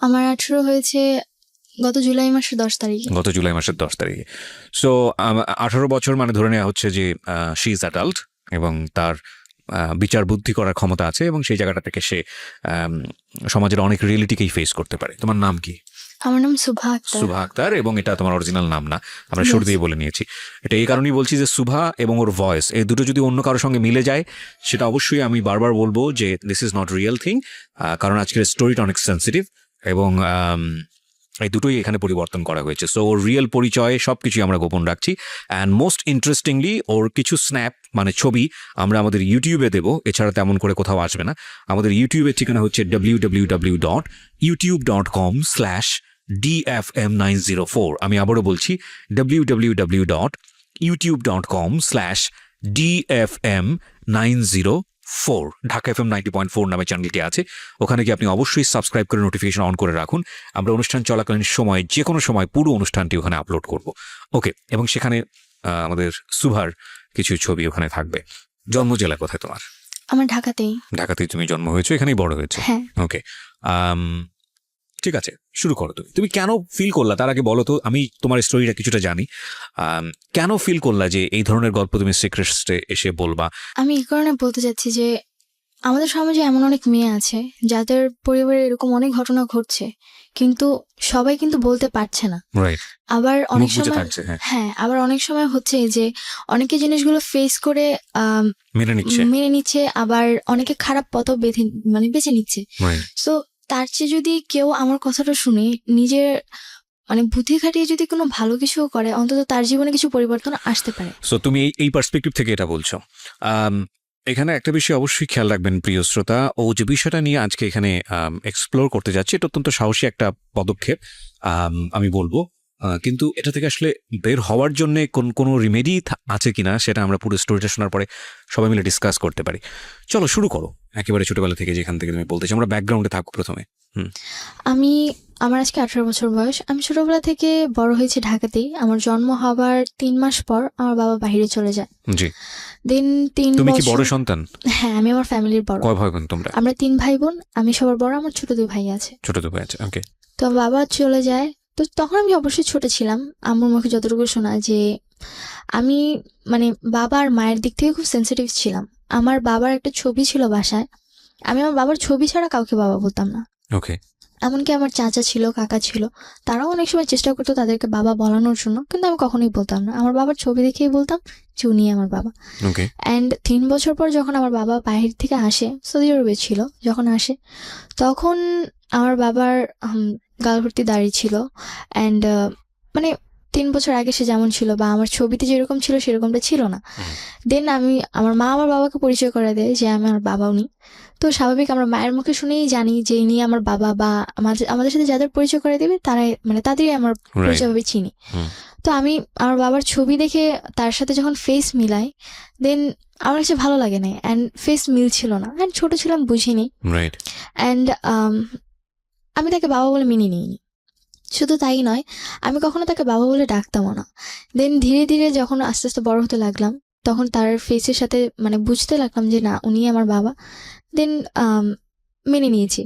আমার 18 হয়েছে গত জুলাই মাসের 10 তারিখে। গত জুলাই মাসের 10 তারিখে। সো 18 বছর মানে ধরে নেওয়া হচ্ছে যে শি ইজ অ্যাডাল্ট এবং তার বিচার বুদ্ধি করার ক্ষমতা আছে এবং সেই জায়গাটা থেকে সে সমাজের অনেক রিয়েলিটিকেই ফেস করতে পারে। তোমার নাম কি? আমার নাম সুভা আক্তার। সুভা আক্তার, এবং এটা তোমার অরিজিনাল নাম না, আমরা শুরু দিয়ে বলে নিয়েছি। এটা এই কারণেই বলছি যে সুভা এবং ওর ভয়েস এই দুটো যদি অন্য কারোর সঙ্গে মিলে যায় সেটা অবশ্যই আমি বারবার বলবো যে this is not real thing, কারণ আজকের স্টোরিটা অনেক সেন্সিটিভ এবং এই দুটোই এখানে পরিবর্তন করা হয়েছে। সো ওর রিয়েল পরিচয় সব কিছুই আমরা গোপন রাখছি। অ্যান্ড মোস্ট ইন্টারেস্টিংলি ওর কিছু স্ন্যাপ মানে ছবি আমরা আমাদের ইউটিউবে দেবো, এছাড়া তেমন করে কোথাও আসবে না। আমাদের ইউটিউবের ঠিকানা হচ্ছে www.youtube.com/DFM904। আমি আবারও বলছি www.youtube.com/DFM904। ঢাকা FM 90.4 নামে চ্যানেলটি আছে, ওখানে গিয়ে আপনি অবশ্যই সাবস্ক্রাইব করে নোটিফিকেশন অন করে রাখুন। আমরা অনুষ্ঠান চলাকালীন সময় যে কোনো সময় পুরো অনুষ্ঠানটি ওখানে আপলোড করব। ওকে, এবং সেখানে আমাদের সুভার কিছু ছবি ওখানে থাকবে। জন্ম জেলা কোথায় তোমার? আমার ঢাকাতেই। ঢাকাতেই তুমি জন্ম হয়েছো, এখানেই বড় হয়েছে? হ্যাঁ। ওকে, ঠিক আছে, শুরু করো। তুমি কেন ফিল করলা, তার আগে বলো তো, আমি তোমার স্টোরিটা কিছুটা জানি, কেন ফিল করলা যে এই ধরনের গল্প তুমি সিক্রেটসে এসে বলবা? আমি এই কারণে বলতে চাচ্ছি যে আমাদের সমাজে এমন অনেক মেয়ে আছে যাদের পরিবারে এরকম অনেক ঘটনা ঘটছে, কিন্তু সবাই কিন্তু বলতে পারছে না। রাইট। আবার অনেক সময় হ্যাঁ, আবার অনেক সময় হচ্ছে যে অনেকে জিনিসগুলো ফেস করে মেনে নিচ্ছে, আবার অনেকে খারাপ পথ বেছে নিচ্ছে। সো তার চেয়ে যদি কেউ আমার কথাটা শুনে নিজের বুদ্ধি খাটিয়ে যদি কোনো ভালো কিছু করে, অন্তত তার জীবনে কিছু পরিবর্তন আসতে পারে। সো তুমি এই পার্সপেক্টিভ থেকে এটা বলছো। এখানে একটা বিষয় অবশ্যই খেয়াল রাখবেন প্রিয় শ্রোতা, ও যে বিষয়টা নিয়ে আজকে এখানে এক্সপ্লোর করতে যাচ্ছে এটা অত্যন্ত সাহসী একটা পদক্ষেপ আমি বলবো, কিন্তু এটা থেকে আসলে বের হওয়ার জন্য কোনো রিমেডি আছে কিনা সেটা আমরা পুরো স্টোরিটা শোনার পরে সবাই মিলে ডিসকাস করতে পারি। চলো শুরু করো একেবারে ছোটবেলা থেকে, যেখান থেকে তুমি বলতেছো। আমরা ব্যাকগ্রাউন্ডে থাকো প্রথমে। আমার আজকে 18 বছর বয়স। আমি ছোটবেলা থেকে বড় হয়েছি ঢাকাতেই। আমার জন্ম হবার 3 মাস পর আমার বাবা বাইরে চলে যায়। জি। দেন 3 বছর। তুমি কি বড় সন্তান? হ্যাঁ, আমি আমার ফ্যামিলির বড়। কয় ভাই বোন তোমরা? আমরা 3 ভাই বোন, আমি সবার বড়। আমার ছোট 2 ভাই আছে। ওকে। তো বাবা চলে যায়, তো তখন আমি অবশ্যই ছোট ছিলাম। আমার মুখে যতটুকু শোনা যে আমি বাবা আর মায়ের দিক থেকে খুব সেন্সিটিভ ছিলাম। আমার বাবার একটা ছবি ছিল বাসায়, আমি আমার বাবার ছবি ছাড়া কাউকে বাবা বলতাম না। ওকে। এমনকি আমার চাচা ছিল, কাকা ছিল, তারাও অনেক সময় চেষ্টা করতো তাদেরকে বাবা বলানোর জন্য, কিন্তু আমি কখনোই বলতাম না। আমার বাবার ছবি দেখেই বলতাম যে উনি আমার বাবা। অ্যান্ড 3 বছর পর যখন আমার বাবা বাইরে থেকে আসে, সৌদি আরবে ছিল, যখন আসে তখন আমার বাবার গাল ভর্তি দাড়ি ছিল। অ্যান্ড 3 বছর আগে সে যেমন ছিল বা আমার ছবিতে যেরকম ছিল সেরকমটা ছিল না। দেন আমার মা আমার বাবাকে পরিচয় করে দেয় যে আমি আমার বাবা উনি। তো স্বাভাবিক আমরা মায়ের মুখে শুনেই জানি যে ইনি আমার বাবা, বা আমাদের সাথে যাদের পরিচয় করে দেবে তারাই তাদেরই আমার পরিচয় ভাবে চিনি। তো আমি আমার বাবার ছবি দেখে তার সাথে যখন ফেস মিলাই, দেন আমার কাছে ভালো লাগে না, অ্যান্ড ফেস মিল ছিল না, অ্যান্ড ছোট ছিলাম বুঝিনি। অ্যান্ড আমি তাকে বাবা বলে মেনে নিইনি। শুধু তাই নয়, আমি কখনো তাকে বাবা বলে ডাকতামও না। দেন ধীরে ধীরে যখন আস্তে আস্তে বড় হতে লাগলাম, তখন তার ফেসের সাথে বুঝতে লাগলাম যে না, উনি আমার বাবা। দেন মেনে নিয়েছি।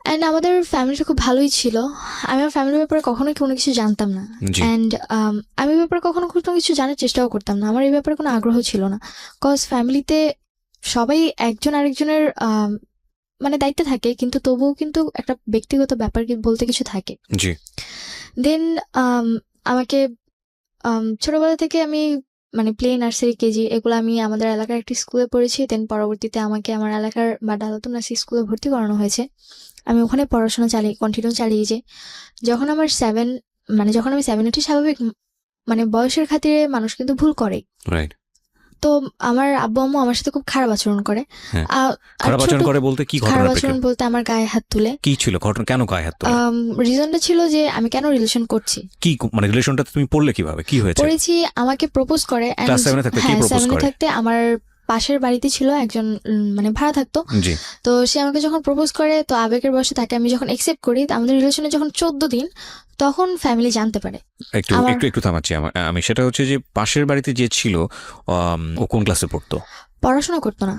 অ্যান্ড আমাদের ফ্যামিলিটা খুব ভালোই ছিল। আমি আমার ফ্যামিলির ব্যাপারে কখনোই কোনো কিছু জানতাম না, অ্যান্ড আমি এই ব্যাপারে কখনো কোনো কিছু জানার চেষ্টাও করতাম না। আমার এই ব্যাপারে কোনো আগ্রহ ছিল না, কজ ফ্যামিলিতে সবাই একজন আরেকজনের দায়িত্বে থাকে, কিন্তু তবুও কিন্তু একটা ব্যক্তিগত ব্যাপার বলতে কিছু থাকে। দেন আমাকে ছোটবেলা থেকে আমি প্লে, নার্সারি, কেজি এগুলো আমি আমাদের এলাকার একটি স্কুলে পড়েছি। দেন পরবর্তীতে আমাকে আমার এলাকার বা ডালাতুন নার্সারি স্কুলে ভর্তি করানো হয়েছে। আমি ওখানে পড়াশোনা কন্টিনিউ চালিয়েছি। যখন আমার যখন আমি 7 উঠি, স্বাভাবিক বয়সের খাতিরে মানুষ কিন্তু ভুল করে। তো আমার আব্বু আম্মু আমার সাথে খুব খারাপ আচরণ করে। খারাপ আচরণ করে বলতে কি ঘটনা? খারাপ আচরণ বলতে আমার গায়ে হাত তুলে। কি ছিল ঘটনা? কেন গায়ে হাত তুলে? রিজনটা ছিল যে আমি কেন রিলেশন করছি। কি রিলেশনটা তুমি পড়লে কিভাবে? কি হয়েছে? পড়েছি, আমাকে প্রপোজ করে। ক্লাস 7 এ থাকতে কি প্রপোজ করে? 7 এ থাকতে আমার পাশের বাড়িতে ছিল একজন ভাড়া থাকতো। তো সে আমাকে যখন প্রপোজ করে, তো আবেগের বশে তাকে আমি যখন অ্যাকসেপ্ট করি, আমাদের রিলেশনে যখন 14 দিন, তখন ফ্যামিলি জানতে পারে। একটু থামাচ্ছি আমি। সেটা হচ্ছে যে পাশের বাড়িতে যে ছিল ও কোন ক্লাসে পড়তো? পড়াশোনা করতো না।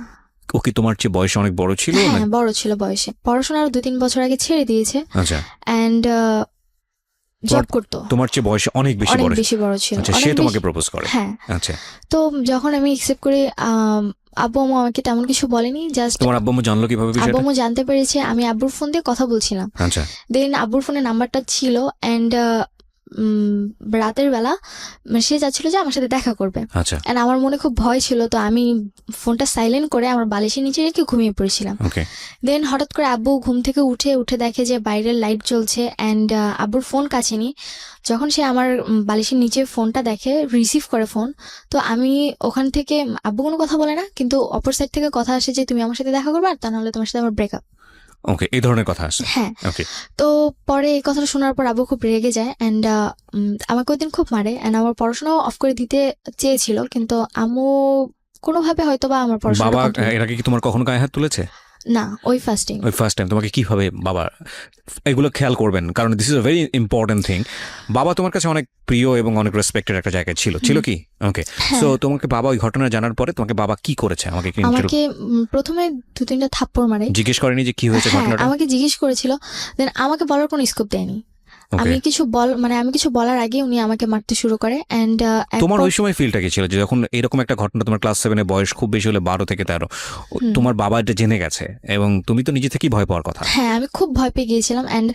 ও কি তোমার চেয়ে বয়সে অনেক বড় ছিল? হ্যাঁ, বড় ছিল বয়সে, পড়াশোনা আরো 2-3 বছর আগে ছেড়ে দিয়েছে। আচ্ছা, অ্যান্ড জব করতো, তোমার চেয়ে বয়সে অনেক বেশি অনেক বড়। বেশি বড় ছিল। আচ্ছা, সে তোমাকে প্রপোজ করে? হ্যাঁ। আচ্ছা, তো যখন আমি অ্যাকসেপ্ট করি, আব্বু আম্মু আমাকে তেমন কিছু বলেনি, জাস্ট তোমার আব্বু আম্মু জানলো কিভাবে আব্বু বিষয়টা? আম্মু জানতে পেরেছে আমি আব্বুর ফোন দিয়ে কথা বলছিলাম। আচ্ছা, দেন আব্বুর ফোনে নাম্বারটা ছিল, অ্যান্ড রাতের বেলা সে চাচ্ছিল যে আমার সাথে দেখা করবে। আচ্ছা, অ্যান্ড আমার মনে খুব ভয় ছিল, তো আমি ফোনটা সাইলেন্ট করে আমার বালিশের নিচে রেখে ঘুমিয়ে পড়েছিলাম। ওকে, দেন হঠাৎ করে আব্বু ঘুম থেকে উঠে দেখে যে বাইরের লাইট জ্বলছে, অ্যান্ড আব্বুর ফোন কাছে নি। যখন সে আমার বালিশের নিচে ফোনটা দেখে, রিসিভ করে ফোন, তো আমি ওখান থেকে, আব্বু কোনো কথা বলে না, কিন্তু অপর সাইড থেকে কথা আসে যে তুমি আমার সাথে দেখা করবে, আর তা নাহলে তোমার সাথে আমার ব্রেকআপ। ওকে, এই ধরনের কথা আসে। হ্যাঁ। ওকে, তো পরে এই কথাটা শোনার পর আব্বু খুব রেগে যায়, অ্যান্ড আমাকে ওই দিন খুব মারে, অ্যান্ড আমার পড়াশোনাও অফ করে দিতে চেয়েছিল, কিন্তু আম্মু কোনোভাবে হয়তো বা আমার পড়াশোনা বাবা এর আগে কি তোমার কখনো গায়ে হাত তুলেছে? না, ওই ফার্স্ট টাইম। ওই ফার্স্ট টাইম তোমাকে কিভাবে বাবা, এগুলো খেয়াল করবেন কারণ this is a very important thing. বাবা তোমার কাছে অনেক প্রিয় এবং অনেক রেসপেক্টেড একটা জায়গায় ছিল কি? ওকে, সো তোমাকে বাবা ওই ঘটনা জানার পরে তোমাকে বাবা কি করেছে আমাকে আমাকে প্রথমে 2-3টা থাপ্পড় মারে। জিজ্ঞেস করেনি যে কি হয়েছে হ্যাঁ, ঘটনাটা? আমাকে জিজ্ঞেস করেছিল, দেন আমাকে বলার কোনো স্কোপ দেয়নি। আমি কিছু বলার আগে উনি আমাকে মারতে শুরু করে। অ্যান্ড তোমার ওই সময় ফিলটা কি ছিল যে যখন এরকম একটা ঘটনা, তোমার ক্লাস 7 বয়স, খুব বেশি হলে 12 থেকে 13, তোমার বাবা এটা জেনে গেছে এবং তুমি তো নিজে থেকেই ভয় পাওয়ার কথা? হ্যাঁ, আমি খুব ভয় পেয়ে গিয়েছিলাম, অ্যান্ড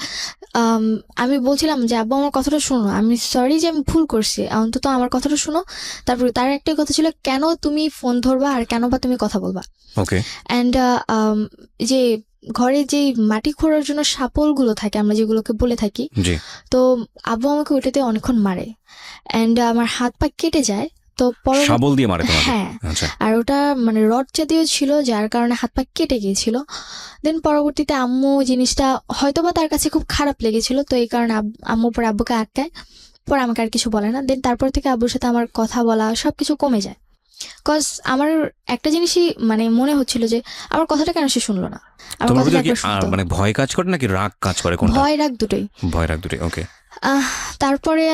আমি বলছিলাম যে আব্বু আমার কথাটা শোনো, আমি সরি যে আমি ভুল করছি, অন্তত আমার কথাটা শোনো। তারপরে তার একটাই কথা ছিল, কেন তুমি ফোন ধরবা আর কেন বা তুমি কথা বলবা। ওকে, অ্যান্ড যে ঘরে যে মাটি খোঁড়ার জন্য শাপলগুলো থাকে, আমরা যেগুলোকে বলে থাকি, জি, তো আব্বু আমাকে ওটাতে অনেকক্ষণ মারে, অ্যান্ড আমার হাত পা কেটে যায়। তো শাবল দিয়ে মারে তোমাকে? হ্যাঁ, আচ্ছা, আর ওটা মানে রড জাতীয় ছিল, যার কারণে হাত পা কেটে গিয়েছিল। দেন পরবর্তীতে আম্মু জিনিসটা হয়তোবা তার কাছে খুব খারাপ লেগেছিল, তো এই কারণে আম্মু পরে আব্বুকে আটকায়, পরে আমাকে আর কিছু বলে না। দেন তারপর থেকে আব্বুর সাথে আমার কথা বলা সবকিছু কমে যায়, কজ আমার একটা জিনিসই মানে মনে হচ্ছিল যে আমার কথাটা কেন সে শুনলো না। আমার তোমার কথাটা ভিতরে কি একবার শুনতো। মানে ভয় কাজ করে নাকি রাগ কাজ করে? কোনটা? ভয় রাগ দুটোই। ভয় রাগ দুটোই। ওকে, তারপরে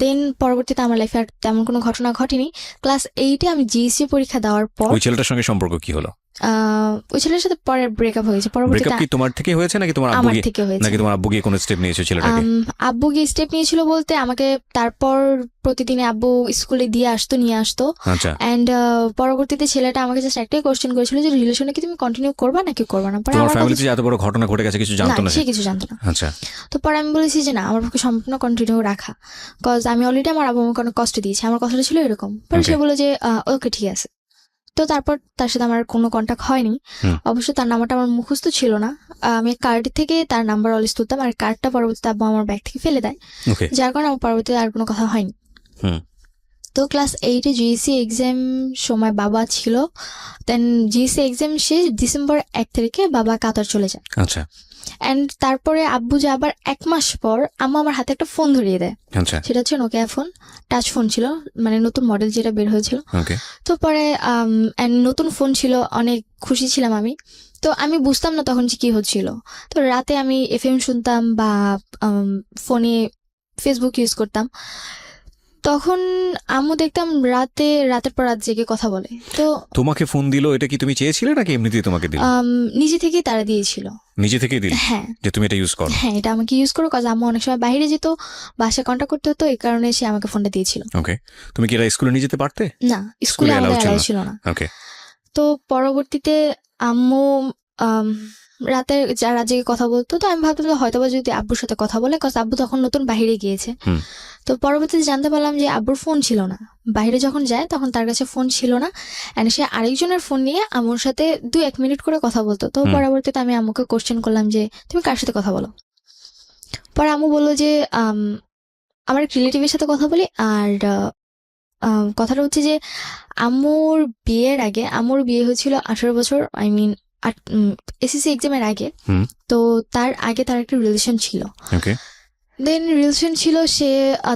দেন পরবর্তীতে আমার লাইফে আর তেমন কোনো ঘটনা ঘটেনি। ক্লাস 8-এ আমি জিএসসি পরীক্ষা দেওয়ার পর ওই ছেলেটার সঙ্গে সম্পর্ক কি হলো? ওই ছেলের সাথে পরে ব্রেকআপ হয়েছে। পরবর্তীতে ব্রেকআপ কি তোমার থেকে হয়েছে নাকি তোমার আব্বু আমার গিয়ে, থেকে হয়েছে। নাকি তোমার আব্বু গিয়ে কোনো স্টেপ নিয়েছে ছেলেটাকে? আব্বু গিয়ে স্টেপ নিয়েছিল বলতে আমাকে তারপর প্রতিদিন আব্বু স্কুলে দিয়ে আসতো, নিয়ে আসতো। আচ্ছা, অ্যান্ড পরবর্তীতে ছেলেটা আমাকে জাস্ট একটাই কোশ্চেন করেছিল যে রিলেশনে কি তুমি কন্টিনিউ করবা নাকি করবা না। পরে তোমার আমার ফ্যামিলিতে এত বড় ঘটনা ঘটে গেছে কিছু জানতো না? সে কিছু জানতো না। আচ্ছা, তো পরে আমি বলেছি যে না, আমার পক্ষে সম্পূর্ণ কন্টিনিউ রাখা, কজ আমি অলরেডি আমার আব্বু আমাকে অনেক কষ্ট দিয়েছি। আমার কথাটা ছিল এরকম। পরে সে বলে যে ওকে ঠিক আছে। তো তারপর তার সাথে আমার কোনো কন্ট্যাক্ট হয়নি। অবশ্য তার নাম্বারটা আমার মুখস্থ ছিল না, আমি কার্ড থেকে তার নাম্বার অলওয়েজ তুলতাম, আর কার্ডটা পরবর্তীতে আব্বু আমার ব্যাগ থেকে ফেলে দেয়, যার কারণে আমার পরবর্তীতে আর কোনো কথা হয়নি। তো ক্লাস 8-এ জিএসসি এক্সাম সময় বাবা ছিল। দেন জিএসসি এক্সাম শেষ ডিসেম্বর 1 তারিখে বাবা কাতার চলে যায়। আচ্ছা, অ্যান্ড তারপরে আব্বু যে আবার 1 মাস পর আম্মু আমার হাতে একটা ফোন ধরিয়ে দেয়। আচ্ছা, সেটা হচ্ছে নোকিয়া ফোন, টাচ ফোন ছিল, মানে নতুন মডেল যেটা বের হয়েছিল। ওকে, তো পরে নতুন ফোন ছিল, অনেক খুশি ছিলাম আমি। তো আমি বুঝতাম না তখন যে কি হচ্ছিল। তো রাতে আমি এফএম শুনতাম বা ফোনে ফেসবুক ইউজ করতাম। তখন আম্মু দেখতাম রাতের পর রাত জেগে কথা বলে। তো তোমাকে ফোন দিল, এটা কি তুমি চেয়েছিলে নাকি এমনিতেই তোমাকে দিল? নিজে থেকেই তারা দিয়েছিল। নিজে থেকেই দিল? হ্যাঁ, যে তুমি এটা ইউজ করো? হ্যাঁ, এটা আমাকে ইউজ করো, কাজ আম্মু অনেক সময় বাইরে যেত, বাসায় কন্ট্যাক্ট করতে হতো, এই কারণে সে আমাকে ফোনটা দিয়েছিল। ওকে, তুমি কি এটা স্কুলে নিয়ে যেতে পারতে? না, স্কুলে আমাদের অ্যালাউ ছিল না। ওকে, তো পরবর্তীতে আম্মু রাতে রাত জেগে কথা বলতো। তো আমি ভাবতাম হয়তো বা যদি আব্বুর সাথে কথা বলে, কজ আব্বু তখন নতুন বাহিরে গিয়েছে। তো পরবর্তীতে জানতে পারলাম যে আব্বুর ফোন ছিল না, বাইরে যখন যায় তখন তার কাছে ফোন ছিল না, অ্যান্ড সে আরেকজনের ফোন নিয়ে আম্মুর সাথে 2-1 মিনিট করে কথা বলতো। তো পরবর্তীতে আমি আম্মুকে কোশ্চেন করলাম যে তুমি কার সাথে কথা বলো। পরে আম্মু বললো যে আমার এক রিলেটিভের সাথে কথা বলি। আর কথাটা হচ্ছে যে আম্মুর বিয়ের আগে, আম্মুর বিয়ে হয়েছিল 18 বছর, আই মিন এসএসসি এক্সামের আগে। তো তার আগে তার একটা রিলেশন ছিল। ওকে, দেন রিলেশন ছিল, সে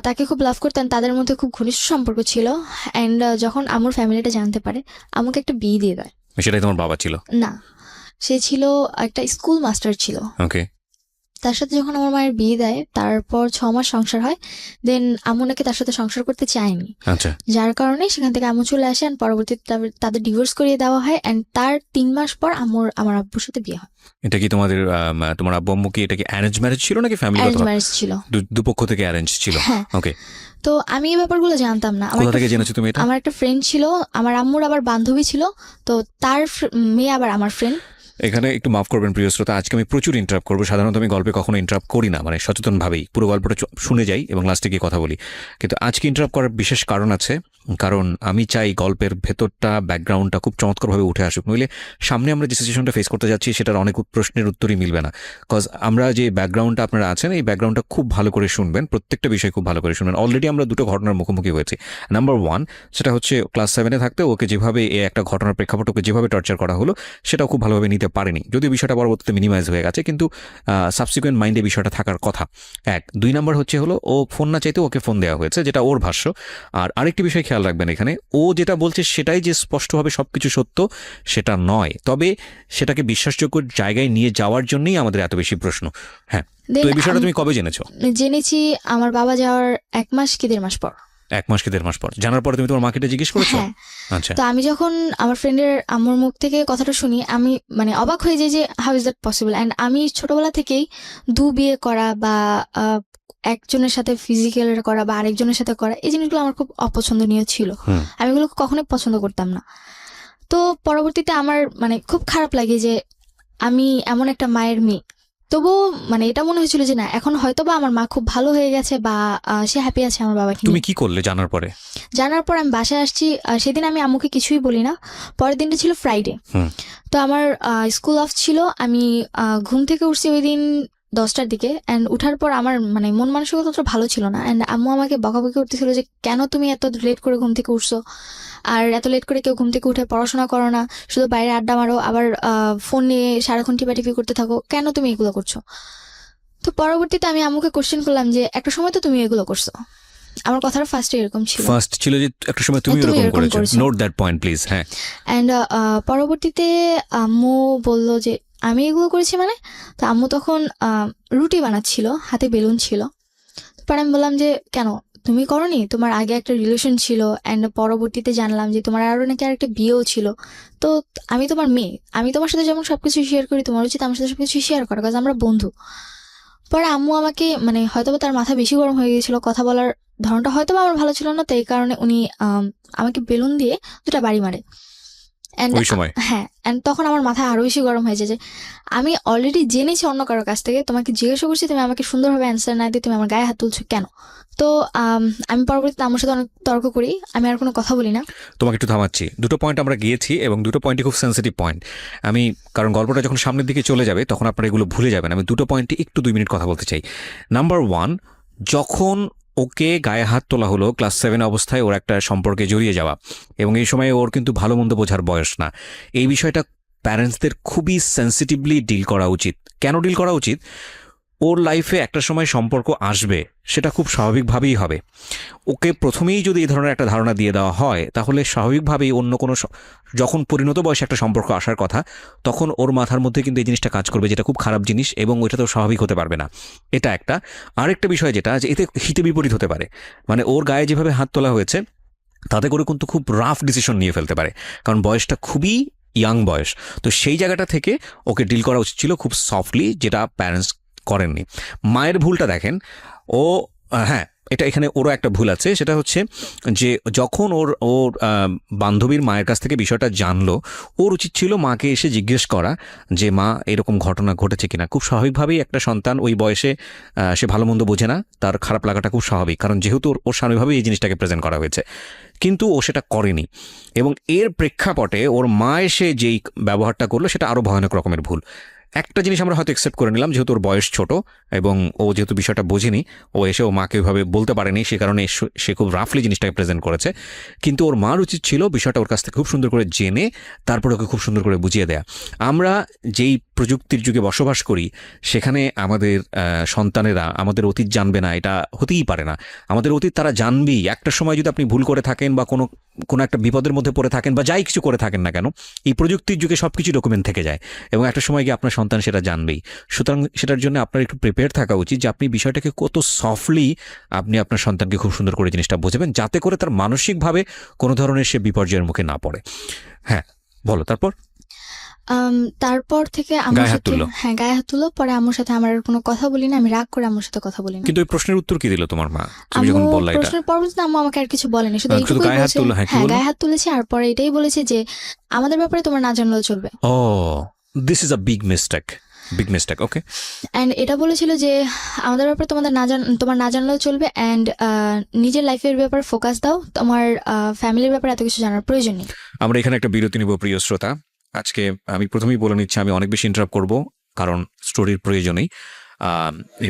তাকে খুব লাভ করতেন, তাদের মধ্যে খুব ঘনিষ্ঠ সম্পর্ক ছিল। অ্যান্ড যখন আম্মুর ফ্যামিলিটা জানতে পারে, আমাকে একটা বিয়ে দিয়ে দেয়। সেটাই তোমার বাবা ছিল? না, সে ছিল একটা স্কুল মাস্টার ছিল। ওকে, তার সাথে যখন আমার মায়ের বিয়ে দেয় তারপর 6 মাস সংসার হয়, দেন আম্মু নাকি তার সাথে সংসার করতে চায়নি, আচ্ছা যার কারণে সেখান থেকে আম্মু চলে আসে and পরবর্তীতে তাদের ডিভোর্স করিয়ে দেওয়া হয় অ্যান্ড তার 3 মাস পর আমার আব্বুর সাথে বিয়ে হয়। এটা কি তোমার আব্বু আম্মু কি এটা কি অ্যারেঞ্জ ম্যারেজ ছিল নাকি ফ্যামিলি অ্যারেঞ্জ ম্যারেজ ছিল। দুপক্ষ থেকে অ্যারেঞ্জ ছিল? হ্যাঁ। ওকে, তো আমি এই ব্যাপারগুলো জানতাম না। কোথা থেকে জেনেছো তুমি এটা? আমার একটা ফ্রেন্ড ছিল, আমার আম্মুর আবার বান্ধবী ছিল, তো তার মেয়ে আবার আমার ফ্রেন্ড। এখানে একটু মাফ করবেন প্রিয় শ্রোতা, আজকে আমি প্রচুর ইন্টারাপ্ট করবো। সাধারণত আমি গল্পে কখনো ইন্টারাপ্ট করি না, মানে সচেতনভাবেই পুরো গল্পটা শুনে যাই এবং লাস্টে গিয়ে কথা বলি। কিন্তু আজকে ইন্টারাপ্ট করার বিশেষ কারণ আছে, কারণ আমি চাই গল্পের ভেতরটা ব্যাকগ্রাউন্ডটা খুব চমৎকারভাবে উঠে আসুক, নইলে সামনে আমরা যে সিচুয়েশনটা ফেস করতে যাচ্ছি সেটার অনেক প্রশ্নের উত্তরই মিলবে না। কজ আমরা যে ব্যাকগ্রাউন্ডটা আপনারা আছেন এই ব্যাকগ্রাউন্ডটা খুব ভালো করে শুনবেন, প্রত্যেকটা বিষয় খুব ভালো করে শুনবেন। অলরেডি আমরা দুটো ঘটনার মুখোমুখি হয়েছি। নাম্বার 1, সেটা হচ্ছে ক্লাস 7-এ থাকতে ওকে যেভাবে একটা ঘটনার প্রেক্ষাপট ওকে যেভাবে টর্চার করা হলো সেটাও খুব ভালোভাবে নিতে পারেনি, যদিও বিষয়টা পরবর্তীতে মিনিমাইজ হয়ে গেছে, কিন্তু সাবসিকুয়েন্ট মাইন্ডে বিষয়টা থাকার কথা। 2 নাম্বার হচ্ছে হলো ও ফোন না চাইতে ওকে ফোন দেওয়া হয়েছে, যেটা ওর ভাষ্য। আর আরেকটি বিষয় খেয়াল রাখবেন, এখানে ও যেটা বলছে সেটাই যে স্পষ্টভাবে সবকিছু সত্য সেটা নয়, তবে সেটাকে বিশ্বাসযোগ্য জায়গায় নিয়ে যাওয়ার জন্যই আমাদের এত বেশি প্রশ্ন। হ্যাঁ, তো এই বিষয়টা তুমি কবে জেনেছো? জেনেছি আমার বাবা যাওয়ার 1 মাস কি 1.5 মাস পর। 1 মাস কি 1.5 মাস পর জানার পরে তুমি তোমার মাকে এটা জিজ্ঞেস করেছো? হ্যাঁ। আচ্ছা, তো আমি যখন আমার ফ্রেন্ডের আম্মুর মুখ থেকে কথাটা শুনি আমি মানে অবাক হয়ে যাই যে how is that possible. And আমি ছোটবেলা থেকেই বিয়ে করা বা একজনের সাথে ফিজিক্যাল করা বা আরেকজনের সাথে করা এই জিনিসগুলো আমার খুব অপছন্দনীয় ছিল। আমি এগুলো কখনোই পছন্দ করতাম না। তো পরবর্তীতে আমার মানে খুব খারাপ লাগে যে আমি এমন একটা মায়ের মেয়ে, তবুও মানে এটা মনে হয়েছিল যে না এখন হয়তো বা আমার মা খুব ভালো হয়ে গেছে বা সে হ্যাপি আছে আমার বাবাকে তুমি নিয়ে। কি করলে জানার পরে? জানার পর আমি বাসায় আসছি, সেদিন আমি আম্মুকে কিছুই বলি না। পরের দিনটা ছিল ফ্রাইডে, তো আমার স্কুল অফ ছিল। আমি ঘুম থেকে উঠছি ওই দিন 10টার দিকে, অ্যান্ড উঠার পর আমার মানে মন মানসিকতা অতটা ভালো ছিল না। অ্যান্ড আম্মু আমাকে বকাবকি করতেছিল যে কেন তুমি এত লেট করে ঘুম থেকে উঠছো, আর এত লেট করে কেউ ঘুম থেকে উঠে পড়াশোনা করো না, শুধু বাইরে আড্ডা মারো, আবার ফোন নিয়ে সারাক্ষণ টিপাটিপি করতে থাকো, কেন তুমি এগুলো করছো? তো পরবর্তীতে আমি আম্মুকে কোশ্চেন করলাম যে একটা সময় তো তুমি এগুলো করছো। আমার কথাটা ফার্স্টে এরকম ছিল, ফার্স্ট ছিল যে একটা সময় তুমি এরকম করেছো। Note that point please. হ্যাঁ, অ্যান্ড পরবর্তীতে আম্মু বলল যে আমি এগুলো করেছি মানে। তো আম্মু তখন রুটি বানাচ্ছিল, হাতে বেলুন ছিল। পরে আমি বললাম যে কেন তুমি করনি, তোমার আগে একটা রিলেশন ছিল, অ্যান্ড পরবর্তীতে জানলাম যে তোমার আরো নাকি আরেকটা বিয়েও ছিল। তো আমি তোমার মেয়ে, আমি তোমার সাথে যেমন সবকিছু শেয়ার করি, তোমার উচিত আমার সাথে সবকিছু শেয়ার করা, কারণ আমরা বন্ধু। পরে আম্মু আমাকে মানে হয়তো তার মাথা বেশি গরম হয়ে গিয়েছিল, কথা বলার ধরনটা হয়তো আমার ভালো ছিল না, তো এই কারণে উনি আমাকে বেলুন দিয়ে 2টা বাড়ি মারে। ওই সময়? হ্যাঁ, অ্যান্ড তখন আমার মাথা আরো বেশি গরম হয়েছে যে আমি অলরেডি জেনেছি অন্য কারোর কাছ থেকে, তোমাকে জিজ্ঞাসা করছি, তুমি আমাকে সুন্দরভাবে অ্যান্সার না দিয়ে তুমি আমার গায়ে হাত তুলছো কেন? তো আমি পরবর্তীতে আমার সাথে অনেক তর্ক করি, আমি আর কোনো কথা বলি না। তোমাকে একটু থামাচ্ছি, দুটো পয়েন্ট আমরা গিয়েছি এবং দুটো পয়েন্টই খুব সেন্সিটিভ পয়েন্ট। আমি কারণ গল্পটা যখন সামনের দিকে চলে যাবে তখন আপনারা এগুলো ভুলে যাবেন, আমি দুটো পয়েন্টে একটু 2 মিনিট কথা বলতে চাই। নাম্বার 1, যখন ওকে গায়ে হাত তোলা হলো ক্লাস 7 অবস্থায়, ওর একটা সম্পর্কে জড়িয়ে যাওয়া, এবং এই সময় ওর কিন্তু ভালো মন্দ বোঝার বয়স না। এই বিষয়টা প্যারেন্টসদের খুবই সেন্সিটিভলি ডিল করা উচিত। কেন ডিল করা উচিত? ওর লাইফে একটা সময় সম্পর্ক আসবে, সেটা খুব স্বাভাবিকভাবেই হবে। ওকে প্রথমেই যদি এই ধরনের একটা ধারণা দিয়ে দেওয়া হয় তাহলে স্বাভাবিকভাবেই অন্য কোনো যখন পরিণত বয়সে একটা সম্পর্ক আসার কথা তখন ওর মাথার মধ্যে কিন্তু এই জিনিসটা কাজ করবে, যেটা খুব খারাপ জিনিস, এবং ওইটা তো স্বাভাবিক হতে পারবে না। এটা একটা। আরেকটা বিষয় যেটা যে এতে হিতে বিপরীত হতে পারে, মানে ওর গায়ে যেভাবে হাত তোলা হয়েছে তাতে করে কিন্তু খুব রাফ ডিসিশন নিয়ে ফেলতে পারে, কারণ বয়সটা খুবই ইয়াং বয়স। তো সেই জায়গাটা থেকে ওকে ডিল করা উচিত ছিল খুব সফটলি, যেটা প্যারেন্টস করেননি। মায়ের ভুলটা দেখেন, ও হ্যাঁ এটা এখানে ওরও একটা ভুল আছে, সেটা হচ্ছে যে যখন ওর বান্ধবীর মায়ের কাছ থেকে বিষয়টা জানলো, ওর উচিত ছিল মাকে এসে জিজ্ঞেস করা যে মা এরকম ঘটনা ঘটেছে কিনা। খুব স্বাভাবিকভাবেই একটা সন্তান ওই বয়সে সে ভালো মন্দ বোঝে না, তার খারাপ লাগাটা খুব স্বাভাবিক, কারণ যেহেতু ওর স্বাভাবিকভাবেই এই জিনিসটাকে প্রেজেন্ট করা হয়েছে, কিন্তু ও সেটা করেনি। এবং এর প্রেক্ষাপটে ওর মা এসে যেই ব্যবহারটা করলো সেটা আরও ভয়ানক রকমের ভুল। একটা জিনিস আমরা হয়তো অ্যাকসেপ্ট করে নিলাম, যেহেতু ওর বয়স ছোট এবং ও যেহেতু বিষয়টা বোঝেনি, ও এসে ও মাকে ওইভাবে বলতে পারেনি, সে কারণে সে খুব রাফলি জিনিসটাকে প্রেজেন্ট করেছে। কিন্তু ওর মার উচিত ছিল বিষয়টা ওর কাছ থেকে খুব সুন্দর করে জেনে তারপর ওকে খুব সুন্দর করে বুঝিয়ে দেয়া। আমরা যেই প্রযুক্তির যুগে বসবাস করি সেখানে আমাদের সন্তানেরা আমাদের অতীত জানবে না, এটা হতেই পারে না। আমাদের অতীত তারা জানবেই। একটা সময় যদি আপনি ভুল করে থাকেন বা কোনো একটা বিপদের মধ্যে পড়ে থাকেন বা যাই কিছু করে থাকেন না কেন, এই প্রযুক্তির যুগে সব কিছু ডকুমেন্ট থেকে যায়, এবং একটা সময় গিয়ে আপনার সন্তান সেটা জানবেই। সুতরাং সেটার জন্য আপনার একটু প্রিপেয়ার থাকা উচিত যে আপনি বিষয়টাকে কত সফটলি আপনি আপনার সন্তানকে খুব সুন্দর করে জিনিসটা বোঝাবেন, যাতে করে তার মানসিকভাবে কোনো ধরনের সে বিপর্যয়ের মুখে না পড়ে। হ্যাঁ, বলো তারপর। তারপর থেকে আমার গায়ে হাত সাথে তুললো? হ্যাঁ গায়ে হাত তুলো, পরে আমার সাথে আমার আর কোনো কথা বলি না, আমি রাগ করে আমার সাথে কথা বলি না। কিন্তু ওই প্রশ্নের উত্তর কি দিল তোমার মা তুমি যখন আম্মু বললা এটা? প্রশ্নের পরবর্তীতে আম্মু আমাকে আর কিছু বলেনি, শুধু শুধু এইটুকুই গায়ে হাত বলেছে। তুললো? হ্যাঁ, কি হ্যাঁ, বললো? গায়ে হাত তুলেছে, আর পরে এটাই বলেছে যে আমাদের ব্যাপারে তোমার না জানলেও চলবে। Oh, this is a big mistake, big mistake. Okay, and এটা বলেছিল যে আমাদের ব্যাপারে তোমার না জানলেও চলবে, অ্যান্ড নিজের লাইফের ব্যাপারে ফোকাস দাও, তোমার ফ্যামিলির ব্যাপারে এত কিছু জানার প্রয়োজন নেই। আমরা এখানে একটা বিরতি নিব প্রিয় শ্রোতা। আজকে আমি প্রথমেই বলে নিচ্ছি আমি অনেক বেশি ইন্টারাপ্ট করব, কারণ স্টোরির প্রয়োজনেই,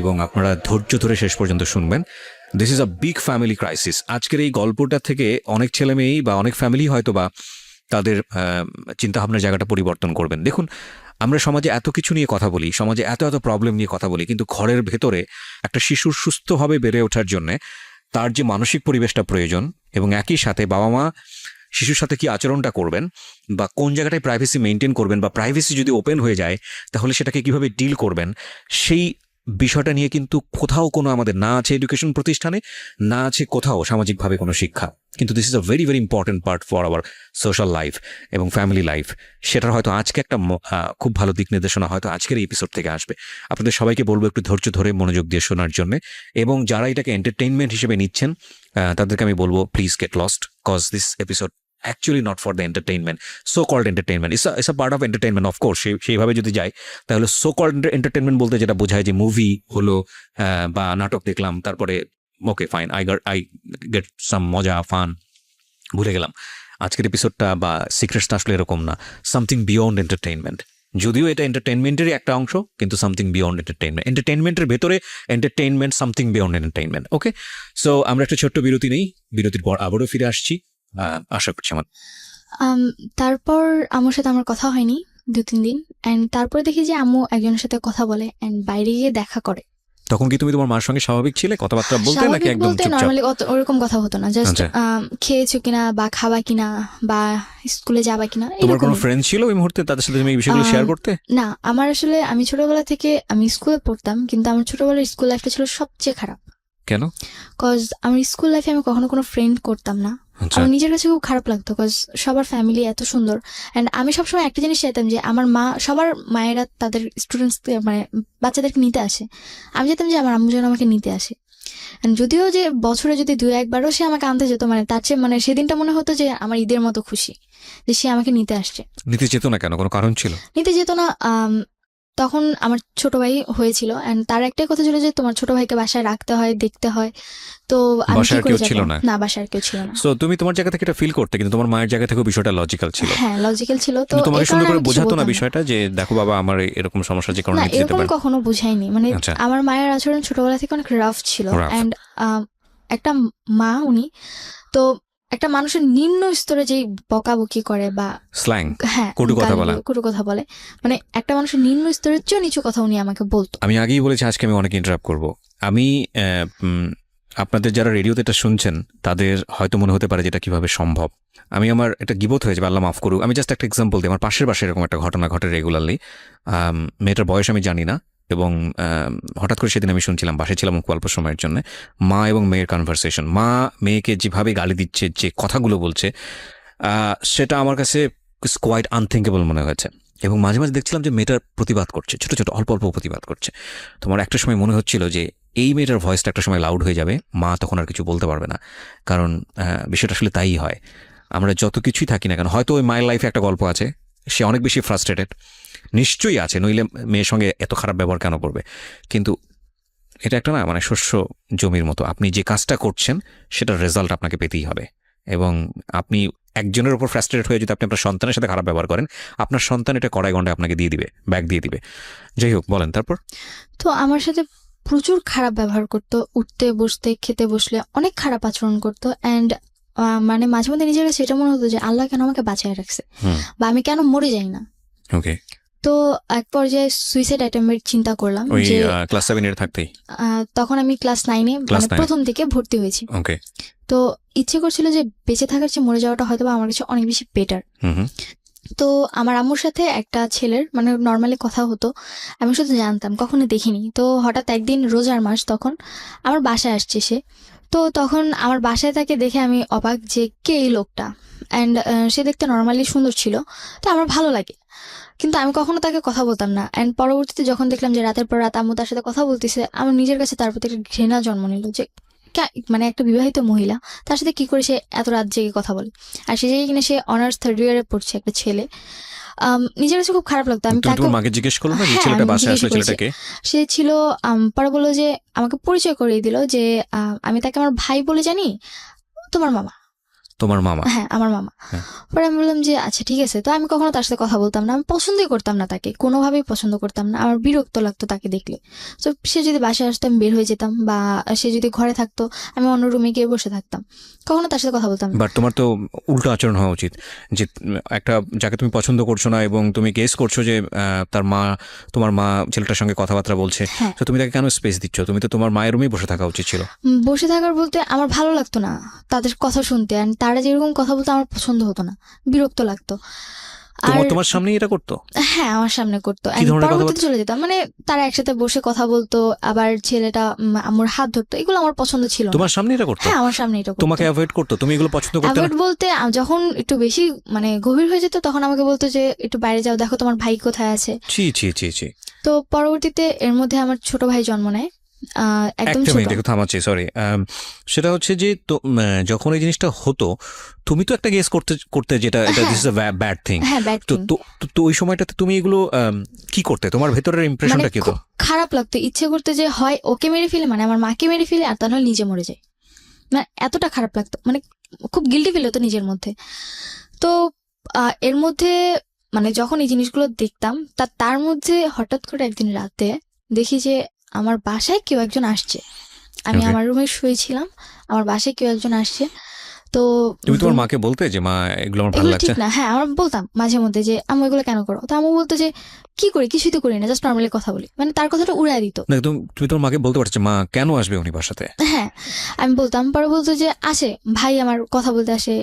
এবং আপনারা ধৈর্য ধরে শেষ পর্যন্ত শুনবেন। This is a big family crisis. আজকের এই গল্পটা থেকে অনেক ছেলে মেয়েই বা অনেক ফ্যামিলি হয়তো বা তাদের চিন্তাভাবনার জায়গাটা পরিবর্তন করবেন। দেখুন, আমরা সমাজে এত কিছু নিয়ে কথা বলি, সমাজে এত এত প্রবলেম নিয়ে কথা বলি, কিন্তু ঘরের ভেতরে একটা শিশুর সুস্থভাবে বেড়ে ওঠার জন্যে তার যে মানসিক পরিবেশটা প্রয়োজন, এবং একই সাথে বাবা মা শিশুর সাথে কি আচরণটা করবেন বা কোন জায়গাটায় প্রাইভেসি মেনটেন করবেন, বা প্রাইভেসি যদি ওপেন হয়ে যায় তাহলে সেটাকে কিভাবে ডিল করবেন, সেই বিষয়টা নিয়ে কিন্তু কোথাও কোনো আমাদের না আছে এডুকেশন প্রতিষ্ঠানে, না আছে কোথাও সামাজিকভাবে কোনো শিক্ষা। কিন্তু this is a very very important part for our social life এবং ফ্যামিলি লাইফ। সেটার হয়তো আজকে একটা খুব ভালো দিক নির্দেশনা হয়তো আজকের এই এপিসোড থেকে আসবে। আপনাদের সবাইকে বলবো একটু ধৈর্য ধরে মনোযোগ দিয়ে শোনার জন্য, এবং যারা এটাকে এন্টারটেইনমেন্ট হিসেবে নিচ্ছেন তাদেরকে আমি বলবো please get lost, cause this episode actually not for the entertainment, so called entertainment. It's a part of entertainment, of course. সেইভাবে যদি যাই তাহলে so called entertainment বলতে যেটা বোঝায় যে মুভি হলো বা নাটক দেখলাম, তারপরে okay fine, I get some মজা ফান, ভুলে গেলাম। আজকের এপিসোডটা বা সিক্রেটসটা আসলে এরকম না, সামথিং বিয়ন্ড এন্টারটেইনমেন্ট। যদিও এটা এন্টারটেইনমেন্টেরই একটা অংশ, কিন্তু সামথিং বিয়ন্ড এন্টারটেইনমেন্ট, এন্টারটেইনমেন্টের ভেতরে এন্টারটেইনমেন্ট, সামথিং বিয়ন্ড এন্টারটেইনমেন্ট। ওকে, সো আমরা একটা ছোট্ট বিরতি নেই, বিরতির পর আবারও ফিরে আসছি। আশা করছি আমার। তারপর আম্মুর সাথে আমার কথা হয়নি 2-3 দিন, অ্যান্ড তারপর দেখি যে আম্মু একজনের সাথে কথা বলে অ্যান্ড বাইরে গিয়ে দেখা করে। তখন কি তুমি তোমার মার সঙ্গে স্বাভাবিক ছিলে কথাবার্তা বলতে, নাকি স্বাভাবিক একদম বলতে চুপচাপ? নর্মালি ওরকম কথা হতো না, জাস্ট আচ্ছা। খেয়েছো কিনা বা খাবা কিনা বা স্কুলে যাবা কিনা, তোমার কোনো এরকমই। ফ্রেন্ড ছিল ওই মুহূর্তে তাদের সাথে তুমি এই বিষয়গুলো শেয়ার করতে? না, আমার আসলে আমি ছোটবেলা থেকে আমি স্কুলে পড়তাম, কিন্তু আমার ছোটবেলার স্কুল লাইফটা ছিল সবচেয়ে খারাপ। কেন? কজ আমার স্কুল লাইফে আমি কখনো কোনো ফ্রেন্ড করতাম না। আচ্ছা, আমার নিজের কাছে খুব খারাপ লাগতো, কজ সবার ফ্যামিলি এত সুন্দর, অ্যান্ড আমি সবসময় একটা জিনিস চাইতাম যে আমার মা, সবার মায়েরা তাদের স্টুডেন্টস মানে বাচ্চাদেরকে নিতে আসে, আমি চাইতাম যে আমার আম্মু যেন আমাকে নিতে আসে। And যদিও যে বছরে যদি 2-1বারও সে আমাকে আনতে যেত, মানে তার চেয়ে মানে সেদিনটা মনে হতো যে আমার ঈদের মতো খুশি যে সে আমাকে নিতে আসছে। নিতে যেত না কেন? কোনো কারণ ছিল? নিতে যেত না, তখন আমার ছোট ভাই হয়েছিল, অ্যান্ড তার একটাই কথা ছিল যে তোমার ছোট ভাইকে বাসায় রাখতে হয়, দেখতে হয়। তো আমি বাসায় কি আর করে কেউ যাবো? ছিল না? না, বাসায় আর কেউ ছিল না। সো তুমি তোমার জায়গা থেকে এটা ফিল করতে, কিন্তু তোমার মায়ের জায়গা থেকেও বিষয়টা লজিক্যাল ছিল। হ্যাঁ, লজিক্যাল ছিল। তো কিন্তু তোমাকে এই সুন্দর কারণে করে আমি কিছু বোঝাতো না বলতাম না। বিষয়টা যে দেখো বাবা আমার এরকম সমস্যা, যে কারণে না, নিতে যেতে এরকম পারে? কখনো বুঝাইনি। মানে আচ্ছা। আমার মায়ের আচরণ ছোটবেলা থেকে অনেক রাফ ছিল, Rough. অ্যান্ড একটা মা উনি তো একটা মানুষের নিম্ন স্তরে যেই বকাবকি করে বা স্ল্যাং, হ্যাঁ কটু কথা বলা। কটু কথা বলে, মানে একটা মানুষের নিম্ন স্তরের চেয়ে নিচু কথা উনি আমাকে বলতো। আমি আগেই বলেছি আজকে আমি অনেক ইন্টারাপ্ট করব। আমি আপনাদের যারা রেডিওতে এটা শুনছেন তাদের হয়তো মনে হতে পারে যে এটা কিভাবে সম্ভব। আমি আমার একটা গিবত হয়ে যাবে, আল্লাহ মাফ করুক। আমি জাস্ট একটা এক্সাম্পল দিই। আমার পাশের বাসায় এরকম একটা ঘটনা ঘটে রেগুলারলি। মেয়েটার বয়স আমি জানি না, এবং হঠাৎ করে সেদিন আমি শুনছিলাম, বাসায় ছিলাম খুব অল্প সময়ের জন্য, মা এবং মেয়ের কনভারসেশন। মা মেয়েকে যেভাবে গালি দিচ্ছে, যে কথাগুলো বলছে, সেটা আমার কাছে কোয়াইট আনথিঙ্কেবল মনে হয়েছে। এবং মাঝে মাঝে দেখছিলাম যে মেয়েটার প্রতিবাদ করছে, ছোট ছোট অল্প অল্প প্রতিবাদ করছে। তোমার একটা সময় মনে হচ্ছিল যে এই মেয়েটার ভয়েসটা একটা সময় লাউড হয়ে যাবে, মা তখন আর কিছু বলতে পারবে না। কারণ বিষয়টা আসলে তাই হয়, আমরা যত কিছুই থাকি না কেন, হয়তো ওই মায়ের লাইফে একটা গল্প আছে, সে অনেক বেশি ফ্রাস্ট্রেটেড, নিশ্চয়ই আছে, নইলে মেয়ের সঙ্গে এত খারাপ ব্যবহার কেন করবে। কিন্তু এটা একটা না, মানে শস্য জমির মতো, আপনি যে কাজটা করছেন সেটার রেজাল্ট আপনাকে পেতেই হবে। এবং আপনি একজনের উপর ফ্রাস্ট্রেটেড হয়ে যদি আপনি আপনার সন্তানের সাথে খারাপ ব্যবহার করেন, আপনার সন্তান এটা কড়াই গন্ডায় আপনাকে দিয়ে দিবে, ব্যাগ দিয়ে দিবে। যাই হোক, বলেন তারপর। তো আমার সাথে প্রচুর খারাপ ব্যবহার করতো, উঠতে বসতে খেতে বসলে অনেক খারাপ আচরণ করতো, অ্যান্ড মানে মাঝে মধ্যে নিজের কাছে এটা মনে হতো যে আল্লাহ কেন আমাকে বাঁচিয়ে রাখছে, বা আমি কেন মরে যাই না। ওকে, তো এক পর্যায়ে সুইসাইড অ্যাটেম্পের চিন্তা করলাম ওই যে ক্লাস 7 এর থাকতেই? তখন আমি ক্লাস 9-এ Class মানে 9 প্রথম থেকে ভর্তি হয়েছি। ওকে, তো ইচ্ছে করছিল যে বেঁচে থাকার চেয়ে মরে যাওয়াটা হয়তো বা আমার কাছে অনেক বেশি বেটার। তো আমার আম্মুর সাথে একটা ছেলের মানে নর্মালি কথা হতো, আমি শুধু জানতাম, কখনো দেখিনি। তো হঠাৎ একদিন রোজার মাস, তখন আমার বাসায় আসছে সে। তো তখন আমার বাসায় তাকে দেখে আমি অবাক যে কে এই লোকটা। অ্যান্ড সে দেখতে নর্মালি সুন্দর ছিল, তো আমার ভালো লাগে, কিন্তু আমি কখনো তাকে কথা বলতাম না। অ্যান্ড পরবর্তীতে যখন দেখলাম যে রাতের পর রাত আম্মু তার সাথে কথা বলতেছে, আমার নিজের কাছে তার প্রতি একটা ঘৃণা জন্ম নিল যে মানে একটা বিবাহিত মহিলা তার সাথে কি করে সে এত রাত জেগে কথা বলে, আর সে জায়গায় কিনা সে অনার্স 3rd ইয়ারে পড়ছে, একটা ছেলে। নিজের কাছে খুব খারাপ লাগতো। আমি তুমি তাকে তোমার মাকে জিজ্ঞেস করলো না যে হ্যাঁ, ছেলেটা আমি বাসায় জিজ্ঞেস আসলে করেছি। ছেলেটাকে? সে ছিল পরে বললো যে আমাকে পরিচয় করিয়ে দিল যে আমি তাকে আমার ভাই বলে জানি, তোমার মামা। তোমার মামা? হ্যাঁ, আমার মামা। হ্যাঁ। পরে আমি বললাম যে আচ্ছা ঠিক আছে। তো আমি কখনো তার সাথে কথা বলতাম না, আমি পছন্দই করতাম না তাকে, কোনোভাবেই পছন্দ করতাম না, আমার বিরক্ত লাগতো তাকে দেখলে। তো সে যদি বাসায় আসতো আমি বের হয়ে যেতাম, বা সে যদি ঘরে থাকতো আমি অন্য রুমে গিয়ে বসে থাকতাম, কখনো তার সাথে কথা বলতাম না। বাট তোমার তো উল্টো আচরণ হওয়া উচিত, যে একটা যাকে তুমি পছন্দ করছো না এবং তুমি গেস করছো যে তার মা, তোমার মা ছেলেটার সঙ্গে কথাবার্তা বলছে, হ্যাঁ, তো তুমি তাকে কেন স্পেস দিচ্ছ? তুমি তো তোমার মায়ের রুমেই বসে থাকা উচিত ছিল। বসে থাকার বলতে আমার ভালো লাগতো না তাদের কথা শুনতে, আর তারা যেরকম কথা বলতো আমার পছন্দ হতো না, বিরক্ত লাগতো। আর তোমার সামনেই এটা করতো? হ্যাঁ, আমার সামনে করতো। কি ধরনের পরবর্তীতে কথাবার্তা? চলে যেতাম, মানে তারা একসাথে বসে কথা বলতো, আবার ছেলেটা আম্মুর হাত ধরতো, এগুলো আমার পছন্দ ছিল না। তোমার সামনে এটা করতো? হ্যাঁ, আমার সামনে এটা করতো। তোমাকে অ্যাভয়েড করতো? তুমি এগুলো পছন্দ করতে না? অ্যাভয়েড বলতে যখন একটু বেশি মানে গভীর হয়ে যেত তখন আমাকে বলতো যে একটু বাইরে যাও, দেখো তোমার ভাই কোথায় আছে। ছি ছি ছি ছি। তো পরবর্তীতে এর মধ্যে আমার ছোট ভাই জন্ম নেয়, একদম একটা ছোট। মিনিট একটু থামাচ্ছি, সরি। সেটা হচ্ছে যে যখন এই জিনিসটা হতো তুমি তো একটা গেস করতে করতে যেটা এটা this is a bad thing. হ্যাঁ, ব্যাড তো থিং। তো তো ওই সময়টাতে তুমি এগুলো কি করতে? তোমার ভেতরের মানে ইমপ্রেশনটা কি হতো? খুব খারাপ লাগতো, ইচ্ছে করতে যে হয় ওকে মেরে ফেলে, মানে আমার মাকে মেরে ফেলে, আর তাহলে নিজে মরে যায়। মানে এতটা খারাপ লাগতো, মানে খুব গিল্টি ফিল হতো নিজের মধ্যে। তো এর মধ্যে মানে যখন এই জিনিসগুলো দেখতাম, তার মধ্যে হঠাৎ করে একদিন রাতে দেখি যে আমার বাসায় কেউ একজন আসছে। আমি Okay. আমার রুমে শুয়েছিলাম, আমার বাসায় কেউ একজন আসছে। তো তুমি তোমার মাকে বলতে যে মা এগুলো আমার ভালো এগুলো লাগছে? ঠিক না। হ্যাঁ, আমার বলতাম মাঝে মধ্যে যে আম্মু এগুলো কেন করো, তো আম্মু বলতো যে কি করি, কিছুই তো করি না, জাস্ট নর্মালি কথা বলি, মানে তার কথাটা উড়াই দিত। না, তুমি তোমার মাকে বলতে পারছো মা কেন আসবে উনি বাসাতে? হ্যাঁ, আমি বলতাম। পরে বলতো যে আসে ভাই, আমার কথা বলতে আসে,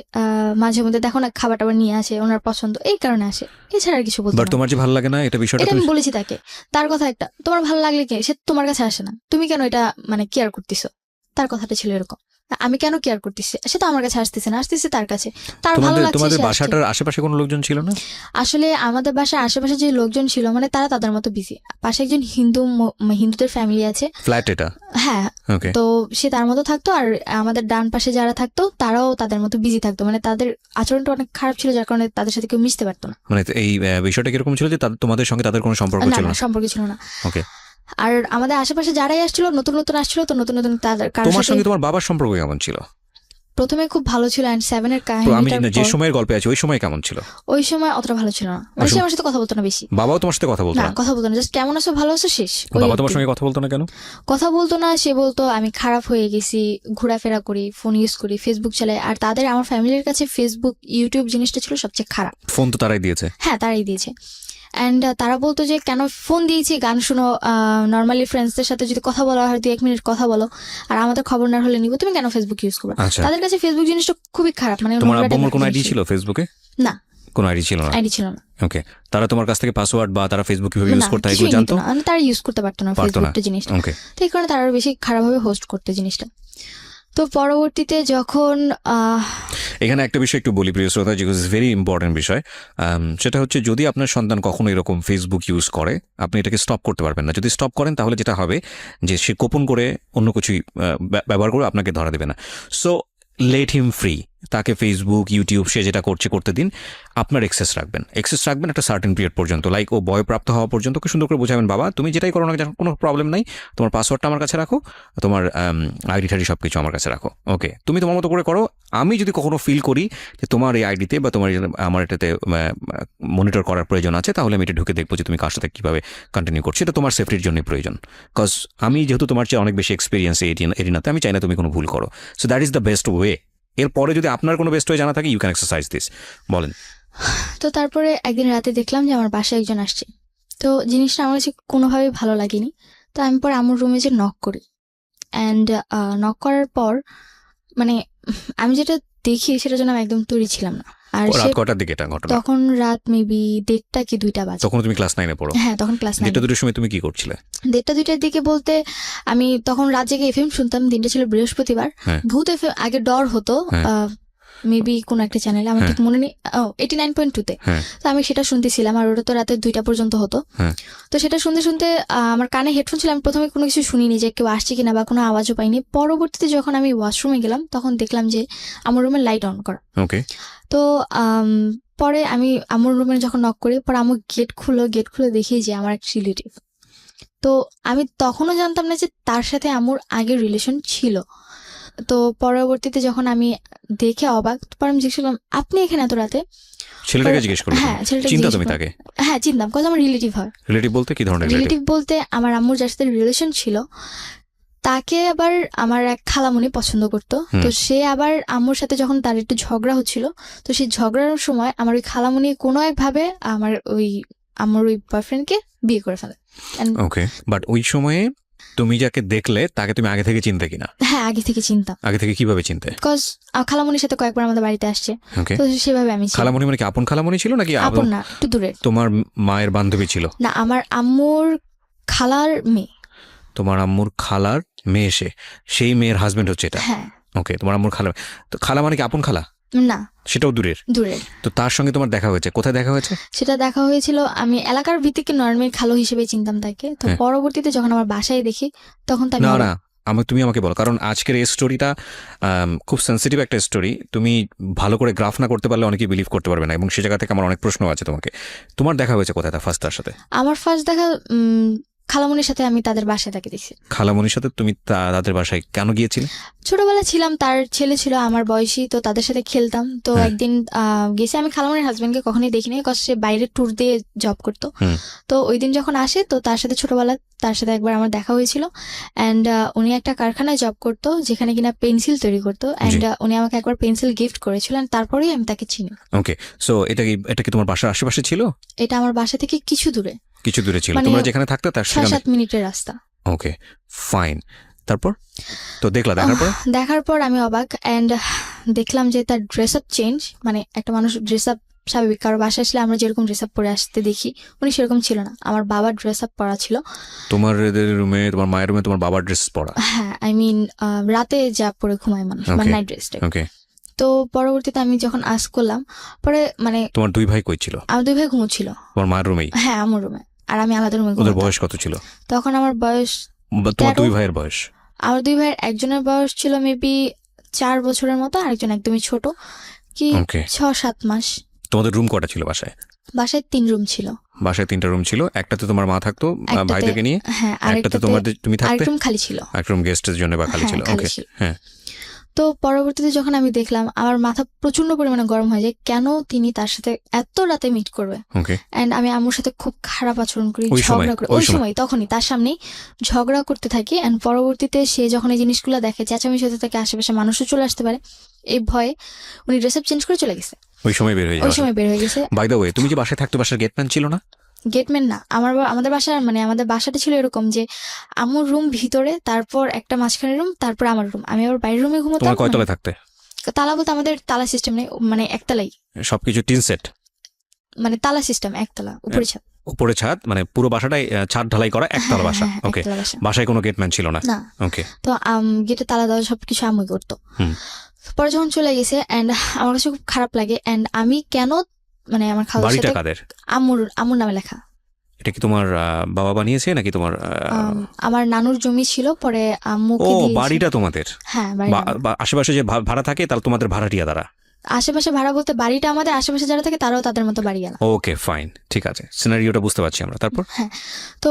মাঝে মধ্যে দেখো না খাবার টাবার নিয়ে আসে, ওনার পছন্দ, এই কারণে আসে, এছাড়া আর কিছু বলতো বাট না। তোমার যে ভালো লাগে না এটা বিষয়টা এটা তুমি? আমি বলেছি তাকে। তার কথা একটা, তোমার ভালো লাগলে কি সে তোমার কাছে আসে না, তুমি কেন এটা মানে কেয়ার করতেছো, তার কথাটা ছিল এরকম। আমি কেন কেয়ার করতেছি, সে তো আমার কাছে আসতেছে না, আসতেছে তার কাছে, তার ভালো লাগছে তোমাদের সে আসছে। বাসাটার আশেপাশে কোনো লোকজন ছিল না? আসলে আমাদের বাসার আশেপাশে যে লোকজন ছিল মানে তারা তাদের মতো বিজি। পাশে একজন হিন্দুদের ফ্যামিলি আছে। ফ্ল্যাট এটা? হ্যাঁ, ওকে। তো সে তার মতো থাকতো, আর আমাদের ডান পাশে যারা থাকতো তারাও তাদের মতো বিজি থাকতো, মানে তাদের আচরণটা অনেক খারাপ ছিল, যার কারণে তাদের সাথে কেউ মিশতে পারতো না। মানে এই বিষয়টা কিরকম ছিল যে তোমাদের সঙ্গে তাদের কোনো সম্পর্ক না ছিল না, না? সম্পর্ক ছিল না। ওকে। আর আমাদের আশেপাশে যারাই আসছিল নতুন নতুন আসছিল, তো নতুন নতুন তাদের কারোর তোমার সাথে সঙ্গে তোমার বাবার সম্পর্ক কেমন ছিল? প্রথমে খুব ভালো ছিল, অ্যান্ড 7 এর তো আমি কাহিনীটার যে পর সময়ের গল্পে আছি ওই সময় কেমন ছিল? ওই সময় অতটা ভালো ছিল না, মানে সে আমার সাথে কথা বলতো না বেশি। বাবাও তোমার সাথে কথা বলতো না, না? কথা বলতো না, জাস্ট কেমন আছো ভালো আছো শেষ। ওই বাবা তোমার অবধি। সঙ্গে কথা বলতো না কেন? কথা বলতো না, সে বলতো আমি খারাপ হয়ে গেছি, ঘোরাফেরা করি, ফোন ইউজ করি, ফেসবুক চালাই, আর তাদের আমার ফ্যামিলির কাছে ফেসবুক ইউটিউব জিনিসটা ছিল সবচেয়ে খারাপ। ফোন তো তারাই দিয়েছে। হ্যাঁ, তারাই দিয়েছে। অ্যান্ড তারা বলতো যে কেন ফোন দিয়েছি, গান শুনো, নর্মালি ফ্রেন্ডসদের সাথে যদি কথা বলা হয় 2-1 মিনিট কথা বলো, আর আমাদের খবর না হলে নিব, তুমি কেন ফেসবুক ইউজ করবে। আচ্ছা, তাদের কাছে ফেসবুক জিনিসটা খুবই খারাপ, মানে তোমার নোংরা আব্বু আম্মুর type-এর কোনো জিনিস আইডি ছিল ফেসবুকে? না, কোনো আইডি ছিল না? আইডি ছিল না। ওকে। তারা তোমার কাছ থেকে পাসওয়ার্ড বা তারা ফেসবুক কিভাবে ইউজ না, করতে হয় এগুলো কিছুই জানতো? নিত না, মানে তারা ইউজ করতে পারতো না পারতো না? ফেসবুকটা জিনিসটা। ওকে। তো এই কারণে তারা আরো বেশি খারাপভাবে হোস্ট করতে জিনিসটা। তো পরবর্তীতে যখন এখানে একটা বিষয় একটু বলি প্রিয় শ্রোতা, যেগুলো ভেরি ইম্পর্টেন্ট বিষয়। সেটা হচ্ছে যদি আপনার সন্তান কখনো এরকম ফেসবুক ইউজ করে আপনি এটাকে স্টপ করতে পারবেন না। যদি স্টপ করেন তাহলে যেটা হবে যে সে গোপন করে অন্য কিছুই ব্যবহার করে আপনাকে ধরা দেবে না। সো লেট হিম ফ্রি, তাকে ফেসবুক ইউটিউব সে যেটা করতে দিন। আপনার এক্সেস রাখবেন একটা সার্টেন পিরিয়ড পর্যন্ত, লাইক ও বয়প্রাপ্ত হওয়া পর্যন্ত। খুব সুন্দর করে বোঝাবেন বাবা তুমি যেটাই করো না কোনো প্রবলেম নাই, তোমার পাসওয়ার্ডটা আমার কাছে রাখো, তোমার আইডি টাইডি সব কিছু আমার কাছে রাখো। ওকে, তুমি তোমার মতো করে করো। আমি যদি কখনো ফিল করি যে তোমার এই আইডিতে বা তোমার আমার এটাতে মনিটর করার প্রয়োজন আছে, তাহলে আমি এটা ঢুকে দেখবো যে তুমি কার সাথে কীভাবে কন্টিনিউ করছো। এটা তোমার সেফটির জন্যই প্রয়োজন, কজ আমি যেহেতু তোমার চেয়ে অনেক বেশি এক্সপিরিয়েন্স এরিনাতে, আমি চাই না তুমি কোনো ভুল করো। So that is the best way. এরপরে যদি আপনার কোনো বেস্ট ওয়ে জানা থাকে ইউ ক্যান এক্সারসাইজ দিস। বলেন। তো তারপরে একদিন রাতে দেখলাম যে আমার বাসায় একজন আসছে। তো জিনিসটা আমার কাছে কোনোভাবেই ভালো লাগেনি। তো আমি পরে আমার রুমে যে নক করি, অ্যান্ড নক করার পর মানে আমি যেটা দেখি সেটার জন্য আমি একদম তৈরি ছিলাম না। আর রাত কটার দিকে এটা ঘটনা? তখন রাত মেবি 1:30 কি 2টা বাজে। তখন তুমি ক্লাস 9 এ পড়ো? হ্যাঁ, তখন ক্লাস 9। 1:30 সময় তুমি কি করছিলে? 1:30-2টার দিকে বলতে আমি তখন রাত জেগে এফএম শুনতাম। দিনটা ছিল বৃহস্পতিবার। ভূত এফএম আগে ডর হতো মেবি কোন একটা চ্যানেলে, আমার ঠিক মনে নেই, 89.2 তে। তো আমি সেটা শুনতেছিলাম, আর ওটা তো রাতে 2টা পর্যন্ত হতো। তো সেটা শুনতে শুনতে আমার কানে হেডফোন ছিল, আমি প্রথমে কোনো কিছু শুনিনি যে কেউ আসছে কিনা বা কোনো আওয়াজও পাইনি। পরবর্তীতে যখন আমি ওয়াশরুমে গেলাম তখন দেখলাম যে আমার রুমের লাইট অন করা। তো পরে আমি আমার রুমে যখন নক করি, পরে আমার গেট খুলে দেখি যে আমার এক রিলেটিভ। তো আমি তখনও জানতাম না যে তার সাথে আমার আগের রিলেশন ছিল। তো পরবর্তীতে যখন আমি দেখে অবাক, পরে আমি জিজ্ঞেস করলাম আপনি এখানে এত রাতে? ছেলেটাকে জিজ্ঞেস করলাম? হ্যাঁ, ছেলেটাকে চিন্তা জিজ্ঞেস তুমি করলাম। তাকে? হ্যাঁ, চিনতাম, কারণ আমার রিলেটিভ হয়। রিলেটিভ বলতে কি ধরনের রিলেটিভ? রিলেটিভ বলতে আমার আম্মুর যার সাথে রিলেশন ছিল তাকে আবার আমার এক খালামণি পছন্দ করতো। তো সে আবার আম্মুর সাথে যখন তার একটু ঝগড়া হচ্ছিল, তো সেই ঝগড়ার সময় আমার ওই খালামণি কোনো একভাবে আমার ওই বয়ফ্রেন্ডকে বিয়ে করে ফেলে। ওকে, বাট ওই সময়ে তুমি যাকে দেখলে তাকে তুমি আগে থেকে চিনতে কিনা? হ্যাঁ, আগে থেকে চিনতাম। আগে থেকে কিভাবে চিনতে? বিকজ খালামণির সাথে কয়েকবার আমাদের বাড়িতে আসছে, তো সেভাবে আমি। খালামণি মানে কি আপন খালামণি ছিল নাকি? আপন না, একটু দূরের। তোমার মায়ের বান্ধবী ছিল? না, আমার আম্মুর খালার মেয়ে। তোমার আম্মুর খালার মেয়ে, সেই মেয়ের হাজবেন্ড হচ্ছে এটা? হ্যাঁ। ওকে, তোমার আম্মুর খালা। তো খালা মানে কি আপন খালা? না, সেটাও দূরের। তো তার সঙ্গে তোমার দেখা হয়েছে, কোথায় দেখা হয়েছে? সেটা দেখা হয়েছিল, আমি এলাকার ভিত্তিকে নর্মাল খালো হিসেবে চিনতাম তাকে। তো পরবর্তীতে যখন আমার বাসায় দেখি তখন তার না তুমি আমাকে বলো, কারণ আজকের এই স্টোরিটা খুব সেন্সিটিভ একটা স্টোরি। তুমি ভালো করে গ্রাফ না করতে পারলে অনেকেই বিলিভ করতে পারবে না, এবং সে জায়গা থেকে আমার অনেক প্রশ্ন আছে তোমাকে। তোমার দেখা হয়েছে কোথায় ফার্স্ট তার সাথে? আমার ফার্স্ট দেখা খালামণির সাথে, আমি তাদের বাসায় তাকে দেখছি। খালামণির সাথে তুমি তাদের বাসায় কেন গিয়েছিলে? ছোটবেলা ছিলাম, তার ছেলে ছিল আমার বয়সী, তো তাদের সাথে খেলতাম। তো একদিন গেছি, আমি খালামণির হাজবেন্ডকে কখনোই দেখিনি, বিকজ সে বাইরে ট্যুর দিয়ে জব করতো। তো ওই দিন যখন আসে, তো তার সাথে ছোটবেলা তার সাথে একবার আমার দেখা হয়েছিল। অ্যান্ড উনি একটা কারখানায় জব করতো যেখানে কিনা পেন্সিল তৈরি করতো। অ্যান্ড উনি আমাকে একবার পেন্সিল গিফট করেছিলেন, তারপরেই আমি তাকে চিনি। ওকে, সো এটা কি তোমার বাসার আশেপাশে ছিল? এটা আমার বাসা থেকে কিছু দূরে ছিল। তোমরা যেখানে থাকতে তার 7 মিনিটের রাস্তা। ওকে, ফাইন। তারপর তো দেখার পর আমি অবাক। অ্যান্ড দেখলাম যে তার ড্রেস আপ চেঞ্জ, মানে একটা মানুষ ড্রেস আপ স্বাভাবিক, কারো বাসায় আসলে আমরা যেরকম ড্রেস আপ পরে আসতে দেখি, উনি সেরকম ছিল না। আমার বাবার ড্রেস আপ পরা ছিল। তোমার রুমে, তোমার মায়ের রুমে তোমার বাবার ড্রেস পরা? হ্যাঁ, আই মিন রাতে যা পরে ঘুমায় মানুষ, মানে নাইট ড্রেসটা। ওকে। তো পরবর্তীতে আমি যখন আস্ক করলাম, পরে মানে তোমার 2 ভাই কই ছিল? আমার 2 ভাই ঘুমোচ্ছিল তোমার মায়ের রুমেই? হ্যাঁ, আমার রুমে, আর আমি আলাদা রুমে ঘুমাতাম। ওদের বয়স কত ছিল তখন? আমার বয়স, তোমার 2 ভাইয়ের বয়স? আমার 2 ভাইয়ের একজনের বয়স ছিল মেবি 4 বছরের মতো, আরেকজন একদমই ছোট, কি 6-7 মাস। তোমাদের রুম কটা ছিল বাসায়? বাসায় 3 রুম ছিল। বাসায় 3টা রুম ছিল, একটাতে তোমার মা থাকতো ভাইদেরকে নিয়ে, হ্যাঁ, আরেকটাতে তুমি থাকতে, আরেকটা রুম খালি ছিল, একটা রুম গেস্টের জন্য বা খালি ছিল। ওকে, হ্যাঁ। তো পরবর্তীতে যখন আমি দেখলাম, আমার মাথা প্রচন্ড পরিমাণে গরম হয়ে যায়, কেন তিনি তার সাথে এত রাতে মিট করবে। এন্ড আমি আম্মুর সাথে খুব খারাপ আচরণ করি, ঝগড়া করি ওই সময়, তখনই তার সামনেই ঝগড়া করতে থাকি। এন্ড পরবর্তীতে সে যখন এই জিনিসগুলো দেখে, চেঁচামেচি হতে থাকে, আশেপাশে মানুষও চলে আসতে পারে, এই ভয়ে উনি ড্রেস আপ চেঞ্জ করে চলে গেছে। ওই সময় বের হয়ে গেছে। বাই দ্য ওয়ে, তুমি যে বাসায় থাকতো, বাসার গেটম্যান ছিল না? গেটম্যান না, আমাদের বাসা, মানে আমাদের বাসাটা ছিল এরকম যে আমার রুম ভিতরে, তারপর একটা মাঝখানে রুম, তারপর আমার রুম, আমি আবার বাইরের রুমে ঘুমাতাম। তোমার কয় তলায় থাকতে? তালা বলতে আমাদের তালা সিস্টেম নেই, মানে একতলাই, সবকিছু টিন সেট, মানে তালা সিস্টেম, একতলা, উপরে ছাদ, মানে পুরো বাসাটাই ছাদ ঢালাই করা একতলা বাসা। ওকে, বাসায় কোনো গেটম্যান ছিল না? ওকে। তো গেটে তালা দেওয়া সবকিছু আমি করতো। পরে যখন চলে গেছে, এন্ড আমার কাছে খুব খারাপ লাগে। এন্ড আমি কেন, মানে আমার খালার সাথে, কাদের? আম্মুর নামে লেখা। এটা কি তোমার বাবা বানিয়েছে নাকি তোমার? আমার নানুর জমি ছিল, পরে আম্মুকে দিয়েছে। বাড়িটা তোমাদের? হ্যাঁ, আশেপাশে যে ভাড়া থাকে তাহলে তোমাদের ভাড়াটিয়া দ্বারা? আশেপাশে ভাড়া বলতে বাড়িটা আমাদের, আশেপাশে যারা থাকে তারাও তাদের মতো বাড়ি গেল। ওকে, ফাইন, ঠিক আছে, সিনারিওটা বুঝতে পারছি আমরা। তারপর? হ্যাঁ, তো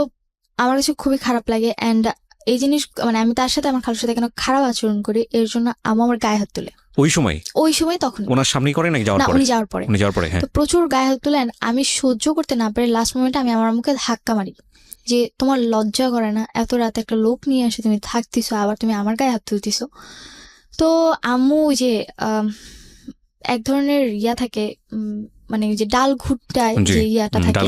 আমার কাছে খুবই খারাপ লাগে। এন্ড এই জিনিস, মানে আমি তার সাথে, আমার খালুর সাথে কেন খারাপ আচরণ করি, এর জন্য আমার গায়ে হাত তুলে। ওই সময় তখন ওনার সামনেই করে নাকি যাওয়ার পরে? উনি যাওয়ার পরে, হ্যাঁ। তো প্রচুর গায়ে হাত তুলে। আমি সহ্য করতে না পারে লাস্ট মোমেন্টে আমি আমার মুখে ধাক্কা মারি, যে তোমার লজ্জা করে না, এত রাতে একটা লোক নিয়ে এসে তুমি থাকতিছো, আবার তুমি আমার গায়ে হাত তুলতিছো। তো আম্মু যে এক ধরনের থাকে, মানে যে ডাল ঘুটটায় যে ইয়াটা থাকে,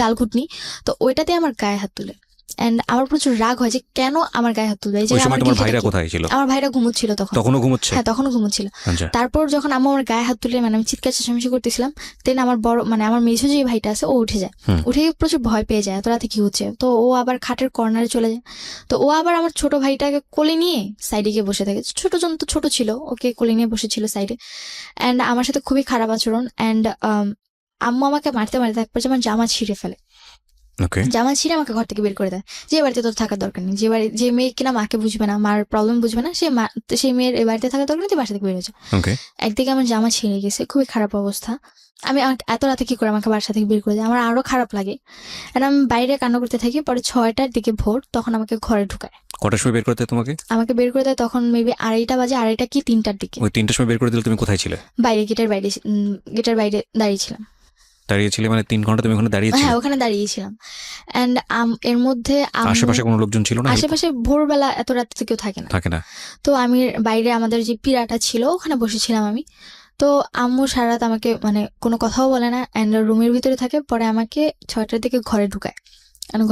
ডাল ঘুটনি, তো ওইটাতে আমার গায়ে হাত তুলে। অ্যান্ড আমার প্রচুর রাগ হয় যে কেন আমার গায়ে হাত তুলবে, এই যে ওই সময় আমার তোমার কি ভাইরা সেটা কি? কোথায় ছিল? আমার ভাইরা ঘুমোচ্ছিল তখন। তখনও ঘুমোচ্ছে? হ্যাঁ, তখনও ঘুমোচ্ছিল। আচ্ছা, তারপর যখন আম্মু আমার গায়ে হাত তুলে, মানে আমি চিৎকার চেঁচামেচি করতেছিলাম, দেন আমার বড় মানে আমার মেঝো যে ভাইটা আছে ও উঠে যায়, উঠে প্রচুর ভয় পেয়ে যায় এত রাতে কি হচ্ছে। তো ও আবার খাটের কর্নারে চলে যায়। তো ও আবার আমার ছোট ভাইটাকে কোলে নিয়ে সাইডে গিয়ে বসে থাকে। ছোট জন তো ছোট ছিল, ওকে কোলে নিয়ে বসেছিল সাইডে। অ্যান্ড আমার সাথে খুবই খারাপ আচরণ। অ্যান্ড আম্মু আমাকে মারতে মারতে একবার আমার জামা ছিঁড়ে ফেলে। ওকে, জামা ছিঁড়ে আমাকে ঘর থেকে বের করে দেয়, যে বাড়িতে তোর থাকার দরকার নেই, যে মেয়ে কিনা মাকে বুঝবে না, মার প্রবলেম বুঝবে না, সেই মেয়ের এই বাড়িতে থাকার দরকার নেই, তুই বাসা থেকে বের হয়ে যা। ওকে। একদিকে আমার জামা ছিঁড়ে গেছে, খুবই খারাপ অবস্থা। এত রাতে কি করে আমাকে বাসা থেকে বের করে দেয়, আমার আরো খারাপ লাগে। আর আমি বাইরে কান্না করতে থাকি। পরে 6টার দিকে ভোর, তখন আমাকে ঘরে ঢুকায়। কটার সময় বের করতে তোমাকে? আমাকে বের করে দেয় তখন মেবি 2:30 বাজে, 2:30 কি 3টার দিকে। ওই 3টার সময় বের করে দিলে তুমি কোথায় ছিলে? বাইরে, গেটের বাইরে দাঁড়িয়েছিলাম। দাঁড়িয়েছিলে মানে 3 ঘন্টা তুমি ওখানে দাঁড়িয়েছিলে? হ্যাঁ, ওখানে দাঁড়িয়েছিলাম। অ্যান্ড এর মধ্যে আশেপাশে কোনো লোকজন ছিল না? আশেপাশে ভোরবেলা এত রাতে তো কেউ থাকে না। তো আমি বাইরে আমাদের যে পিড়াটা ছিল ওখানে বসেছিলাম আমি। তো আম্মু সারা রাত আমাকে মানে কোনো কথাও বলে না, অ্যান্ড রুমের ভিতরে থাকে। পরে আমাকে 6টার দিকে ঘরে ঢুকায়।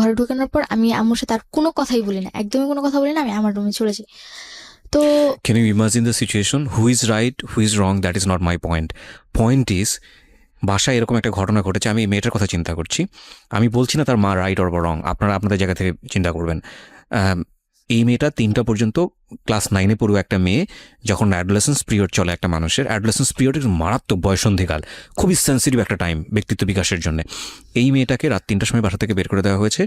ঘরে ঢুকানোর পর আমি আম্মুর সাথে আর কোনো কথাই বলি না, একদমই কোনো কথা বলি না, আমি আমার রুমে চলে যাই। তো Can you imagine the situation? Who is right, who is wrong? That is not my point. Point is, বাসায় এরকম একটা ঘটনা ঘটেছে। আমি এই মেয়েটার কথা চিন্তা করছি। আমি বলছি না তার মা রাইট অর রং, আপনারা আপনাদের জায়গা থেকে চিন্তা করবেন। এই মেয়েটা 3টা পর্যন্ত ক্লাস 9-এ পড়ুয়া একটা মেয়ে। যখন অ্যাডোলেসেন্স পিরিয়ড চলে একটা মানুষের, অ্যাডোলেসেন্স পিরিয়ড একটু মারাত্মক বয়সন্ধিকাল, খুবই সেন্সিটিভ একটা টাইম ব্যক্তিত্ব বিকাশের জন্য। এই মেয়েটাকে রাত 3টার সময় বাসা থেকে বের করে দেওয়া হয়েছে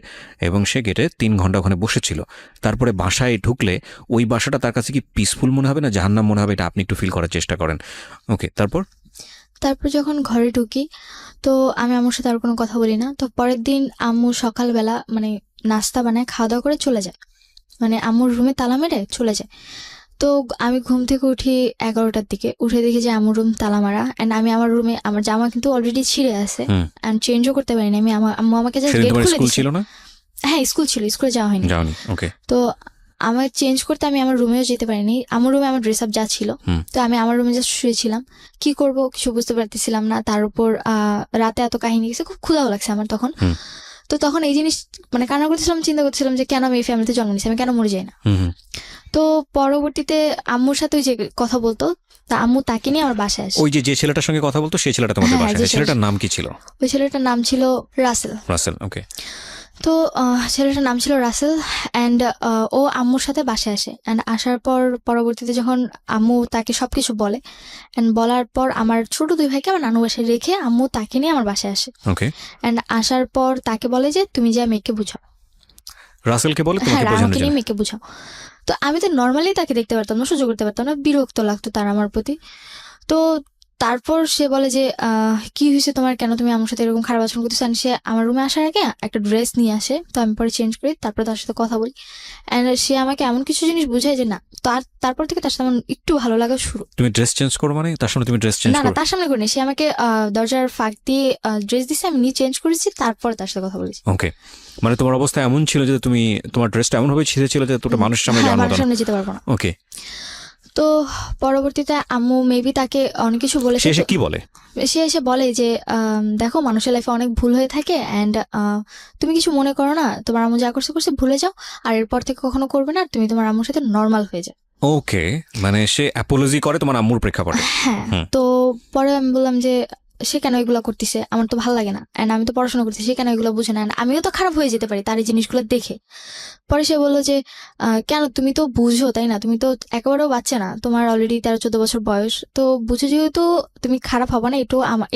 এবং সে গেটে 3 ঘন্টা ওখানে বসেছিল। তারপরে বাসায় ঢুকলে ওই বাসাটা তার কাছে কি পিসফুল মনে হবে না জাহান্নাম মনে হবে, এটা আপনি একটু ফিল করার চেষ্টা করেন। ওকে, তারপর যখন ঘরে ঢুকি, তো আমি আম্মুর সাথে আর কোনো কথা বলি না। তো পরের দিন আম্মু সকালবেলা মানে নাস্তা বানায়, খাওয়া দাওয়া করে চলে যায়, মানে আম্মুর রুমে তালা মেরে চলে যায়। তো আমি ঘুম থেকে উঠি 11টার দিকে, উঠে দেখি যে আম্মুর রুম তালা মারা। অ্যান্ড আমি আমার রুমে, আমার জামা কিন্তু অলরেডি ছিঁড়ে আছে, অ্যান্ড চেঞ্জও করতে পারিনি আমি। আম্মু আমাকে জাস্ট গেট খুলে স্কুল দিয়েছে। ছিল না? হ্যাঁ, স্কুল ছিল, স্কুলে যাওয়া হয়নি। ওকে। তো আমার চেঞ্জ করতে আমি আমার রুমেও যেতে পারিনি। আমার রুমে আমার ড্রেস আপ যা ছিল, তো আমি আমার রুমে জাস্ট শুয়েছিলাম। কি করব কিছু বুঝতে পারতেছিলাম না। তার উপর রাতে এত কাহিনী গেছে, খুব ক্ষুধাও লাগছে আমার তখন। তো তখন এই জিনিস মানে কান্না করতেছিলাম, চিন্তা করতেছিলাম যে কেন আমি এই ফ্যামিলিতে জন্ম নিয়েছি, আমি কেন মরে যাই না। তো পরবর্তীতে আম্মুর সাথে ওই যে কথা বলতো, তা আম্মু তাকে নিয়ে আমার বাসায় আসে। ওই যে ছেলেটার সঙ্গে কথা বলতো সেই ছেলেটা তোমাদের বাসায়, ছেলেটার নাম কি ছিল? ওই ছেলেটার নাম ছিল রাসেল। ওকে। তো ছেলেটার নাম ছিল রাসেল। অ্যান্ড ও আম্মুর সাথে বাসায় আসে। অ্যান্ড আসার পর পরবর্তীতে যখন আম্মু তাকে সবকিছু বলে, অ্যান্ড বলার পর আমার ছোট 2 ভাইকে আমার নানু বাসায় রেখে আম্মু তাকে নিয়ে আমার বাসায় আসে। ওকে। অ্যান্ড আসার পর তাকে বলে যে তুমি যা মেয়েকে বুঝাও। রাসেলকে বলে হ্যাঁ, তোমাকে বোঝানোর আমাকে নিয়ে জন্য? মেয়েকে বুঝাও। তো আমি তো নর্মালি তাকে দেখতে পারতাম না, সহ্য করতে পারতাম না, বিরক্ত লাগতো তার আমার প্রতি। তো তারপর সে বলে যে কি হয়েছে তোমার, কেন তুমি আমার সাথে এরকম খারাপ আচরণ করতেছো। সে আমার রুমে আসার আগে একটা ড্রেস নিয়ে আসে, তো আমি পরে চেঞ্জ করি, তারপর তার সাথে কথা বলি। অ্যান্ড সে আমাকে এমন কিছু জিনিস বুঝায় যে না, তারপর থেকে তার সাথে আমার একটু ভালো লাগা শুরু। তুমি ড্রেস চেঞ্জ করো মানে তার সামনে তুমি ড্রেস চেঞ্জ না, করো? তার সামনে করিনি। সে আমাকে দরজার ফাঁক দিয়ে ড্রেস দিছে, আমি নিয়ে চেঞ্জ করেছি, তারপর তার সাথে কথা বলেছি। ওকে, মানে তোমার অবস্থা এমন ছিল যে তুমি তোমার ড্রেসটা এমন ভাবে ছিঁড়ে ছিল যে তোটা মানুষের সামনে যাওয়ার মতো না। সামনে যেতে পারবো না। ওকে। তো পরবর্তীতে আম্মু মেবি তাকে অনেক কিছু বলেছে। সে কি বলে? সে এসে বলে যে দেখো, মানুষের লাইফে অনেক ভুল হয়ে থাকে, অ্যান্ড তুমি কিছু মনে করো না, তোমার আম্মু যা করছে ভুলে যাও, আর এরপর থেকে কখনো করবে না, আর তুমি তোমার আম্মুর সাথে নর্মাল হয়ে যাও। ওকে, মানে সে অ্যাপোলজি করে তোমার আম্মুর প্রেক্ষাপটে? হ্যাঁ। তো পরে আমি বললাম যে সে কেন এগুলো করতেছে, আমার তো ভালো লাগে না, অ্যান্ড আমি তো পড়াশোনা করতেছি, সে কেন এগুলো বুঝে না, আমিও তো খারাপ হয়ে যেতে পারি তার এই জিনিসগুলো দেখে। পরে সে বললো যে কেন, তুমি তো বুঝো তাই না, তুমি তো একেবারেও বাচ্চা না, তোমার অলরেডি 13-14 বছর বয়স, তো বুঝো যেহেতু তুমি খারাপ হবে না,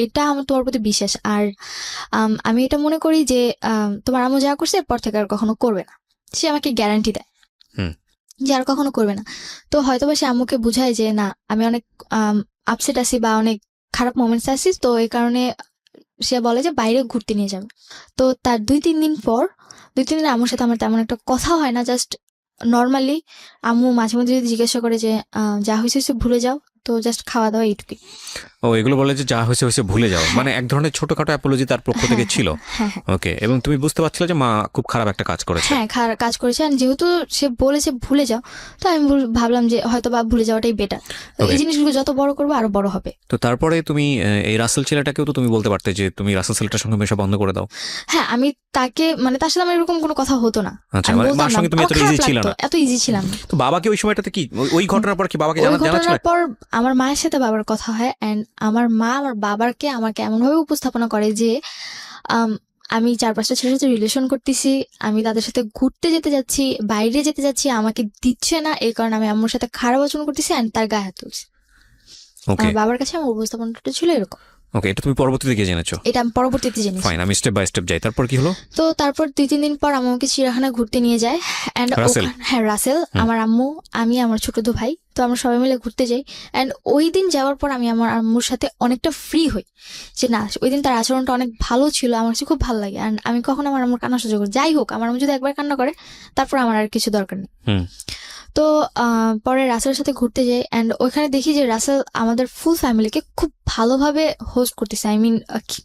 এটা আমার তোমার প্রতি বিশ্বাস। আর আমি এটা মনে করি যে তোমার আম্মু যা করছে এরপর থেকে আর কখনো করবে না। সে আমাকে গ্যারান্টি দেয় যে আর কখনো করবে না। তো হয়তোবা সে আম্মুকে বুঝায় যে না, আমি অনেক আপসেট আছি বা অনেক খারাপ মোমেন্টস আছি, তো এই কারণে সে বলে যে বাইরে ঘুরতে নিয়ে যাবে। তো তার 2-3 দিন পর, 2-3 দিন আম্মুর সাথে আমার তেমন একটা কথা হয় না, জাস্ট নর্মালি আম্মু মাঝে মধ্যে যদি জিজ্ঞাসা করে যে যা হয়েছে ভুলে যাও, তো জাস্ট খাওয়া দাওয়া এইটুকুই। ও এগুলো বলে যে যা হয়েছে হয়েছে ভুলে যাও, মানে এক ধরনের ছোটখাটো অ্যাপোলজি তার পক্ষ থেকে ছিল। হ্যাঁ। ওকে, এবং তুমি বুঝতে পারছিলে যে মা খুব খারাপ একটা কাজ করেছে। হ্যাঁ কাজ করেছে, আর যেহেতু সে বলেছে ভুলে যাও, তো আমি ভাবলাম যে হয়তো বা ভুলে যাওয়াটাই বেটার। এই জিনিসগুলো যত বড় করবো আরো বড় হবে। তো তারপরে তুমি এই রাসেল ছেলেটাকেও তো তুমি বলতে পারতে যে তুমি রাসেল ছেলেটার সঙ্গে মেশা বন্ধ করে দাও। হ্যাঁ আমি তাকে মানে তার সাথে আমার এরকম কোনো কথা হতো না। আচ্ছা, আমি মানে বলতাম মার না, সঙ্গে তুমি আমার এত খারাপ ইজি ছিল লাগতো, না। এত ইজি ছিলাম না। তো বাবাকে ওই সময়টাতে কি ওই ঘটনার পর কি বাবাকে ওই জানা ছিল? ঘটনার পর আমার মায়ের সাথে বাবার কথা হয়, এন্ড আমার মা আমার বাবাকে আমাকে এমন ভাবে উপস্থাপনা করে যে আমি 4-5টা ছেলের সাথে রিলেশন করতেছি, আমি তাদের সাথে ঘুরতে যেতে যাচ্ছি, বাইরে যেতে যাচ্ছি, আমাকে দিচ্ছে না, এই কারণে আমি আম্মুর সাথে খারাপ আচরণ করতেছি, এন্ড তার গায়ে হাত তুলছি। আমার বাবার কাছে আমার উপস্থাপনাটা ছিল এরকম। ওকে, এটা তুমি পরবর্তীতে গিয়ে জেনেছো? এটা আমি পরবর্তীতে জেনেছি। ফাইন, আমি স্টেপ বাই স্টেপ যাই, তারপর কি হলো? তো তারপর 2-3 দিন পর আমাকে চিড়িয়াখানা ঘুরতে নিয়ে যায়, এন্ড হ্যাঁ রাসেল, আমার আম্মু, আমি, আমার ছোট দু ভাই, তো আমরা সবাই মিলে ঘুরতে যাই। এন্ড ওই দিন যাওয়ার পর আমি আমার আম্মুর সাথে অনেকটা ফ্রি হই, যে না ওই দিন তার আচরণটা অনেক ভালো ছিল, আমার কাছে খুব ভালো লাগে। এন্ড আমি কখনো আমার আম্মুর কান্না সহ্য করি, যাই হোক আমার আম্মু যদি একবার কান্না করে তারপর আমার আর কিছু দরকার নেই। তো পরে রাসেলের সাথে ঘুরতে যাই, এন্ড ওইখানে দেখি যে রাসেল আমাদের ফুল ফ্যামিলিকে খুব ভালোভাবে হোস্ট করতেছে, আই মিন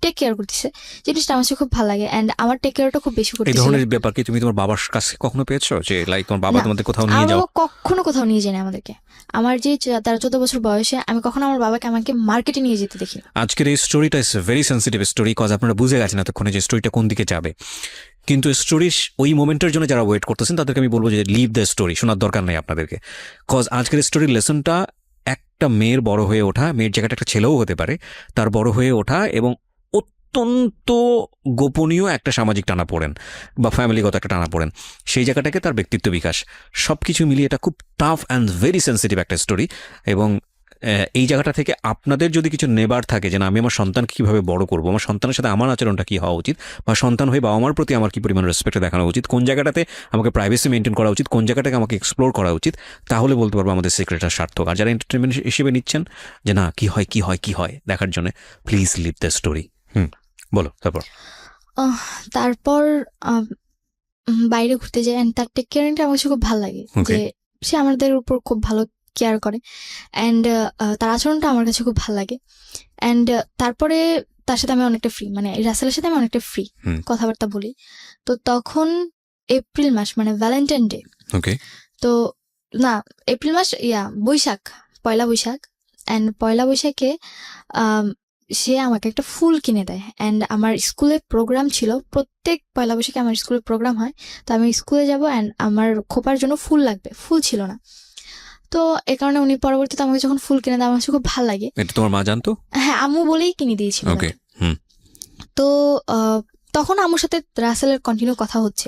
টেক কেয়ার করতেছে, জিনিসটা আমার খুব ভালো লাগে। এন্ড আমার টেক কেয়ারটা খুব বেশি করতেছে। এই ধরনের ব্যাপার কি তুমি তোমার বাবার কাছে কখনো পেয়েছো, যে লাইক তোমার বাবা তোমাদের কোথাও নিয়ে যাও? কখনো কোথাও নিয়ে যায়নি আমাদেরকে। আমার যে 13-14 বছর বয়সে আমি কখনো আমার বাবাকে আমাকে মার্কেটে নিয়ে যেতে দেখি। আজকের এই স্টোরিটা is very sensitive story, cause আপনারা বুঝে গেছেন এতক্ষণে যে স্টোরিটা কোন দিকে যাবে। কিন্তু স্টোরির ওই মোমেন্টের জন্য যারা ওয়েট করতেছেন তাদেরকে আমি বলবো যে লিভ দ্য স্টোরি, শোনার দরকার নেই আপনাদেরকে। কজ আজকের স্টোরির লেসনটা একটা মেয়ের বড় হয়ে ওঠা, মেয়ের জায়গাটা একটা ছেলেও হতে পারে, তার বড় হয়ে ওঠা এবং অত্যন্ত গোপনীয় একটা সামাজিক টানাপোড়েন বা ফ্যামিলিগত একটা টানাপোড়েন, সেই জায়গাটাকে তার ব্যক্তিত্ব বিকাশ, সব কিছু মিলিয়ে এটা খুব টাফ অ্যান্ড ভেরি সেন্সিটিভ একটা স্টোরি। এবং এই জায়গাটা থেকে আপনাদের যদি কিছু নেবার থাকে যে না আমি আমার সন্তানকে কীভাবে বড় করবো, আমার সন্তানের সাথে আমার আচরণটা কী হওয়া উচিত, বা সন্তান হয়ে বাবা মার প্রতি আমার কী পরিমাণ রেসপেক্ট দেখানো উচিত, কোন জায়গাটাতে আমাকে প্রাইভেসি মেনটেন করা উচিত, কোন জায়গাটাকে আমাকে এক্সপ্লোর করা উচিত, তাহলে বলতে পারবো আমাদের সিক্রেটটা সার্থক। আর যারা এন্টারটেনমেন্ট হিসেবে নিচ্ছেন যে না কী হয় দেখার জন্য, প্লিজ লিভ দ্য স্টোরি। বলো তারপর। তারপর বাইরে ঘুরতে যাই, এন্ড তার টেক কেয়ারিংটা আমার কাছে খুব ভালো লাগে, যে সে আমাদের উপর খুব ভালো কেয়ার করে, অ্যান্ড তার আচরণটা আমার কাছে খুব ভালো লাগে। অ্যান্ড তারপরে তার সাথে আমি অনেকটা ফ্রি, মানে রাসেলের সাথে আমি অনেকটা ফ্রি কথাবার্তা বলি। তো তখন এপ্রিল মাস, মানে ভ্যালেন্টাইন ডে। তো না এপ্রিল মাস, বৈশাখ, পয়লা বৈশাখ। অ্যান্ড পয়লা বৈশাখে সে আমাকে একটা ফুল কিনে দেয়। অ্যান্ড আমার স্কুলে প্রোগ্রাম ছিল, প্রত্যেক পয়লা বৈশাখে আমার স্কুলে প্রোগ্রাম হয়, তো আমি স্কুলে যাব, অ্যান্ড আমার খোপার জন্য ফুল লাগবে, ফুল ছিল না, তো এ কারণে উনি পরবর্তীতে আমাকে যখন ফুল কিনে দেয় আমার কাছে খুব ভালো লাগে। এটা তোমার মা জানতো? হ্যাঁ আম্মু বলেই কিনে দিয়েছিল। তো তখন আম্মুর সাথে রাসেলের কন্টিনিউ কথা হচ্ছে।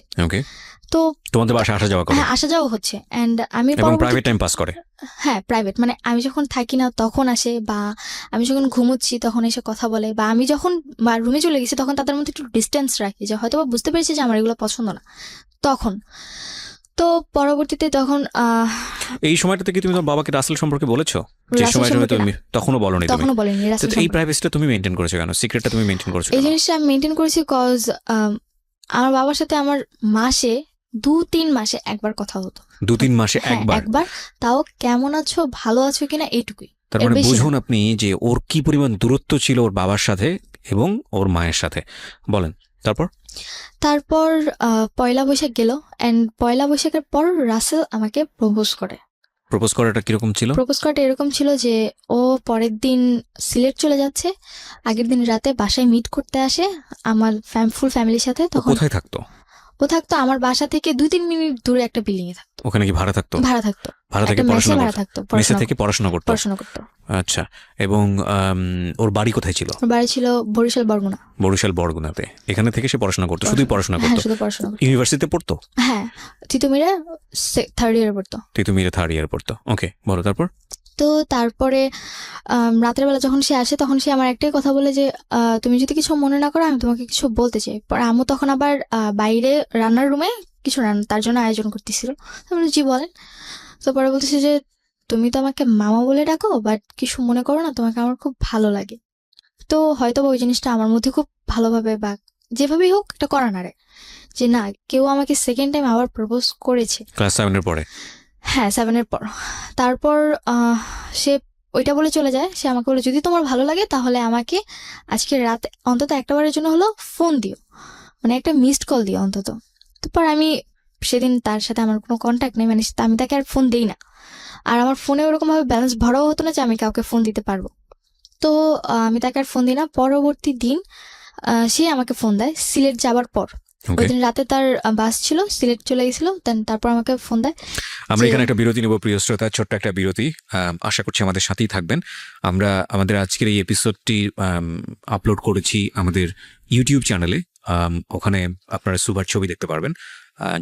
তো তোমাদের বাসায় আসা যাওয়া করে? হ্যাঁ আসা যাওয়া হচ্ছে। এন্ড আমি প্রাইভেট টাইম পাস করে? হ্যাঁ প্রাইভেট, মানে আমি যখন থাকি না তখন আসে, বা আমি যখন ঘুমোচ্ছি তখন এসে কথা বলে, বা আমি যখন রুমে চলে গেছি তখন তাদের মধ্যে একটু ডিস্টেন্স রাখি, যে হয়তো বুঝতে পেরেছি যে আমার এগুলো পছন্দ না তখন। তো পরবর্তীতে তখন এই সময়টাতে কি তুমি তোমার বাবাকে রাসেল সম্পর্কে বলেছো? যে সময়টা তুমি তখনও বলনি? তখনও বলিনি। এই প্রাইভেসিটা তুমি মেইনটেইন করেছো কেন? সিক্রেটটা তুমি মেইনটেইন করেছো? এই জিনিসটা আমি মেইনটেইন করেছি কজ আমার বাবার সাথে আমার মাসে 2-3 মাসে একবার কথা হতো। 2-3 মাসে একবার? তাও কেমন আছো, ভালো আছো কিনা, এইটুকুই। তার মানে বুঝুন আপনি যে ওর কি পরিমাণ দূরত্ব ছিল ওর বাবার সাথে এবং ওর মায়ের সাথে। বলেন তারপর পয়লা বৈশাখ গেল, এন্ড পয়লা বৈশাখের পর রাসেল আমাকে প্রপোজ করে। প্রপোজ করাটা কিরকম ছিল? প্রপোজ করাটা এরকম ছিল যে ও পরের দিন সিলেট চলে যাচ্ছে, আগের দিন রাতে বাসায় মিট করতে আসে আমার ফুল ফ্যামিলির সাথে। তখন কোথায় থাকতো? ও থাকতো আমার বাসা থেকে 2-3 মিনিট দূরে একটা বিল্ডিং এ থাকতো। ওখানে কি ভাড়া থাকতো? ভাড়া থাকতো। ভাড়া থেকে পড়াশোনা করতো? মেসে থেকে পড়াশোনা করতো। আচ্ছা, এবং ওর বাড়ি কোথায় ছিল? বাড়ি ছিল বরিশাল বরগুনাতে। এখানে থেকে সে পড়াশোনা করতো? শুধুই পড়াশোনা করতো? শুধু পড়াশোনা। ইউনিভার্সিটিতে পড়তো? হ্যাঁ, তিতুমিরে 3rd ইয়ারে পড়তো। তিতুমিরে 3rd ইয়ার পড়তো। ওকে, বলো তারপর। তো তারপরে রাতের বেলা যখন সে আসে তখন সে আমার একটাই কথা বলে যে তুমি যদি কিছু মনে না করো আমি তোমাকে কিছু বলতে চাই। পরে আম্মু তখন আবার বাইরে রান্নার রুমে কিছু তার জন্য আয়োজন করতেছিল। তারপরে জি বলেন। তো পরে বলতেছে যে তুমি তো আমাকে মামা বলে ডাকো, বাট কিছু মনে করো না, তোমাকে আমার খুব ভালো লাগে। তো হয়তো ওই জিনিসটা আমার মধ্যে খুব ভালোভাবে বা যেভাবেই হোক এটা করা না রে, যে না কেউ আমাকে সেকেন্ড টাইম আবার প্রপোজ করেছে। ক্লাস 7 এর পরে? হ্যাঁ 7 এর পর। তারপর সে ওইটা বলে চলে যায়। সে আমাকে বলে যদি তোমার ভালো লাগে তাহলে আমাকে আজকে রাতে অন্তত একটা বারের জন্য হলো ফোন দিও, মানে একটা মিসড কল দিও অন্তত। তারপর আমি সেদিন তার সাথে আমার কোনো কন্ট্যাক্ট নেই, মানে আমি তাকে আর ফোন দিই না। আর আমার ফোনে ওরকমভাবে ব্যালেন্স ভরাও হতো না যে আমি কাউকে ফোন দিতে পারবো। তো আমি তাকে আর ফোন দিই না। পরবর্তী দিন সে আমাকে ফোন দেয় সিলেট যাবার পর। ওই দিন রাতে তার বাস ছিল, সিলেট চলে গেছিল, দেন তারপর আমাকে ফোন দেয়। আমরা এখানে একটা বিরতি নেব প্রিয় শ্রোতা, ছোট্ট একটা বিরতি। আশা করছি আমাদের সাথেই থাকবেন। আমরা আমাদের আজকের এই এপিসোডটি আপলোড করেছি আমাদের ইউটিউব চ্যানেলে। ওখানে আপনারা সুভার ছবি দেখতে পারবেন,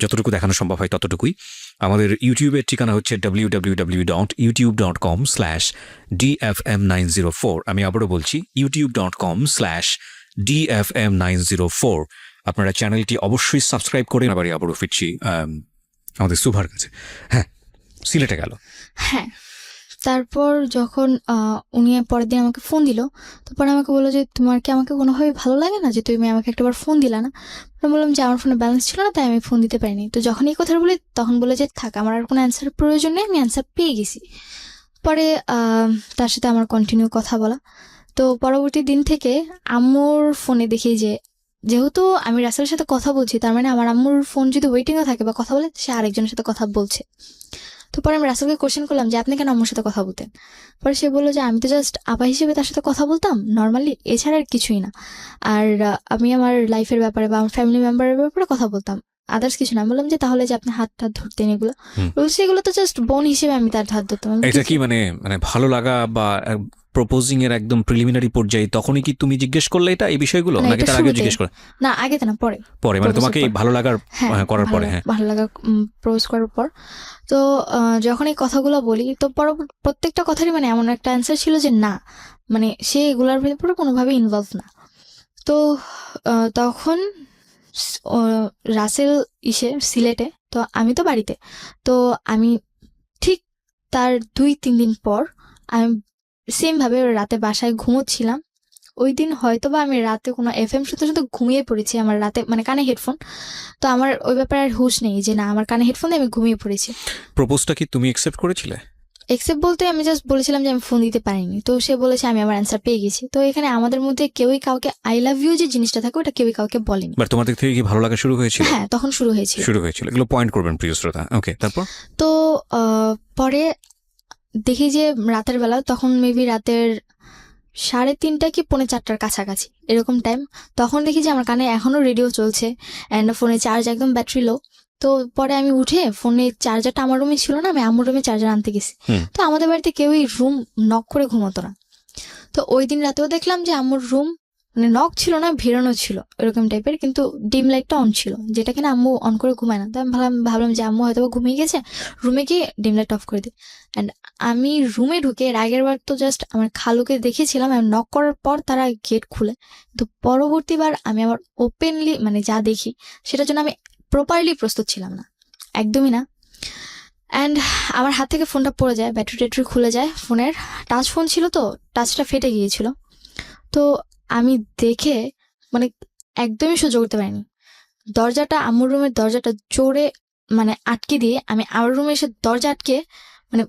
যতটুকু দেখানো সম্ভব হয় ততটুকুই। আমাদের ইউটিউবের ঠিকানা হচ্ছে www.youtube.com/dfm904। আমি আবারও বলছি youtube.com/dfm904। আপনারা চ্যানেলটি অবশ্যই সাবস্ক্রাইব করে আবারও ফিরছি আমাদের সুভার কাছে। হ্যাঁ, সিলেটে গেল। হ্যাঁ, তারপর যখন উনি পরের দিন আমাকে ফোন দিল, তারপর আমাকে বললো যে তোমার কি আমাকে কোনোভাবে ভালো লাগে না যে তুমি আমাকে একটাবার ফোন দিলা না? আমি বললাম যে আমার ফোনে ব্যালেন্স ছিল না, তাই আমি ফোন দিতে পারিনি। তো যখন এই কথা বলি তখন বলে যে থাক, আমার আর কোনো অ্যান্সারের প্রয়োজন নেই, আমি অ্যান্সার পেয়ে গেছি। পরে তার সাথে আমার কন্টিনিউ কথা বলা। তো পরবর্তী দিন থেকে আম্মুর ফোনে দেখি যে যেহেতু আমি রাসেলের সাথে কথা বলছি, তার মানে আমার আম্মুর ফোন যদি ওয়েটিংয়ে থাকে বা কথা বলে, সে আরেকজনের সাথে কথা বলছে। তো পরে আমি রাসেলকে কোশ্চেন করলাম যে আপনি কেন আম্মুর সাথে কথা বলতেন? পরে সে বললো যে আমি তো জাস্ট আপা হিসেবে তার সাথে কথা বলতাম নর্মালি, এছাড়া আর কিছুই না। আর আমি আমার লাইফের ব্যাপারে বা আমার ফ্যামিলি মেম্বারের ব্যাপারে কথা বলতাম, আদার্স কিছু না। আমি বললাম যে তাহলে যে আপনি হাত টাত ধরতেন এগুলো, বলছে এগুলো তো জাস্ট বোন হিসেবে আমি তার হাত ধরতাম। এটা কি মানে ভালো লাগা বা প্রপোজিং এর একদম প্রিলিমিনারি পর্যায়ে তখনই কি তুমি জিজ্ঞেস করলে এটা এই বিষয়গুলো, নাকি তার আগে জিজ্ঞেস করে? না, আগে তো না, পরে মানে তোমাকে ভালো লাগার করার পরে? হ্যাঁ, ভালো লাগা প্রপোজ করার পর। তো যখন এই কথাগুলো বলি তো প্রত্যেকটা কথারই মানে এমন একটা অ্যান্সার ছিল যে না, মানে সে এগুলোর ভিতরে কোনোভাবে ইনভলভ না। তো তখন রাসেল সিলেটে, তো আমি তো বাড়িতে। তো আমি ঠিক তার 2-3 দিন পর আমি সেম ভাবে রাতে বাসায় ঘুমোচ্ছিলাম। ওই দিন হয়তো বা আমি রাতে কোনো FM শুনতে শুনতে ঘুমিয়ে পড়েছি, আমার রাতে মানে কানে হেডফোন। তো আমার ওই ব্যাপারে আর হুঁশ নেই যে না, আমার কানে হেডফোন দিয়ে আমি ঘুমিয়ে পড়েছি। প্রপোজটা কি তুমি অ্যাকসেপ্ট করেছিলে? এক্সেপ্ট বলতে আমি জাস্ট বলেছিলাম যে আমি ফোন দিতে পারিনি। তো সে বলেছে আমি আমার অ্যান্সার পেয়ে গেছি। তো এখানে আমাদের মধ্যে কেউই কাউকে আই লাভ ইউ যে জিনিসটা থাকে ওটা কেউই কাউকে বলেনি। বাট তোমার দিক থেকে কি ভালো লাগা শুরু হয়েছিল? হ্যাঁ, তখন শুরু হয়েছিল। এগুলো পয়েন্ট করবেন প্রিয় শ্রোতা। ওকে, তারপর? তো পরে দেখি যে রাতের বেলা, তখন মেবি রাতের 3:30 কি 3:45 কাছাকাছি এরকম টাইম। তখন দেখি যে আমার কানে এখনো রেডিও চলছে অ্যান্ড ফোনে চার্জ একদম ব্যাটারি লো। তো পরে আমি উঠে ফোনের চার্জারটা আমার রুমে ছিল না, আমি আম্মুর রুমে চার্জার আনতে গেছি। তো আমাদের বাড়িতে কেউই রুম নক করে ঘুমোতো না। তো ওই দিন রাতেও দেখলাম যে আম্মুর রুম মানে নক ছিল না, ভিড়ানো ছিল এরকম টাইপের, কিন্তু ডিম লাইটটা অন ছিল, যেটা কিনা আম্মু অন করে ঘুমায় না। তো আমি ভাবলাম যে আম্মু হয়তো ঘুমিয়ে গেছে, রুমে গিয়ে ডিম লাইট অফ করে দিই। অ্যান্ড আমি রুমে ঢুকে এর আগের বার তো জাস্ট আমার খালুকে দেখেছিলাম আমি নক করার পর তারা গেট খুলে। তো পরবর্তীবার আমি আবার ওপেনলি মানে যা দেখি সেটার জন্য আমি প্রপারলি প্রস্তুত ছিলাম না, একদমই না। অ্যান্ড আমার হাত থেকে ফোনটা পড়ে যায়, ব্যাটারি খুলে যায় ফোনের। টাচ ফোন ছিল তো, টাচটা ফেটে গিয়েছিল। তো আমি দেখে মানে একদমই সহ্য করতে পারিনি। দরজাটা, আম্মুর রুমের দরজাটা জোরে মানে আটকে দিয়ে আমি আমার রুমে এসে দরজা আটকে মানে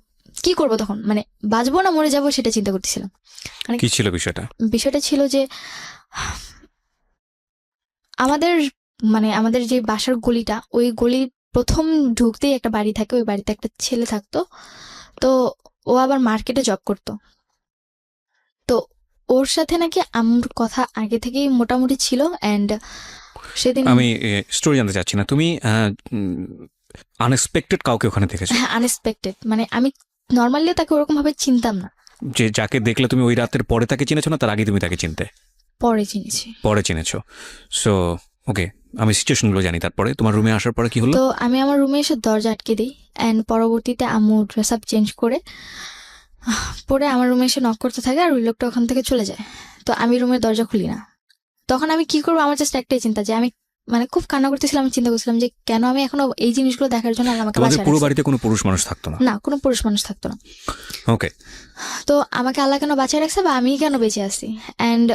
কি করব তখন, মানে বাঁচবো না মরে যাবো সেটা চিন্তা করতেছিলাম। মানে কি ছিল বিষয়টা? বিষয়টা ছিল যে আমাদের যে বাসার গলিটা, ওই গলির প্রথম ঢুকতেই একটা বাড়ি থাকে, ওই বাড়িতে একটা ছেলে থাকতো। তো ও আবার মার্কেটে জব করতো। তো ওর সাথে নাকি আম্মুর কথা আগে থেকেই মোটামুটি ছিল। অ্যান্ড সেদিন আমি স্টোরি জানতে চাচ্ছি না, তুমি আনএক্সপেক্টেড কাউকে ওখানে দেখেছো? হ্যাঁ, আনএক্সপেক্টেড, মানে আমি নর্মালি তাকে ওরকম ভাবে চিনতাম না। যে যাকে দেখলে তুমি ওই রাতের পরে তাকে চিনেছো না তার আগে তুমি তাকে চিনতে? পরে চিনেছি। সো ওকে, আমি সিচুয়েশনগুলো জানি। তারপরে তোমার রুমে আসার পরে কি হলো? তো আমি আমার রুমে এসে দরজা আটকে দিই। অ্যান্ড পরবর্তীতে আম্মু ড্রেস আপ চেঞ্জ করে পরে আমার রুমে এসে নক করতে থাকে, আর ওই লোকটা ওখান থেকে চলে যায়। তো আমি রুমের দরজা খুলি না। তখন আমি কি করবো, আমার জাস্ট একটাই চিন্তা যে আমি মানে খুব কান্না করতেছিলাম। আমি চিন্তা করছিলাম যে কেন আমি এখনো এই জিনিসগুলো দেখার জন্য আমাকে বাঁচায় পুরো বাড়িতে কোনো পুরুষ মানুষ থাকতো না? না, কোনো পুরুষ মানুষ থাকতো না। ওকে, তো আমাকে আল্লাহ কেন বাঁচায় রাখছে বা আমি কেন বেঁচে আছি? অ্যান্ড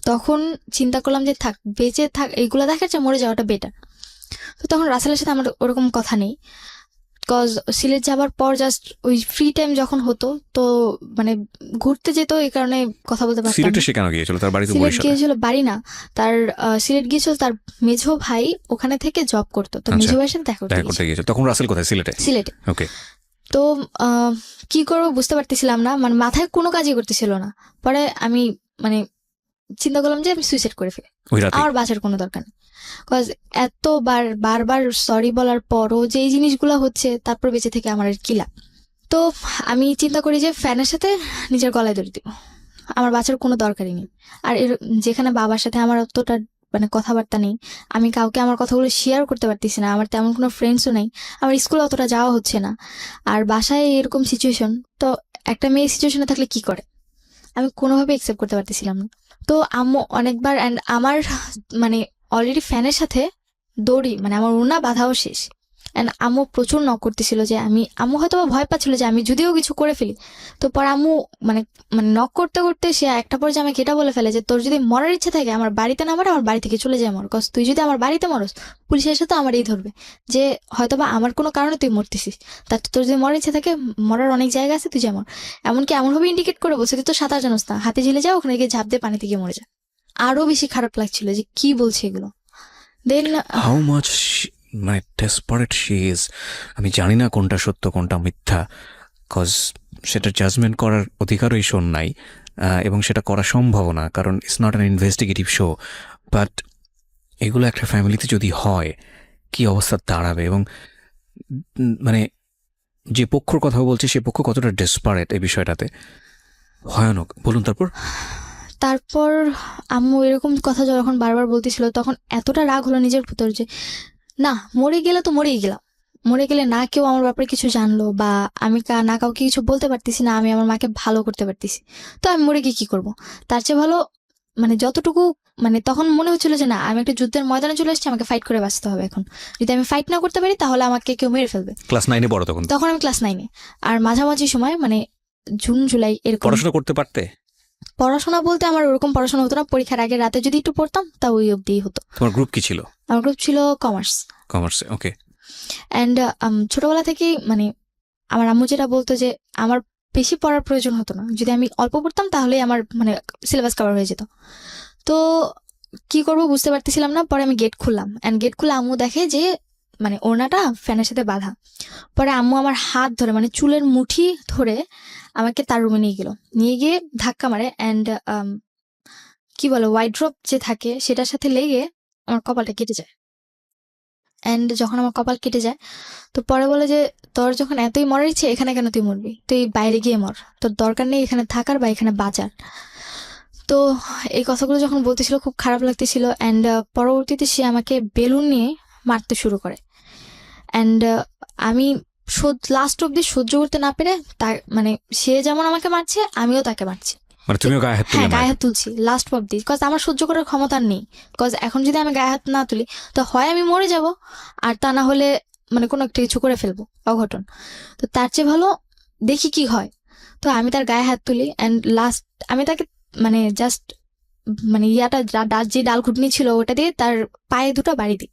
তখন চিন্তা করলাম যে থাক, বেঁচে থাক এইগুলো দেখার চেয়ে মরে যাওয়াটা বেটার। তো তখন রাসেলের সাথে আমার ওরকম কথা নেই, কজ সিলেট যাবার পর জাস্ট ওই ফ্রি টাইম যখন হতো তো মানে ঘুরতে যেত, এই কারণে কথা বলতে পারতাম সিলেটে না। সে কেন গিয়েছিল? তার বাড়ি তো সিলেট বরিশালে। গিয়েছিল, বাড়ি না, তার সিলেট গিয়েছিল, তার মেঝো ভাই ওখানে থেকে জব করতো, তো আচ্ছা, মেঝো ভাইয়ের সাথে দেখা করতে দেখা করতে গিয়েছিল গিয়েছিল। তখন রাসেল কোথায়? সিলেটে। সিলেটে। ওকে। তো কি করবো বুঝতে পারতেছিলাম না, মানে মাথায় কোনো কাজই করতেছিল না। পরে আমি মানে চিন্তা করলাম যে আমি সুইসাইড করে ফেলি, ওই রাতে? আমার বাঁচার কোনো দরকার নেই। কজ বারবার সরি বলার পরও যে এই জিনিসগুলো হচ্ছে, তারপর বেঁচে থেকে আমার আর কি লাভ। তো আমি চিন্তা করি যে ফ্যানের সাথে নিজের গলায় দড়ি দিব, আমার বাঁচার কোনো দরকারই নেই। আর যেখানে বাবার সাথে আমার অতটা মানে কথাবার্তা নেই, আমি কাউকে আমার কথাগুলো শেয়ার করতে পারতেছি না, আমার তেমন কোনো ফ্রেন্ডসও নেই, আমার স্কুলে অতটা যাওয়া হচ্ছে না, আর বাসায় এরকম সিচুয়েশন, তো একটা মেয়ে সিচুয়েশনে থাকলে কি করে আমি কোনোভাবে একসেপ্ট করতে পারতেছিলাম না। তো আম্মু অনেকবার, অ্যান্ড আমার মানে অলরেডি ফ্যানের সাথে দড়ি মানে আমার ওড়না বাঁধাও শেষ, অ্যান্ড আম্মু প্রচুর নক করতেছিল যে আম্মু হয়তো বা ভয় পাচ্ছিল যে আমি যদিও কিছু করে ফেলি। তো পরে আম্মু মানে মানে নক করতে করতে সে একটা পর্যায়ে আমাকে এটা বলে ফেলে যে তোর যদি মরার ইচ্ছা থাকে আমার বাড়িতে না মরে আমার বাড়ি থেকে চলে যায় মর, কজ তুই যদি আমার বাড়িতে মরস পুলিশের সাথে আমার এই ধরবে যে হয়তো বা আমার কোনো কারণে তুই মরতেছিস, তার তোর যদি মরার ইচ্ছা থাকে মরার অনেক জায়গা আছে, তুই যেমন এমনকি এমনভাবে ইন্ডিকেট করে বলছে তুই তো সাঁতার জানোস না, হাতে ঝিলে যাও, ওখানে গিয়ে ঝাঁপ দিয়ে পানিতে গিয়ে মরে যা। আরো বেশি খারাপ লাগছিল যে কি বলছে এগুলো। দেন হাউ মাচ মানে ডেসপারেট শি ইজ। আমি জানি না কোনটা সত্য কোনটা মিথ্যা, কজ সেটা জাজমেন্ট করার অধিকারও এই শোন নাই, এবং সেটা করা সম্ভব না, কারণ it's not an investigative show. But এগুলো একটা ফ্যামিলিতে যদি হয় কি অবস্থা দাঁড়াবে, এবং মানে যে পক্ষর কথা বলছে সে পক্ষ কতটা ডেসপারেট এই বিষয়টাতে, ভয়ানক। বলুন তারপর। তারপর আম্মু এরকম কথা যখন বারবার বলতেছিল তখন এতটা রাগ হলো নিজের ভিতর যে না, মরে গেলে তো মরেই গেলাম, মরে গেলে না কেউ আমার ব্যাপারে কিছু জানলো বা আমি না কাউকে কিছু বলতে পারতেছি না, আমি আমার মাকে ভালো করতে পারতেছি, তো আমি মরে গিয়ে কি করবো? তার চেয়ে ভালো মানে যতটুকু মানে তখন মনে হচ্ছিল যে না আমি একটা যুদ্ধের ময়দানে চলে এসেছি, আমাকে ফাইট করে বাঁচতে হবে এখন, যদি আমি ফাইট না করতে পারি তাহলে আমাকে কেউ মেরে ফেলবে। ক্লাস 9-এ বড় তখন? তখন আমি ক্লাস 9-এ, আর মাঝামাঝি সময় মানে জুন জুলাই এরকম। পড়াশোনা করতে পারতে? পড়াশোনা বলতে আমার ওরকম পড়াশোনা হতো না, পরীক্ষার আগে রাতে যদি একটু পড়তাম তা ওই অবধি হতো। তোমার গ্রুপ কি ছিল? আমার গ্রুপ ছিল কমার্স। কমার্সে, ওকে। অ্যান্ড ছোটবেলা থেকেই মানে আমার আম্মু যেটা বলতো যে আমার বেশি পড়ার প্রয়োজন হতো না, যদি আমি অল্প পড়তাম তাহলে আমার মানে সিলেবাস কভার হয়ে যেত। তো কি করব বুঝতে পারতেছিলাম না, পরে আমি গেট খুললাম, অ্যান্ড গেট খুলে আম্মু দেখে যে মানে ওড়নাটা ফ্যানের সাথে বাঁধা। পরে আম্মু আমার হাত ধরে মানে চুলের মুঠি ধরে আমাকে তার রুমে নিয়ে গিয়ে ধাক্কা মারে, অ্যান্ড কি বলে ওয়াইড্রপ যে থাকে সেটার সাথে লেগে আমার কপালটা কেটে যায়। অ্যান্ড যখন আমার কপাল কেটে যায় তো পরে বলে যে তোর যখন এতই মরার ইচ্ছে এখানে কেন তুই মরবি, তুই বাইরে গিয়ে মর, তোর দরকার নেই এখানে থাকার বা এখানে বাঁচার। তো এই কথাগুলো যখন বলতেছিল খুব খারাপ লাগতেছিল, অ্যান্ড পরবর্তীতে সে আমাকে বেলুন নিয়ে মারতে শুরু করে, অ্যান্ড আমি লাস্ট অব্দি সহ্য করতে না পেরে তার মানে সে যেমন আমাকে মারছে আমিও তাকে মারছি। মানে তুমিও গায়ে হাত তুলে? হ্যাঁ, গায়ে হাত তুলছি লাস্ট অব্দি, বিকজ আমার সহ্য করার ক্ষমতা নেই, বিকজ এখন যদি আমি গায়ে হাত না তুলি তো হয় আমি মরে যাব, আর তা না হলে মানে কোনো একটা কিছু করে ফেলবো অঘটন, তো তার চেয়ে ভালো দেখি কি হয়। তো আমি তার গায়ে হাত তুলি, অ্যান্ড লাস্ট আমি তাকে মানে জাস্ট মানে যে ডাল ঘুটনি ছিল ওটা দিয়ে তার পায়ে দুটো বাড়ি দিই,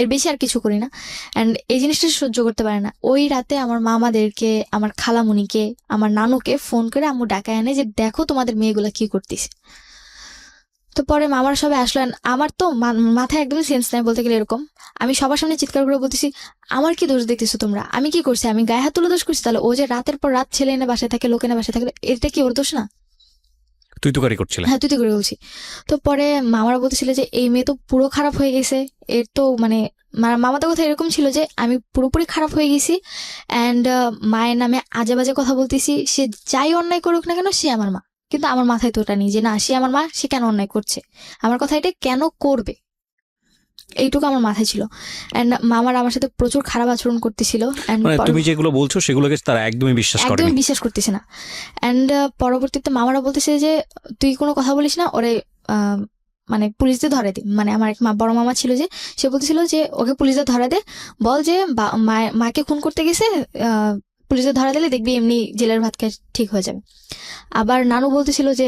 এর বেশি আর কিছু করি না। অ্যান্ড এই জিনিসটা সহ্য করতে পারে না। ওই রাতে আমার মামাদেরকে, আমার খালামুনিকে, আমার নানুকে ফোন করে আম্মু ডাকায় আনে যে দেখো তোমাদের মেয়েগুলা কি করতেছে। তো পরে মামার সবাই আসলেন, আমার তো মাথায় একদমই সেন্স নাই বলতে গেলে, এরকম আমি সবার সামনে চিৎকার করে বলতেছি আমার কি দোষ দেখতেছো তোমরা, আমি কি করছি, আমি গায়ে হাত তুলে দোষ করছি, তাহলে ও যে রাতের পর রাত ছেলে এনে বাসায় থাকে, লোক এনে বাসায় থাকে, এটা কি ওর দোষ না? তুই তো গাড়ি করছিলে? হ্যাঁ, তুই তো করে বলছি। তো পরে মামারা বলতেছিল যে এই মেয়ে তো পুরো খারাপ হয়ে গেছে, এর তো মানে মামাদের কথা এরকম ছিল যে আমি পুরোপুরি খারাপ হয়ে গেছি, অ্যান্ড মায়ের নামে আজে বাজে কথা বলতেছি, সে যাই অন্যায় করুক না কেন সে আমার মা, কিন্তু আমার মাথায় তো ওটা নেই যে না সে আমার মা, সে কেন অন্যায় করছে, আমার কথা এটা কেন করবে, এইটুকু আমার মাথায় ছিল। অ্যান্ড মামারা আমার সাথে প্রচুর খারাপ আচরণ করতেছিল, মানে তুমি যেগুলো বলছো সেগুলোকে তারা একদমই বিশ্বাস করে? একদমই বিশ্বাস করতেছে না। অ্যান্ড পরবর্তীতে মামারা বলতেছে যে তুই কোনো কথা বলিস না, ওরে মানে পুলিশদের ধরে দে, মানে আমার এক বড় মামা ছিল যে সে বলতেছিল যে ওকে পুলিশদের ধরা দে, বল যে মাকে খুন করতে গেছে, পুলিশদের ধরা দিলে দেখবি এমনি জেলের ভাত খেয়ে ঠিক হয়ে যাবে। আবার নানু বলতেছিল যে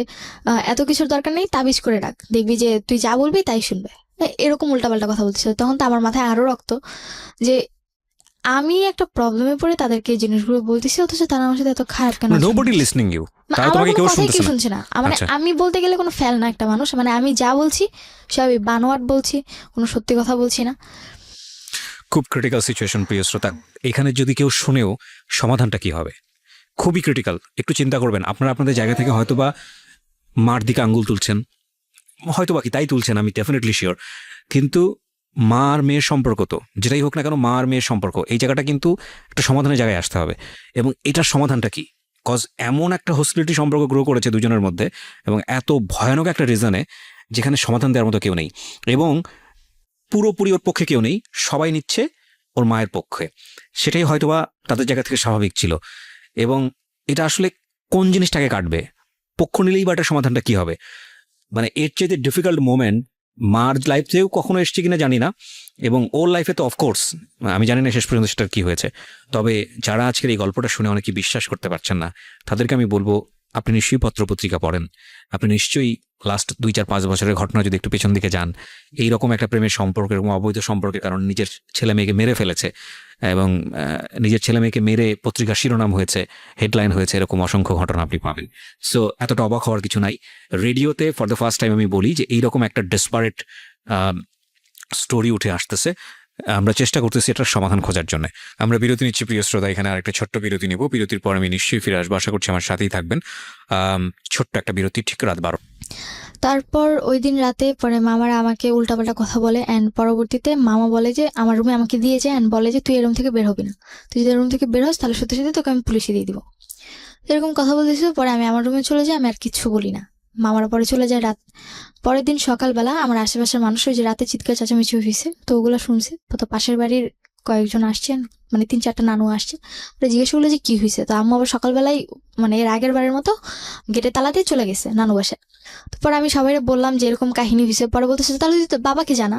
এত কিছুর দরকার নেই, তাবিজ করে রাখ, দেখবি যে তুই যা বলবি তাই শুনবে, এরকম উল্টাপাল্টা কথা বলতেছিল। তখন তো আমার মাথায় আরো রক্ত যে আমি একটা প্রবলেমে পড়ে তাদেরকে এই জিনিসগুলো বলতেছি, অথচ তারা আমার সাথে এত খারাপ কেন আচরণ নোবডি করছে? লিসনিং ইউ, না, তারা আমার তোমাকে কোনো কেউ কথাই শুনতেছে কেউ না। শুনছে না। মানে আচ্ছা। আমি বলতে গেলে কোনো ফেল না একটা মানুষ, মানে আমি যা বলছি সবই বানোয়াট বলছি, কোনো সত্যি কথা বলছি না। খুব ক্রিটিক্যাল সিচুয়েশন প্রিয় শ্রোতা, এখানে যদি কেউ শুনেও সমাধানটা কি হবে, খুবই ক্রিটিক্যাল। একটু চিন্তা করবেন, আপনারা আপনাদের জায়গা থেকে হয়তোবা মার দিকে আঙ্গুল তুলছেন, হয়তোবা কি তাই তুলছেন, আমি ডেফিনেটলি শিওর, কিন্তু মা আর মেয়ের সম্পর্ক তো যেটাই হোক না কেন, মা আর মেয়ের সম্পর্ক, এই জায়গাটা কিন্তু একটা সমাধানের জায়গায় আসতে হবে। এবং এটার সমাধানটা কি? কজ এমন একটা হস্টিলিটি সম্পর্ক গ্রো করেছে দুজনের মধ্যে, এবং এত ভয়ানক একটা রিজনে যেখানে সমাধান দেওয়ার মতো কেউ নেই, এবং পুরোপুরি ওর পক্ষে কেউ নেই, সবাই নিচ্ছে ওর মায়ের পক্ষে। সেটাই হয়তোবা তাদের জায়গা থেকে স্বাভাবিক ছিল। এবং এটা আসলে কোন জিনিসটাকে কাটবে, পক্ষ নিলেই বা এটা সমাধানটা কি হবে? মানে এর চেয়ে ডিফিকাল্ট মোমেন্ট মার লাইফেও কখনো এসছে কিনা জানি না, এবং ওর লাইফে তো অফকোর্স আমি জানি না শেষ পর্যন্ত সেটার কি হয়েছে। তবে যারা আজকের এই গল্পটা শুনে অনেকে বিশ্বাস করতে পারছেন না, তাদেরকে আমি বলবো, আপনি নিশ্চয়ই পত্রপত্রিকা পড়েন, আপনি নিশ্চয়ই লাস্ট 2-4-5 বছরের ঘটনা যদি একটু পেছন দিকে যান, এইরকম একটা প্রেমের সম্পর্ক এবং অবৈধ সম্পর্কের কারণে নিজের ছেলে মেয়েকে মেরে ফেলেছে, এবং নিজের ছেলে মেয়েকে মেরে পত্রিকার শিরোনাম হয়েছে, হেডলাইন হয়েছে, এরকম অসংখ্য ঘটনা আপনি পাবেন। সো এতটা অবাক হওয়ার কিছু নাই। রেডিওতে ফর দ্য ফার্স্ট টাইম আমি বলি যে এইরকম একটা ডেসপারেট স্টোরি উঠে আসতেছে, আমরা চেষ্টা করতেছি এটার সমাধান খোঁজার জন্য। আমরা বিরতি নিচ্ছি প্রিয় শ্রোতা, এখানে আরেকটা ছোট্ট বিরতি নেব, বিরতির পর আমি নিশ্চয়ই ফিরে আসবো, আশা করছি আমার সাথেই থাকবেন। ছোট্ট একটা বিরতি, ঠিক রাত 12। তারপর ওই দিন রাতে পরে মামারা আমাকে উল্টাপাল্টা কথা বলে, অ্যান্ড পরবর্তীতে মামা বলে যে আমার রুমে আমাকে দিয়ে যায়, অ্যান্ড বলে যে তুই এই রুম থেকে বের হবি না, তুই যদি রুম থেকে বের হস তাহলে সত্যি সত্যি তোকে আমি পুলিশে দিয়ে দিব। এরকম কথা বলতেছিল। পরে আমি আমার রুমে চলে যাই, আমি আর কিচ্ছু বলি না। মামারা পরে চলে যায়। পরের দিন সকালবেলা আমার আশেপাশের মানুষ ওই যে রাতে চিৎকার চেঁচামেচি হয়েছে, তো ওগুলো শুনছে। তো পাশের বাড়ির কয়েকজন আসছেন, মানে 3-4টা নানু আসছে। ওরা জিজ্ঞেস করলো যে কি হয়েছে। তো আম্মু আবার সকালবেলায় মানে এর আগের বারের মতো গেটে তালা দিয়ে চলে গেছে নানু বাসায়। তো পরে আমি সবাই বললাম যে এরকম কাহিনী হয়েছে। পরে বলতেছে তাহলে তুই তো বাবাকে জানা।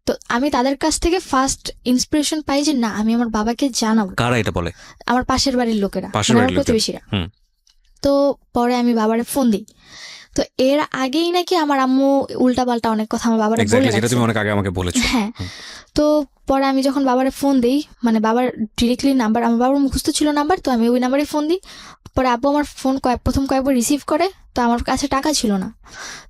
তো আমি তাদের কাছ থেকে ফার্স্ট ইন্সপিরেশন পাই যে না, আমি আমার বাবাকে জানাবো। কারা এটা বলে? আমার পাশের বাড়ির লোকেরা, পাশের মানে বাড়ির আমার লোকেরা। প্রতিবেশীরা। তো পরে আমি বাবারে ফোন দিই। তো এর আগেই নাকি আমার আম্মু উল্টাপাল্টা অনেক কথা আমার বাবারে বলে এক্স্যাক্টলি, যেটা রাখছে। তুমি অনেক আগে আমাকে বলেছো। হ্যাঁ। তো পরে আমি যখন বাবারে ফোন দিই, মানে বাবার ডিরেক্টলি নাম্বার, আমার বাবার মুখস্থ ছিল নাম্বার, তো আমি ওই নাম্বারে ফোন দিই। পরে আব্বু আমার ফোন প্রথম কয়েকবার রিসিভ করে, তো আমার কাছে টাকা ছিল না,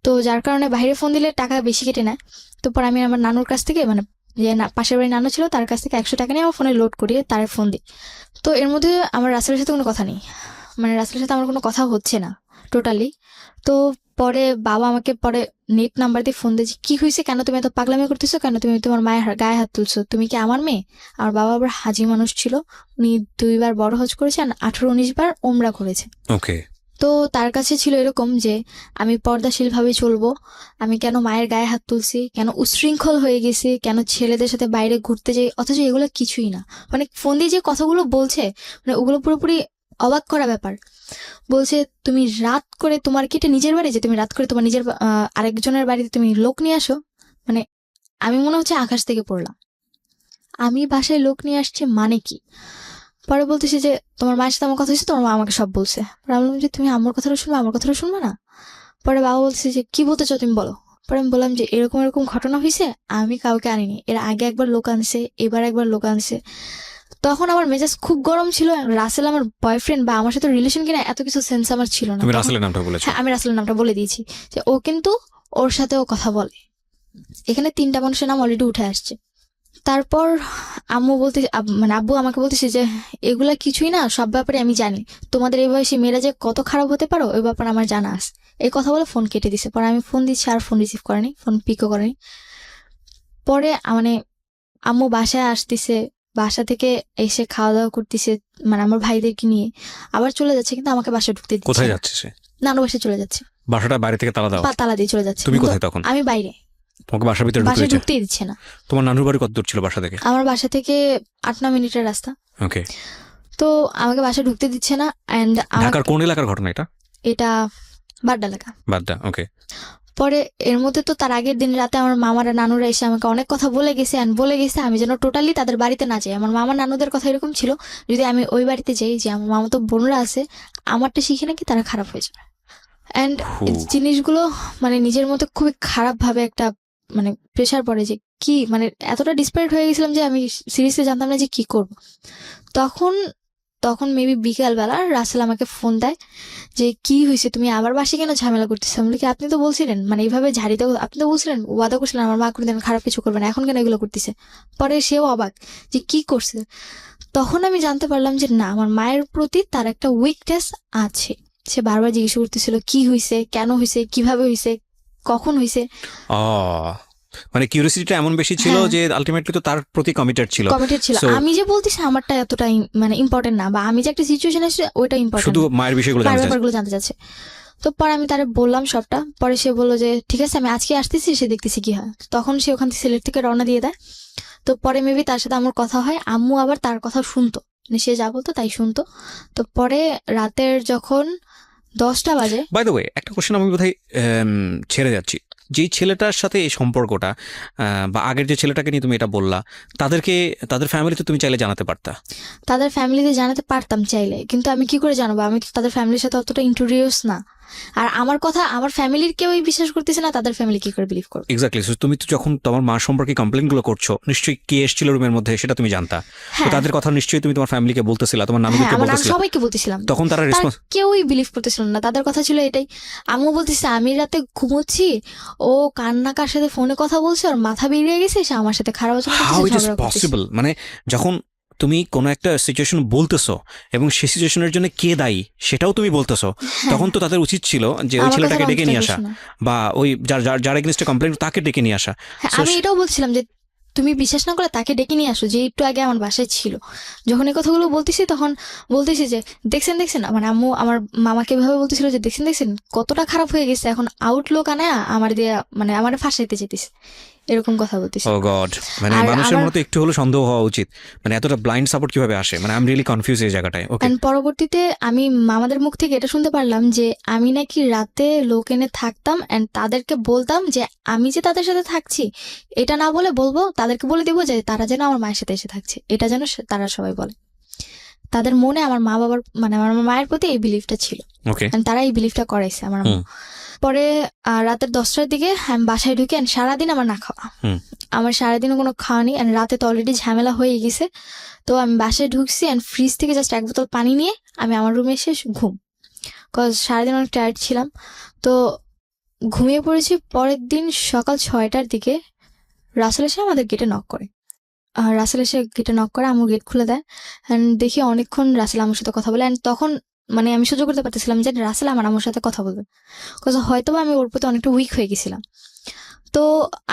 তো যার কারণে বাইরে ফোন দিলে টাকা বেশি কেটে নেয়। তো পরে আমি আমার নানুর কাছ থেকে, মানে যে পাশের বাড়ির নানু ছিল তার কাছ থেকে 100 টাকা নিয়ে আমার ফোনে লোড করিয়ে তার ফোন দিই। তো এর মধ্যে আমার রাসেলের সাথে কোনো কথা নেই, মানে রাসেলের সাথে আমার কোনো কথা হচ্ছে না টোটালি। তো পরে বাবা আমাকে পরে নেট নাম্বার দিয়ে ফোন দিয়েছে, কি হয়েছে, কেন তুমি এত পাগলামি করতেছো, কেন তুমি তোমার মায়ের গায়ে হাত তুলছো, তুমি কি আমার মেয়ে? আর বাবা আবার হাজি মানুষ ছিল, উনি 2 বার বড় হজ করেছে আর 18-19 বার ওমরা করেছে। ওকে। তো তার কাছে ছিল এরকম যে আমি পর্দাশীল ভাবে চলবো, আমি কেন মায়ের গায়ে হাত তুলছি, কেন উশৃঙ্খল হয়ে গেছি, কেন ছেলেদের সাথে বাইরে ঘুরতে যাই, অথচ এগুলো কিছুই না। মানে ফোন দিয়ে যে কথাগুলো বলছে, মানে ওগুলো পুরোপুরি অবাক করা ব্যাপার। বলছে তুমি রাত করে, তোমার কি এটা নিজের বাড়ি যে তুমি রাত করে তোমার নিজের আরেকজনের বাড়িতে তুমি লোক নিয়ে আসো? মানে আমি মনে হচ্ছে আকাশ থেকে পড়লাম, আমি বাসায় লোক নিয়ে আসছি মানে কি? পরে বলতেছে যে তোমার মায়ের সাথে আমার কথা হয়েছে, তোমার মা আমাকে সব বলছে। পরে আমি বললাম যে তুমি আমার কথাটা শুনবে, আমার কথাটা শুনবে না? পরে বাবা বলছে যে কি বলতে চাও তুমি বলো। পরে আমি বললাম যে এরকম এরকম ঘটনা হয়েছে, আমি কাউকে আনিনি, এর আগে একবার লোক আনছে, এবার একবার লোক আনছে। তখন আমার মেজাজ খুব গরম ছিল। রাসেল আমার বয়ফ্রেন্ড বা আমার সাথে রিলেশন কিনা এত কিছু সেন্স আমার ছিল না। তুমি রাসেলের নামটা বলেছো? হ্যাঁ, আমি রাসেলের নামটা বলে দিয়েছি যে ও কিন্তু ওর সাথেও কথা বলে। এখানে 3টা মানুষের নাম অলরেডি উঠে আসছে। তারপর আম্মু বলতে, মানে আব্বু আমাকে বলতেছে যে এগুলা কিছুই না, সব ব্যাপারে আমি জানি, তোমাদের এই বয়সে মেয়েরা যে কত খারাপ হতে পারো ওই ব্যাপারে আমার জানা আছে। এই কথা বলে ফোন কেটে দিছে। পরে আমি ফোন দিচ্ছি আর ফোন রিসিভ করেনি, ফোন পিকও করেনি। পরে মানে আম্মু বাসায় আসতেছে, বাসা থেকে এসে খাওয়া দাওয়া করতেছে, মানে আমার ভাইদেরকে নিয়ে আবার চলে যাচ্ছে, কিন্তু আমাকে বাসায় ঢুকতে দিচ্ছে। কোথায় যাচ্ছে সে? নানু বাসায় চলে যাচ্ছে। বাসাটা বাইরে থেকে তালা দাও? তালা দিয়ে চলে যাচ্ছে। তুমি কিন্তু কোথায় তখন? আমি বাইরে, তোমাকে বাসার ভিতরে ঢুকতে বাসায় দিচ্ছে? ঢুকতেই দিচ্ছে না। তোমার নানুর বাড়ি কত দূর ছিল বাসা থেকে? আমার বাসা থেকে 8-9 মিনিটের রাস্তা। ওকে। তো আমাকে বাসায় ঢুকতে দিচ্ছে না। অ্যান্ড ঢাকার কোন এলাকার ঘটনা এটা? এটা বাড্ডা এলাকা। বাড্ডা, ওকে। পরে এর মধ্যে তো তার আগের দিন রাতে আমার মামারা নানুরা এসে আমাকে অনেক কথা বলে গেছে, অ্যান্ড বলে গেছে আমি যেন টোটালি তাদের বাড়িতে না যাই। আমার মামা নানুদের কথা এরকম ছিল, যদি আমি ওই বাড়িতে যাই, যে আমার মামা তো বোনরা আছে, আমারটা শিখে নাকি তারা খারাপ হয়ে যাবে। অ্যান্ড জিনিসগুলো মানে নিজের মতো খুবই খারাপ ভাবে একটা মানে প্রেশার পড়ে যে কি মানে এতটা ডিসপারেট হয়ে গেছিলাম যে আমি সিরিয়াসলি জানতাম না যে কি করব। তখন মেবি বিকালবেলা রাসেল আমাকে ফোন দেয় যে কি হয়েছে, তুমি আবার বাসে কেন ঝামেলা করতেছো? আমি বলি কি আপনি তো বলছিলেন মানে এইভাবে ঝাড়িতে, আপনি তো বলছিলেন ওয়াদা করছিলেন আমার মা কোনোদিন খারাপ কিছু করবে না, এখন কেন এগুলো করতেছে? পরে সেও অবাক যে কি করছে। তখন আমি জানতে পারলাম যে না, আমার মায়ের প্রতি তার একটা উইকনেস আছে। সে বারবার জিজ্ঞেস করতেছিল কি হয়েছে, কেন হয়েছে, কিভাবে হয়েছে, কখন হয়েছে। মানে কিউরিওসিটিটা এমন বেশি ছিল হ্যাঁ। যে আলটিমেটলি তো তার প্রতি কমিটেড ছিল। So, আমি যে বলতেছি আমারটা এতটা মানে ইম্পর্টেন্ট না, বা আমি যে একটা সিচুয়েশন আছে ওইটা ইম্পর্টেন্ট, শুধু মায়ের বিষয়গুলো জানতে চাচ্ছি। ব্যাপারগুলো জানতে চাচ্ছে। তো পরে আমি তারে বললাম সবটা। পরে সে বললো যে ঠিক আছে আমি আজকে আসতেছি, সে দেখতেছি কি হয়। তখন সে ওখান থেকে সিলেট থেকে রওনা দিয়ে দেয়। তো পরে মেবি তার সাথে আমার কথা হয়, আম্মু আবার তার কথা শুনতো, মানে সে যা বলতো তাই শুনতো। তো পরে রাতের যখন 10টা বাজে, বাই দ্য ওয়ে একটা কোশ্চেন আমি বোধহয় ছেড়ে যাচ্ছি, যেই ছেলেটার সাথে এই সম্পর্কটা বা আগের যে ছেলেটাকে নিয়ে তুমি এটা বললা, তাদের ফ্যামিলিতে তুমি চাইলে জানাতে পারতা? তাদের ফ্যামিলিতে জানাতে পারতাম চাইলে, কিন্তু আমি কি করে জানাবো? আমি তো তাদের ফ্যামিলির সাথে অতটা ইন্ট্রোডিউস না। আর আমার কথা আমার ফ্যামিলির কেউই বিশ্বাস করতেছে না, তাদের ফ্যামিলি কি করে বিলিভ করবে? এক্স্যাক্টলি। তুমি তো যখন তোমার মা সম্পর্কে কমপ্লেনগুলো করছো, নিশ্চয়ই কে এসেছিল রুমের মধ্যে সেটা তুমি জানতা। তো হ্যাঁ তাদের কথা নিশ্চয়ই তুমি তোমার ফ্যামিলিকে বলতেছিলা, তোমার হ্যাঁ, নানুকে আমার বলতেছিলা, সবাইকে বলতেছিলাম, তখন তারা তারা রেসপন্স? কেউই বিলিভ করতেছিল না। তাদের কথা ছিল এটাই, আম্মু বলতেছে আমি রাতে ঘুমোচ্ছি, ও কার সাথে ফোনে কথা বলছে, ওর মাথা বেরিয়ে গেছে, সে আমার সাথে খারাপ আচরণ হাউ ইট করতেছে, ইজ ঝগড়া করতেছে। পসিবল? মানে যখন তুমি কোনো একটা সিচুয়েশন বলতেছো এবং সেই সিচুয়েশনের জন্য কে দায়ী সেটাও তুমি বলতেছো, হ্যাঁ, তখন তো তাদের উচিত ছিল যে ওই আমার ছেলেটাকে কথা ডেকে নিয়ে আসা, শোনা। বা ওই যার এগেইনস্টে কমপ্লেন তাকে ডেকে নিয়ে আসা। হ্যাঁ, So, আমি এটাও বলছিলাম যে তুমি বিশ্বাস না করে তাকে ডেকে নিয়ে আসো, যে একটু আগে আমার বাসায় ছিল। যখন এই কথাগুলো বলতেছি তখন বলতেছি যে দেখছেন মানে আম্মু আমার মামাকে এভাবে বলতেছিল যে দেখছেন কতটা খারাপ হয়ে গেছে, এখন আউটলুক আনা আমার দিয়ে মানে আমার ফাঁসাইতে যেতেছে, এরকম কথা বলতেছে। ও গড, মানে আর মানুষের আমার- মতো একটু হলো সন্দেহ হওয়া উচিত। মানে এতটা ব্লাইন্ড সাপোর্ট কিভাবে আসে? মানে আই এম রিয়েলি কনফিউজ এই জায়গাটায়। ওকে, And পরবর্তীতে আমি মামাদের মুখ থেকে এটা শুনতে পারলাম যে আমি নাকি রাতে লোক এনে থাকতাম, এন্ড তাদেরকে বলতাম যে আমি যে তাদের সাথে থাকছি এটা না বলে বলবো, তাদেরকে বলে দিব যে তারা যেন আমার মায়ের সাথে এসে থাকছে, এটা যেন তারা সবাই বলে। তাদের মনে আমার মা বাবার মানে আমার মায়ের প্রতি এই বিলিফটা ছিল, ওকে, and তারা এই বিলিফটা করাইছে আমার আম্মু। পরে রাতের 10টার দিকে আমি বাসায় ঢুকে, and সারাদিন আমার না খাওয়া, আমার সারাদিনও কোনো খাওয়া নেই, and রাতে তো অলরেডি ঝামেলা হয়ে গেছে। তো আমি বাসায় ঢুকছি, অ্যান্ড ফ্রিজ থেকে জাস্ট 1 বোতল পানি নিয়ে আমি আমার রুমে এসে ঘুম, কজ সারাদিন অনেক টায়ার্ড ছিলাম। তো ঘুমিয়ে পড়েছি। পরের দিন সকাল 6টার দিকে রাসেল এসে আমাদের গেটে নক করে। রাসেল এসে গেটে নক করে, আম্মু গেট খুলে দেয়, অ্যান্ড দেখি অনেকক্ষণ রাসেল আমার সাথে কথা বলে। অ্যান্ড তখন মানে আমি সহ্য করতে পারতেছিলাম যে রাসেল আমার আম্মুর সাথে কথা বলবে, কজ হয়তো আমি ওর প্রতি অনেকটা উইক হয়ে গেছিলাম। তো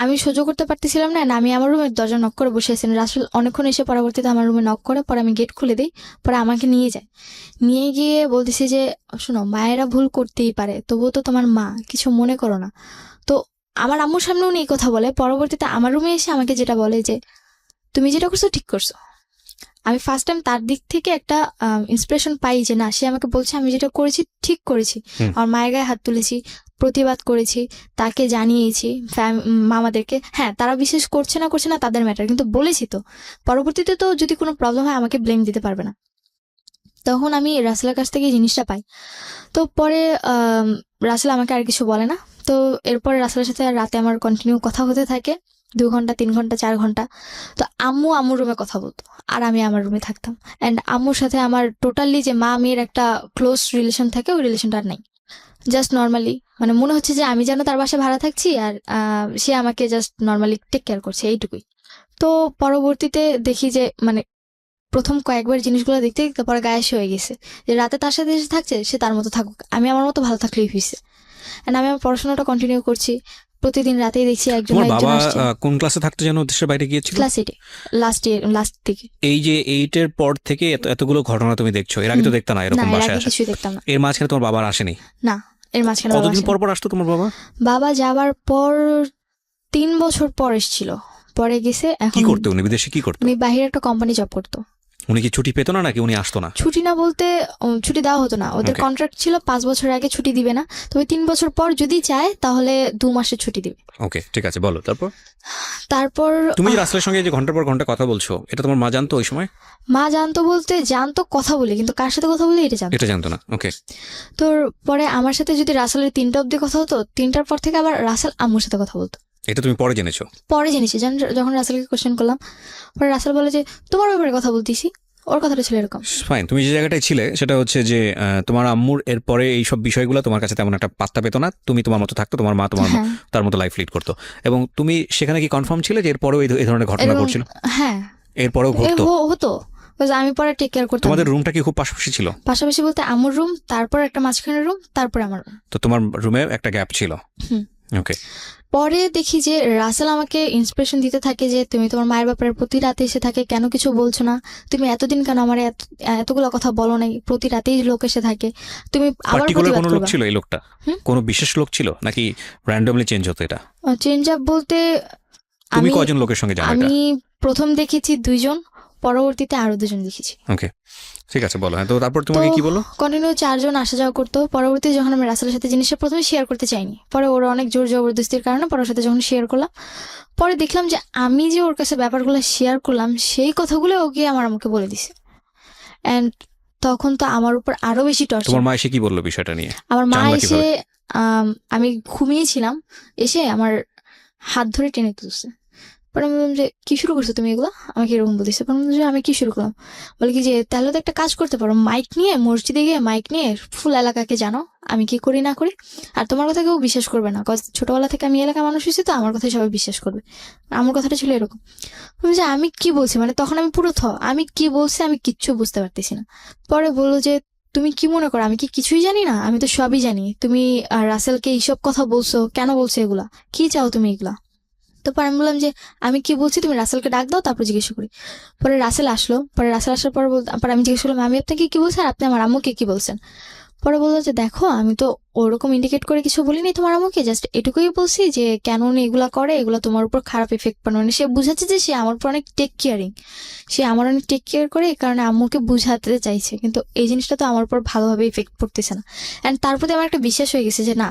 আমি সহ্য করতে পারতেছিলাম না, আমি আমার রুমের দরজা নক করে বসে আছি। রাসেল অনেকক্ষণ এসে পরবর্তীতে আমার রুমে নক করে, পরে আমি গেট খুলে দিই। পরে আমাকে নিয়ে যায়, নিয়ে গিয়ে বলতেছি যে শোনো, মায়েরা ভুল করতেই পারে, তবুও তো তোমার মা, কিছু মনে করো না। তো আমার আম্মুর সামনে উনি এই কথা বলে। পরবর্তীতে আমার রুমে এসে আমাকে যেটা বলে যে তুমি যেটা করছো ঠিক করছো। আমি ফার্স্ট টাইম তার দিক থেকে একটা ইন্সপিরেশন পাই যে না, সে আমাকে বলছে আমি যেটা করেছি ঠিক করেছি। আমার মায়ের গায়ে হাত তুলেছি, প্রতিবাদ করেছি, তাকে জানিয়েছি মামাদেরকে। হ্যাঁ, তারা বিশ্বাস করছে না তাদের ম্যাটার, কিন্তু বলেছি তো। পরবর্তীতে তো যদি কোনো প্রবলেম হয় আমাকে ব্লেম দিতে পারবে না। তখন আমি রাসেলের কাছ থেকে এই জিনিসটা পাই। তো পরে রাসেল আমাকে আর কিছু বলে না। তো এরপরে রাসেলের সাথে রাতে আমার কন্টিনিউ কথা হতে থাকে, 2 ঘন্টা 3 ঘন্টা 4 ঘন্টা। তো আম্মুর রুমে কথা বলতো, আর আমি আমার রুমে থাকতাম। অ্যান্ড আম্মুর সাথে আমার টোটালি যে মা মেয়ের একটা ক্লোজ রিলেশন থাকে, ওই রিলেশনটা আর নেই। জাস্ট নর্মালি মানে মনে হচ্ছে যে আমি যেন তার বাসায় ভাড়া থাকছি, আর সে আমাকে জাস্ট নর্মালি টেক কেয়ার করছে, এইটুকুই। তো পরবর্তীতে দেখি যে মানে প্রথম কয়েকবার জিনিসগুলো দেখতে দেখতে পরে গায়েস হয়ে গেছে, যে রাতে তার সাথে এসে থাকছে, সে তার মতো থাকুক, আমি আমার মতো ভালো থাকলেই হয়েছে। এন্ড আমি আমার পড়াশোনাটা কন্টিনিউ করছি। প্রতিদিন রাতেই দেখছি একজন তোমার একজন বাবা আসছে। কোন ক্লাসে থাকতে যেন দেশের বাইরে গিয়েছিল? ক্লাস 8 লাস্ট দিকে। এই যে 8-এর পর থেকে এতগুলো ঘটনা তুমি দেখছো, এর আগে তো দেখতা না না, এরকম এর বাসায় আগে আসে? কিছুই দেখতাম না। এর মাঝখানে তোমার বাবা আর আসেনি? না, এর মাঝখানে বাবা কতদিন আসেনি। পর পর আসতো তোমার বাবা? বাবা যাবার পর 3 বছর পর এসেছিল, পরে গেছে। কি এখন করতো উনি? বিদেশে কি করতো? উনি বাইরে একটা কোম্পানি জব করতো। উনি কি ছুটি পেতো না নাকি উনি আসতো না? ছুটি না বলতে ছুটি দেওয়া হতো না, ওদের Okay. কন্ট্রাক্ট ছিল 5 বছর আগে ছুটি দিবে না, তবে 3 বছর পর যদি চায় তাহলে 2 মাসের ছুটি দিবে। ওকে, ঠিক আছে, বলো তারপর। তারপর তুমি যে রাসেলের সঙ্গে যে ঘন্টার পর ঘন্টা কথা বলছো, এটা তোমার মা জানতো ওই সময়? মা জানতো বলতে জানতো কথা বলে, কিন্তু কার সাথে কথা বলে এটা জানতো। এটা জানতো না। ওকে, তো পরে আমার সাথে যদি রাসেলের 3টা অব্দি কথা হতো, 3টার পর থেকে আবার রাসেল আম্মুর সাথে কথা বলতো। এটা তুমি পরে জেনেছো? পরে জেনেছি, যখন রাসেলকে কোশ্চেন করলাম, পরে রাসেল বলে যে তোমার ব্যাপারে কথা বলতেছি, ওর কথাটা ছিল এরকম। ফাইন, তুমি যে জায়গাটায় ছিলে সেটা হচ্ছে যে তোমার আম্মুর এরপরে এইসব বিষয়গুলো তোমার কাছে তেমন একটা পাত্তা পেতো না, তুমি তোমার মতো থাকতো, তোমার মা তোমার হ্যাঁ তার মতো লাইফ লিড করতো, এবং তুমি সেখানে কি কনফার্ম ছিলে যে এরপরেও এই ধরনের ঘটনা এরকম, ঘটছিল? হ্যাঁ এরপরেও ঘটতো? হতো, because আমি পরে টেক কেয়ার করতাম। তোমাদের রুমটা কি খুব পাশাপাশি ছিল? পাশাপাশি বলতে আমার রুম, তারপর একটা মাঝখানের রুম, তারপর আমার রুম। তো তোমার রুমে একটা গ্যাপ ছিল? ওকে। পরে দেখি যে রাসেল আমাকে ইন্সপিরেশন দিতে থাকে যে তুমি তোমার মায়ের ব্যাপারে প্রতি রাতে এসে থাকে, কেন কিছু বলছো না, তুমি এতদিন কেন আমার এতগুলো কথা বলো নাই, প্রতি রাতেই লোক এসে থাকে, তুমি আবার পার্টিকুলার প্রতিবাদ কোনো লোক করবা। ছিল এই লোকটা? কোনো বিশেষ লোক ছিল নাকি র্যান্ডমলি চেঞ্জ হতো এটা? চেঞ্জ আপ বলতে তুমি আমি কয়জন লোকের সঙ্গে জানো এটা? আমি প্রথম দেখেছি 2 জন, পরবর্তীতে আরো 2 জন দেখেছি। ওকে, ঠিক আছে, বলো। হ্যাঁ, তো তারপর তোমাকে কি বলো? কন্টিনিউ 4 জন আসা যাওয়া করতো। পরবর্তীতে যখন আমি রাসেলের সাথে জিনিসটা প্রথমে শেয়ার করতে চাইনি, পরে ওর অনেক জোর জবরদস্তির কারণে পরে ওর সাথে যখন শেয়ার করলাম, পরে দেখলাম যে আমি যে ওর কাছে ব্যাপারগুলো শেয়ার করলাম সেই কথাগুলো ওকে আমার আমাকে বলে দিছে, এন্ড তখন তো আমার উপর আরো বেশি টর্চার। তোমার মা এসে কি বললো বিষয়টা নিয়ে? আমার মা জানলা এসে কিভাবে? আমি ঘুমিয়েছিলাম, এসে আমার হাত ধরে টেনে তুলছে। পরে আমি বললাম যে কি শুরু করছো তুমি এগুলো, আমাকে এরকম বলতেছে। পরে আমি বললাম যে আমি কি শুরু করলাম, বলে কি যে তাহলে তো একটা কাজ করতে পারো, মাইক নিয়ে মসজিদে গিয়ে মাইক নিয়ে ফুল এলাকাকে জানো আমি কি করি না করি, আর তোমার কথা কেউ বিশ্বাস করবে না, কজ ছোটবেলা থেকে আমি এলাকার মানুষ হয়েছি, তো আমার কথাই সবাই বিশ্বাস করবে। আমার কথাটা ছিল এরকম। আমি যে আমি কি বলছি, মানে তখন আমি পুরো আমি কি বলছি আমি কিচ্ছু বুঝতে পারতেছি না। পরে বললো যে তুমি কি মনে করো আমি কি কিছুই জানি না, আমি তো সবই জানি, তুমি রাসেলকে এইসব কথা বলছো, কেন বলছো এগুলা, কি চাও তুমি এগুলা। তো পরে আমি বললাম যে আমি কি বলছি তুমি রাসেলকে ডাক দাও, তারপর জিজ্ঞেস করি। পরে রাসেল আসলো, পরে রাসেল আসার পর পরে আমি জিজ্ঞেস করলাম আমি আপনাকে কি বলছি আর আপনি আমার আম্মুকে কি বলছেন। পরে বললো যে দেখো আমি তো ওরকম ইন্ডিকেট করে কিছু বলিনি তোমার আম্মুকে, জাস্ট এটুকুই বলছি যে কেন উনি এগুলা করে, এগুলো তোমার উপর খারাপ এফেক্ট পড়ে। মানে সে বুঝাচ্ছে যে সে আমার উপর অনেক টেক কেয়ারিং, সে আমার অনেক টেক কেয়ার করে, এই কারণে আম্মুকে বুঝাতে চাইছে, কিন্তু এই জিনিসটা তো আমার উপর ভালোভাবে ইফেক্ট পড়তেছে না। অ্যান্ড তার প্রতি আমার একটা বিশ্বাস হয়ে গেছে যে না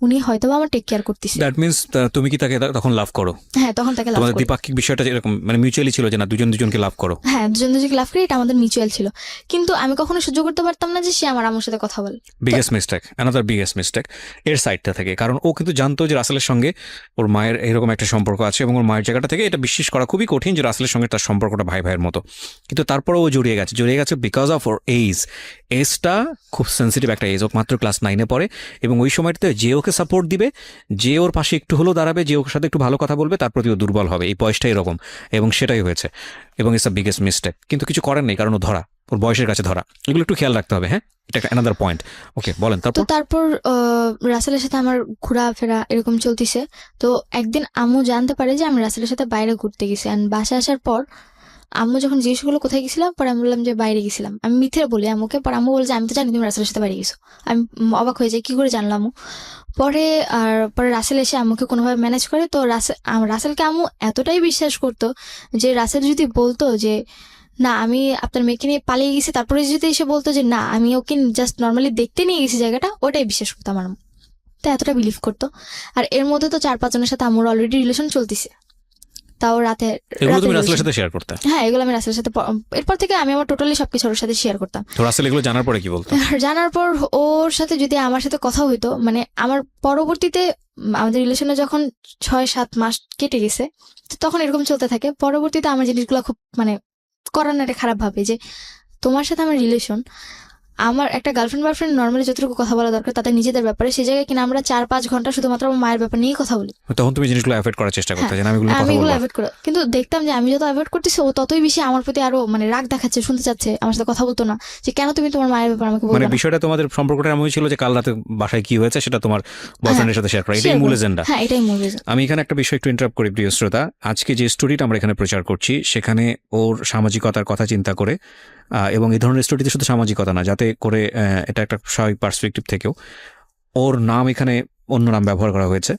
উনি হয়তো আমার টেক কেয়ার করতেছে। দ্যাট মিন্স তুমি কি তাকে তখন লাভ করো? হ্যাঁ তখন তাকে লাভ তোমাদের করি। দ্বিপাক্ষিক বিষয়টা এরকম মানে মিউচুয়ালি ছিল যে না দুজন দুজনকে লাভ করো? হ্যাঁ দুজন দুজনকে লাভ করি, এটা আমাদের মিউচুয়াল ছিল, কিন্তু আমি কখনো সহ্য করতে পারতাম না যে সে আমার আম্মুর সাথে কথা বলে। Biggest mistake, another biggest mistake এর সাইডটা থেকে, কারণ ও কিন্তু জানতো যে রাসেলের সঙ্গে ওর মায়ের এরকম একটা সম্পর্ক আছে, এবং ওর মায়ের জায়গাটা থেকে এটা বিশ্বাস করা খুবই কঠিন যে রাসেলের সঙ্গে তার সম্পর্কটা ভাই ভাইয়ের মতো, কিন্তু তারপরে ও জড়িয়ে গেছে বিকজ অফ ওর এজটা খুব সেন্সিটিভ একটা এজ, ও মাত্র ক্লাস 9-এ পড়ে, এবং ওই সময়টাতে যে ওকে সাপোর্ট দিবে, যে ওর পাশে একটু হলেও দাঁড়াবে, যে ওর সাথে একটু ভালো কথা বলবে, তার প্রতি ও দুর্বল হবে, এই বয়সটা এরকম, এবং সেটাই হয়েছে, এবং ইটস আ বিগেস্ট মিস্টেক। কিন্তু কিছু করার নেই, কারণ ও ধরা, ওর বয়সের কাছে ধরা, এগুলো একটু খেয়াল রাখতে হবে। হ্যাঁ, এটা একটা অ্যানাদার পয়েন্ট। ওকে, বলেন তো তারপর রাসেলের সাথে আমার ঘোরাফেরা এরকম চলতেছে। তো একদিন আম্মু জানতে পারে যে আমি রাসেলের সাথে বাইরে ঘুরতে গেছি, অ্যান্ড বাসায় আসার পর আম্মু যখন জিজ্ঞেস করলো কোথায় গেছিলাম, পরে আমি বললাম যে বাইরে গেছিলাম, আমি মিথ্যে বলি আম্মুকে। পরে আম্মু বলে যে আমি তো জানি তুমি রাসেলের সাথে বাইরে গেছো। আমি অবাক হয়ে যাই কি করে জানলাম। পরে রাসেল এসে আম্মুকে কোনোভাবে ম্যানেজ করে। তো রাসেলকে আম্মু এতটাই বিশ্বাস করতো যে রাসেল যদি বলতো যে না আমি আপনার মেয়েকে নিয়ে পালিয়ে গেছি, তারপরে যদি এসে বলতো যে না আমি ওকে জাস্ট নর্মালি দেখতে নিয়ে গেছি জায়গাটা, ওটাই বিশ্বাস করতো আমার আম্মু। তো এতটা বিলিভ করতো। আর এর মধ্যে তো 4-5 জনের সাথে আমার অলরেডি রিলেশন চলতেছে, তাও রাতে। এগুলো তুমি রাসেলের সাথে শেয়ার করতে? হ্যাঁ এগুলো আমি রাসেলের সাথে, এরপর থেকে আমি আমার টোটালি সবকিছু ওর সাথে শেয়ার করতাম। তো রাসেল এগুলো জানার পরে কি বলতো? জানার পর ওর সাথে যদি আমার সাথে কথা হইতো, মানে আমার পরবর্তীতে আমাদের রিলেশনে যখন 6-7 মাস কেটে গেছে, তো তখন এরকম চলতে থাকে। পরবর্তীতে আমার জিনিসগুলো খুব মানে করার না এটা খারাপ ভাবে যে তোমার সাথে আমার রিলেশন, আমার একটা গার্লফ্রেন্ড বয়ফ্রেন্ড নর্মালি যতটুকু কথা বলা দরকার তাদের নিজেদের ব্যাপারে, সেই জায়গায় কিনা আমরা 4-5 ঘন্টা শুধুমাত্র আমার মায়ের ব্যাপার নিয়েই কথা বলি। তখন তুমি জিনিসগুলো অ্যাভয়েড করার চেষ্টা করতে, যে আমি আমি এগুলো অ্যাভয়েড করি, কিন্তু দেখতাম যে আমি যত অ্যাভয়েড করতেছি ও ততই বেশি আমার প্রতি আরো মানে রাগ দেখাচ্ছে, শুনতে চাচ্ছে, আমার সাথে কথা বলতো না, যে কেন তুমি তোমার মায়ের ব্যাপার আমাকে বলবে মানে না। বিষয়টা তোমাদের সম্পর্কটা এমন ছিল যে কাল রাতে বাসায় কি হয়েছে সেটা তোমার বয়ফ্রেন্ডের সাথে শেয়ার করা, এটাই মূল এজেন্ডা। হ্যাঁ এটাই মূল এজেন্ডা। আমি এখানে একটা বিষয় একটু ইন্টারাপ্ট করি প্রিয় শ্রোতা। আজকে যে স্টোরিটা আমরা এখানে প্রচার করছি সেখানে ওর সামাজিকতার কথা চিন্তা করে, এবং এই ধরনের স্টোরিতে শুধু সামাজিকতা না, যাতে করে এটা একটা স্বাভাবিক পার্সপেক্টিভ থেকেও ওর নাম এখানে অন্য নাম ব্যবহার করা হয়েছে,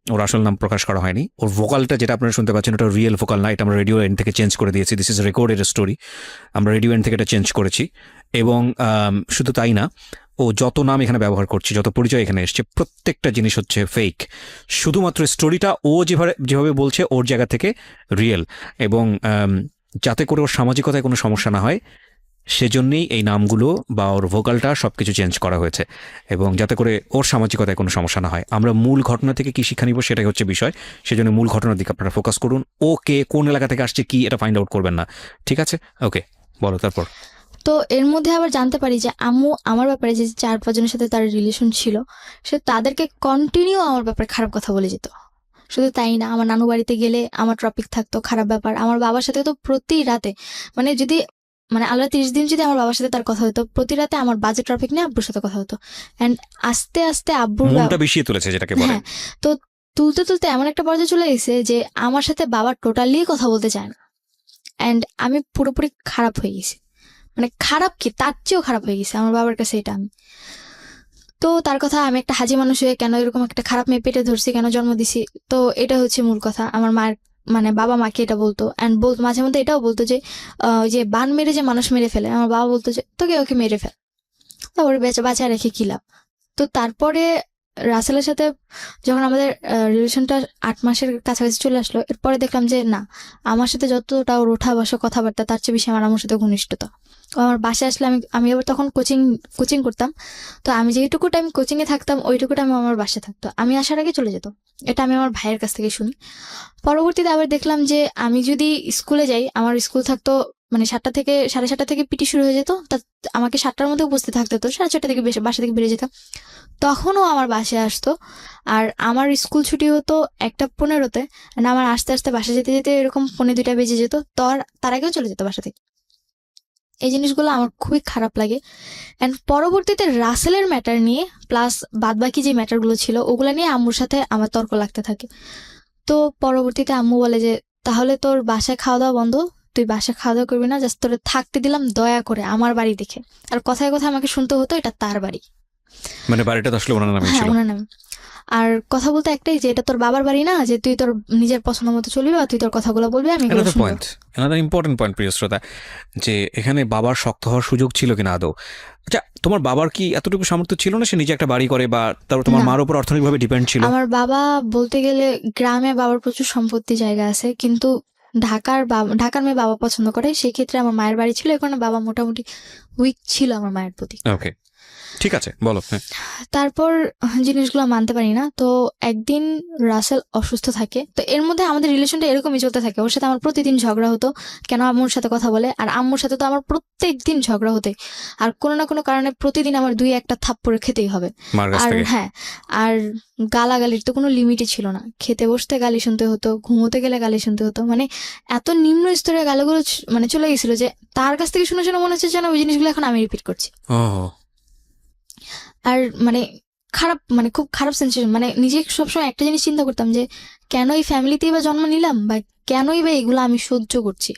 ওর আসল নাম প্রকাশ করা হয়নি। ওর ভোকালটা যেটা আপনারা শুনতে পাচ্ছেন ওটা রিয়েল ভোকাল না, এটা আমরা রেডিও এন্ড থেকে চেঞ্জ করে দিয়েছি। দিস ইজ রেকর্ডেড স্টোরি, আমরা রেডিও এন্ড থেকে এটা চেঞ্জ করেছি। এবং শুধু তাই না, ও যত নাম এখানে ব্যবহার করছে, যত পরিচয় এখানে এসছে, প্রত্যেকটা জিনিস হচ্ছে ফেক। শুধুমাত্র স্টোরিটা ও যেভাবে বলছে ওর জায়গা থেকে রিয়েল, এবং যাতে করে ওর সামাজিকতায় কোনো সমস্যা না হয় সেজন্যই এই নামগুলো বা ওর ভোকালটা সবকিছু চেঞ্জ করা হয়েছে, এবং যাতে করে ওর সামাজিকতায় কোনো সমস্যা না হয়। আমরা মূল ঘটনা থেকে কি শিক্ষা নিব সেটাই হচ্ছে বিষয়, সেজন্য মূল ঘটনার দিকে আপনারা ফোকাস করুন। ও কে, কোন এলাকা থেকে আসছে, কি, এটা ফাইন্ড আউট করবেন না, ঠিক আছে? ওকে, বলো তারপর। তো এর মধ্যে আবার জানতে পারি যে আম্মু আমার ব্যাপারে যে 4-5 জনের সাথে তার রিলেশন ছিল, সে তাদেরকে কন্টিনিউ আমার ব্যাপারে খারাপ কথা বলে যেত। শুধু তাই না, আমার নানু বাড়িতে গেলে আমার টপিক থাকতো খারাপ ব্যাপার। আমার বাবার সাথে তো প্রতি রাতে, মানে যদি মানে আল্লাহ 30 দিন যদি আমার বাবার সাথে তার কথা হতো, প্রতি রাতে আমার বাজে টপিক নিয়ে আব্বুর সাথে কথা হতো। অ্যান্ড আস্তে আস্তে আব্বুর মনটা বিষিয়ে তুলেছে যেটাকে বলে। হ্যাঁ, তো তুলতে তুলতে এমন একটা পর্যায়ে চলে গেছে যে আমার সাথে বাবা টোটালি কথা বলতে চায় না। অ্যান্ড আমি পুরোপুরি খারাপ হয়ে গেছি, মানে খারাপ কি তার চেয়েও খারাপ হয়ে গেছে আমার বাবার কাছে এটা আমি। তো তার কথা, আমি একটা হাজি মানুষ হয়ে কেন এরকম একটা খারাপ মেয়ে পেটে ধরছি, কেন জন্ম দিছি, তো এটা হচ্ছে মূল কথা। আমার মায়ের মানে বাবা মাকে এটা বলতো, অ্যান্ড মাঝে মধ্যে এটাও বলতো যে ওই যে বান মেরে যে মানুষ মেরে ফেলে, আমার বাবা বলতো যে তোকে ওকে মেরে ফেল, তারপরে বাঁচা রেখে কি লাভ। তো তারপরে রাসেলের সাথে যখন আমাদের রিলেশনটা 8 মাসের কাছাকাছি চলে আসলো, এরপরে দেখলাম যে না, আমার সাথে যতটা ওর ওঠা বসা কথাবার্তা তার চেয়ে বেশি আমার আম্মুর সাথে ঘনিষ্ঠতা। ও আমার বাসায় আসলে আমি আবার তখন কোচিং করতাম, তো আমি যেইটুকু টাইম কোচিংয়ে থাকতাম ওইটুকু টাইম আমার বাসায় থাকতো, আমি আসার আগে চলে যেত। এটা আমি আমার ভাইয়ের কাছ থেকে শুনি। পরবর্তীতে আবার দেখলাম যে আমি যদি স্কুলে যাই, আমার স্কুল থাকতো মানে 7টা থেকে 7:30 থেকে পিটি শুরু হয়ে যেত, তা আমাকে 7টার মধ্যে উপস্থিত থাকতে হতো, 4:30 থেকে বাসা থেকে বেরিয়ে যেতাম। তখনও আমার বাসায় আসতো, আর আমার স্কুল ছুটি হতো 1:15-তে, আমার আস্তে আস্তে বাসা যেতে যেতে এরকম 1:45 বেজে যেত, তার আগেও চলে যেত বাসা থেকে। এই জিনিসগুলো আমার খুবই খারাপ লাগে। অ্যান্ড পরবর্তীতে রাসেলের ম্যাটার নিয়ে প্লাস বাদবাকি যে ম্যাটারগুলো ছিল ওগুলো নিয়ে আম্মুর সাথে আমার তর্ক লাগতে থাকে। তো পরবর্তীতে আম্মু বলে যে তাহলে তোর বাসায় খাওয়া দাওয়া বন্ধ, তুই বাসায় খাওয়া দাওয়া করবি না, জাস্ট তোরে থাকতে দিলাম দয়া করে আমার বাড়ি দেখে। আর কথায় কথায় আমাকে শুনতে হতো এটা তার বাড়ি, মানে বাড়িটা তো আসলে ওনার নামে হ্যাঁ ছিল। ওনার নাম। আর কথা বলতে একটাই যে এটা তোর বাবার বাড়ি না, যে তুই তোর নিজের পছন্দ মতো চলবি বা তুই তোর কথাগুলো বলবি, আমি এগুলো শুনবো। another important point, প্রিয় শ্রোতা, যে এখানে বাবার শক্ত হওয়ার সুযোগ ছিল কিনা আদৌ? আচ্ছা, তোমার বাবার কি এতটুকু সামর্থ্য ছিল না সে নিজে একটা বাড়ি করে, বা তারপর তোমার না। মার উপর অর্থনৈতিকভাবে ডিপেন্ড ছিল? আমার বাবা বলতে গেলে গ্রামে বাবার প্রচুর সম্পত্তি জায়গা আছে, কিন্তু ঢাকার মেয়ে বাবা পছন্দ করে, সেই ক্ষেত্রে আমার মায়ের বাড়ি ছিল, এখানে বাবা মোটামুটি উইক ছিল আমার মায়ের প্রতি। ওকে, ঠিক আছে, বলো। হ্যাঁ, তারপর জিনিসগুলো মানতে পারি না। তো একদিন রাসেল অসুস্থ থাকে, তো এর মধ্যে আমাদের রিলেশনটা এরকমই চলতে থাকে। ওর সাথে আমার প্রতিদিন ঝগড়া হতো, কেন আম্মুর সাথে কথা বলে, আর আম্মুর সাথে তো আমার প্রত্যেক দিন ঝগড়া হতে, আর কোনো না কোনো কারণে প্রতিদিন আমার 2-1টা থাপ্পড় খেতেই হবে। মার কাছ আর থেকে। হ্যাঁ, আর গালাগালির তো কোনো লিমিটই ছিল না, খেতে বসতে গালি শুনতে হতো, ঘুমোতে গেলে গালি শুনতে হতো, মানে এত নিম্ন স্তরের গালিগুলো মানে চলে গেছিল যে তার কাছ থেকে শুনে শুনে মনে হচ্ছে যেন ওই জিনিসগুলো এখন আমি রিপিট করছি। ও, আর মানে খারাপ, মানে খুব খারাপ সেন্সেশন, মানে নিজে সবসময় একটা জিনিস চিন্তা করতাম যে কেন এই ফ্যামিলিতেই বা জন্ম নিলাম, বা কেনই বা এগুলো আমি সহ্য করছি।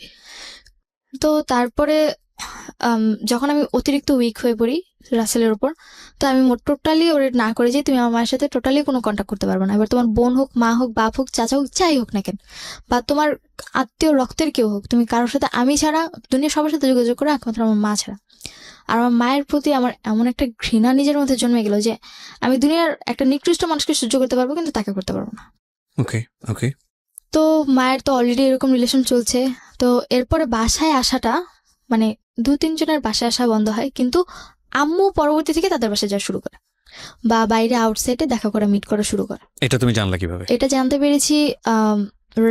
তো তারপরে যখন আমি অতিরিক্ত উইক হয়ে পড়ি রাসেলের উপর, তো আমি টোটালি ওরে না করে যে তুমি আমার মায়ের সাথে টোটালি কোনো কন্ট্যাক্ট করতে পারবে না। এবার তোমার বোন হোক, মা হোক, বাপ হোক, চাচা হোক, যাই হোক না কেন, বা তোমার আত্মীয় রক্তের কেউ হোক, তুমি কারোর সাথে, আমি ছাড়া দুনিয়া সবার সাথে যোগাযোগ করো একমাত্র আমার মা ছাড়া। আর আমার মায়ের প্রতি আমার এমন একটা ঘৃণা নিজের মধ্যে জন্মে গেল যে আমি দুনিয়ার একটা নিকৃষ্ট মানুষকে সহ্য করতে পারবো, কিন্তু তাকে করতে পারবো না। ওকে ওকে। তো মায়ের তো অলরেডি এরকম রিলেশন চলছে, তো এরপরে বাসায় আসাটা মানে 2-3 জনের বাসায় আসা বন্ধ হয়, কিন্তু আম্মু পরবর্তী থেকে তাদের বাসায় যাওয়া শুরু করে, বা বাইরে আউটসাইডে দেখা করা, মিট করা শুরু করে। এটা তুমি জানলা কিভাবে? এটা জানতে পেরেছি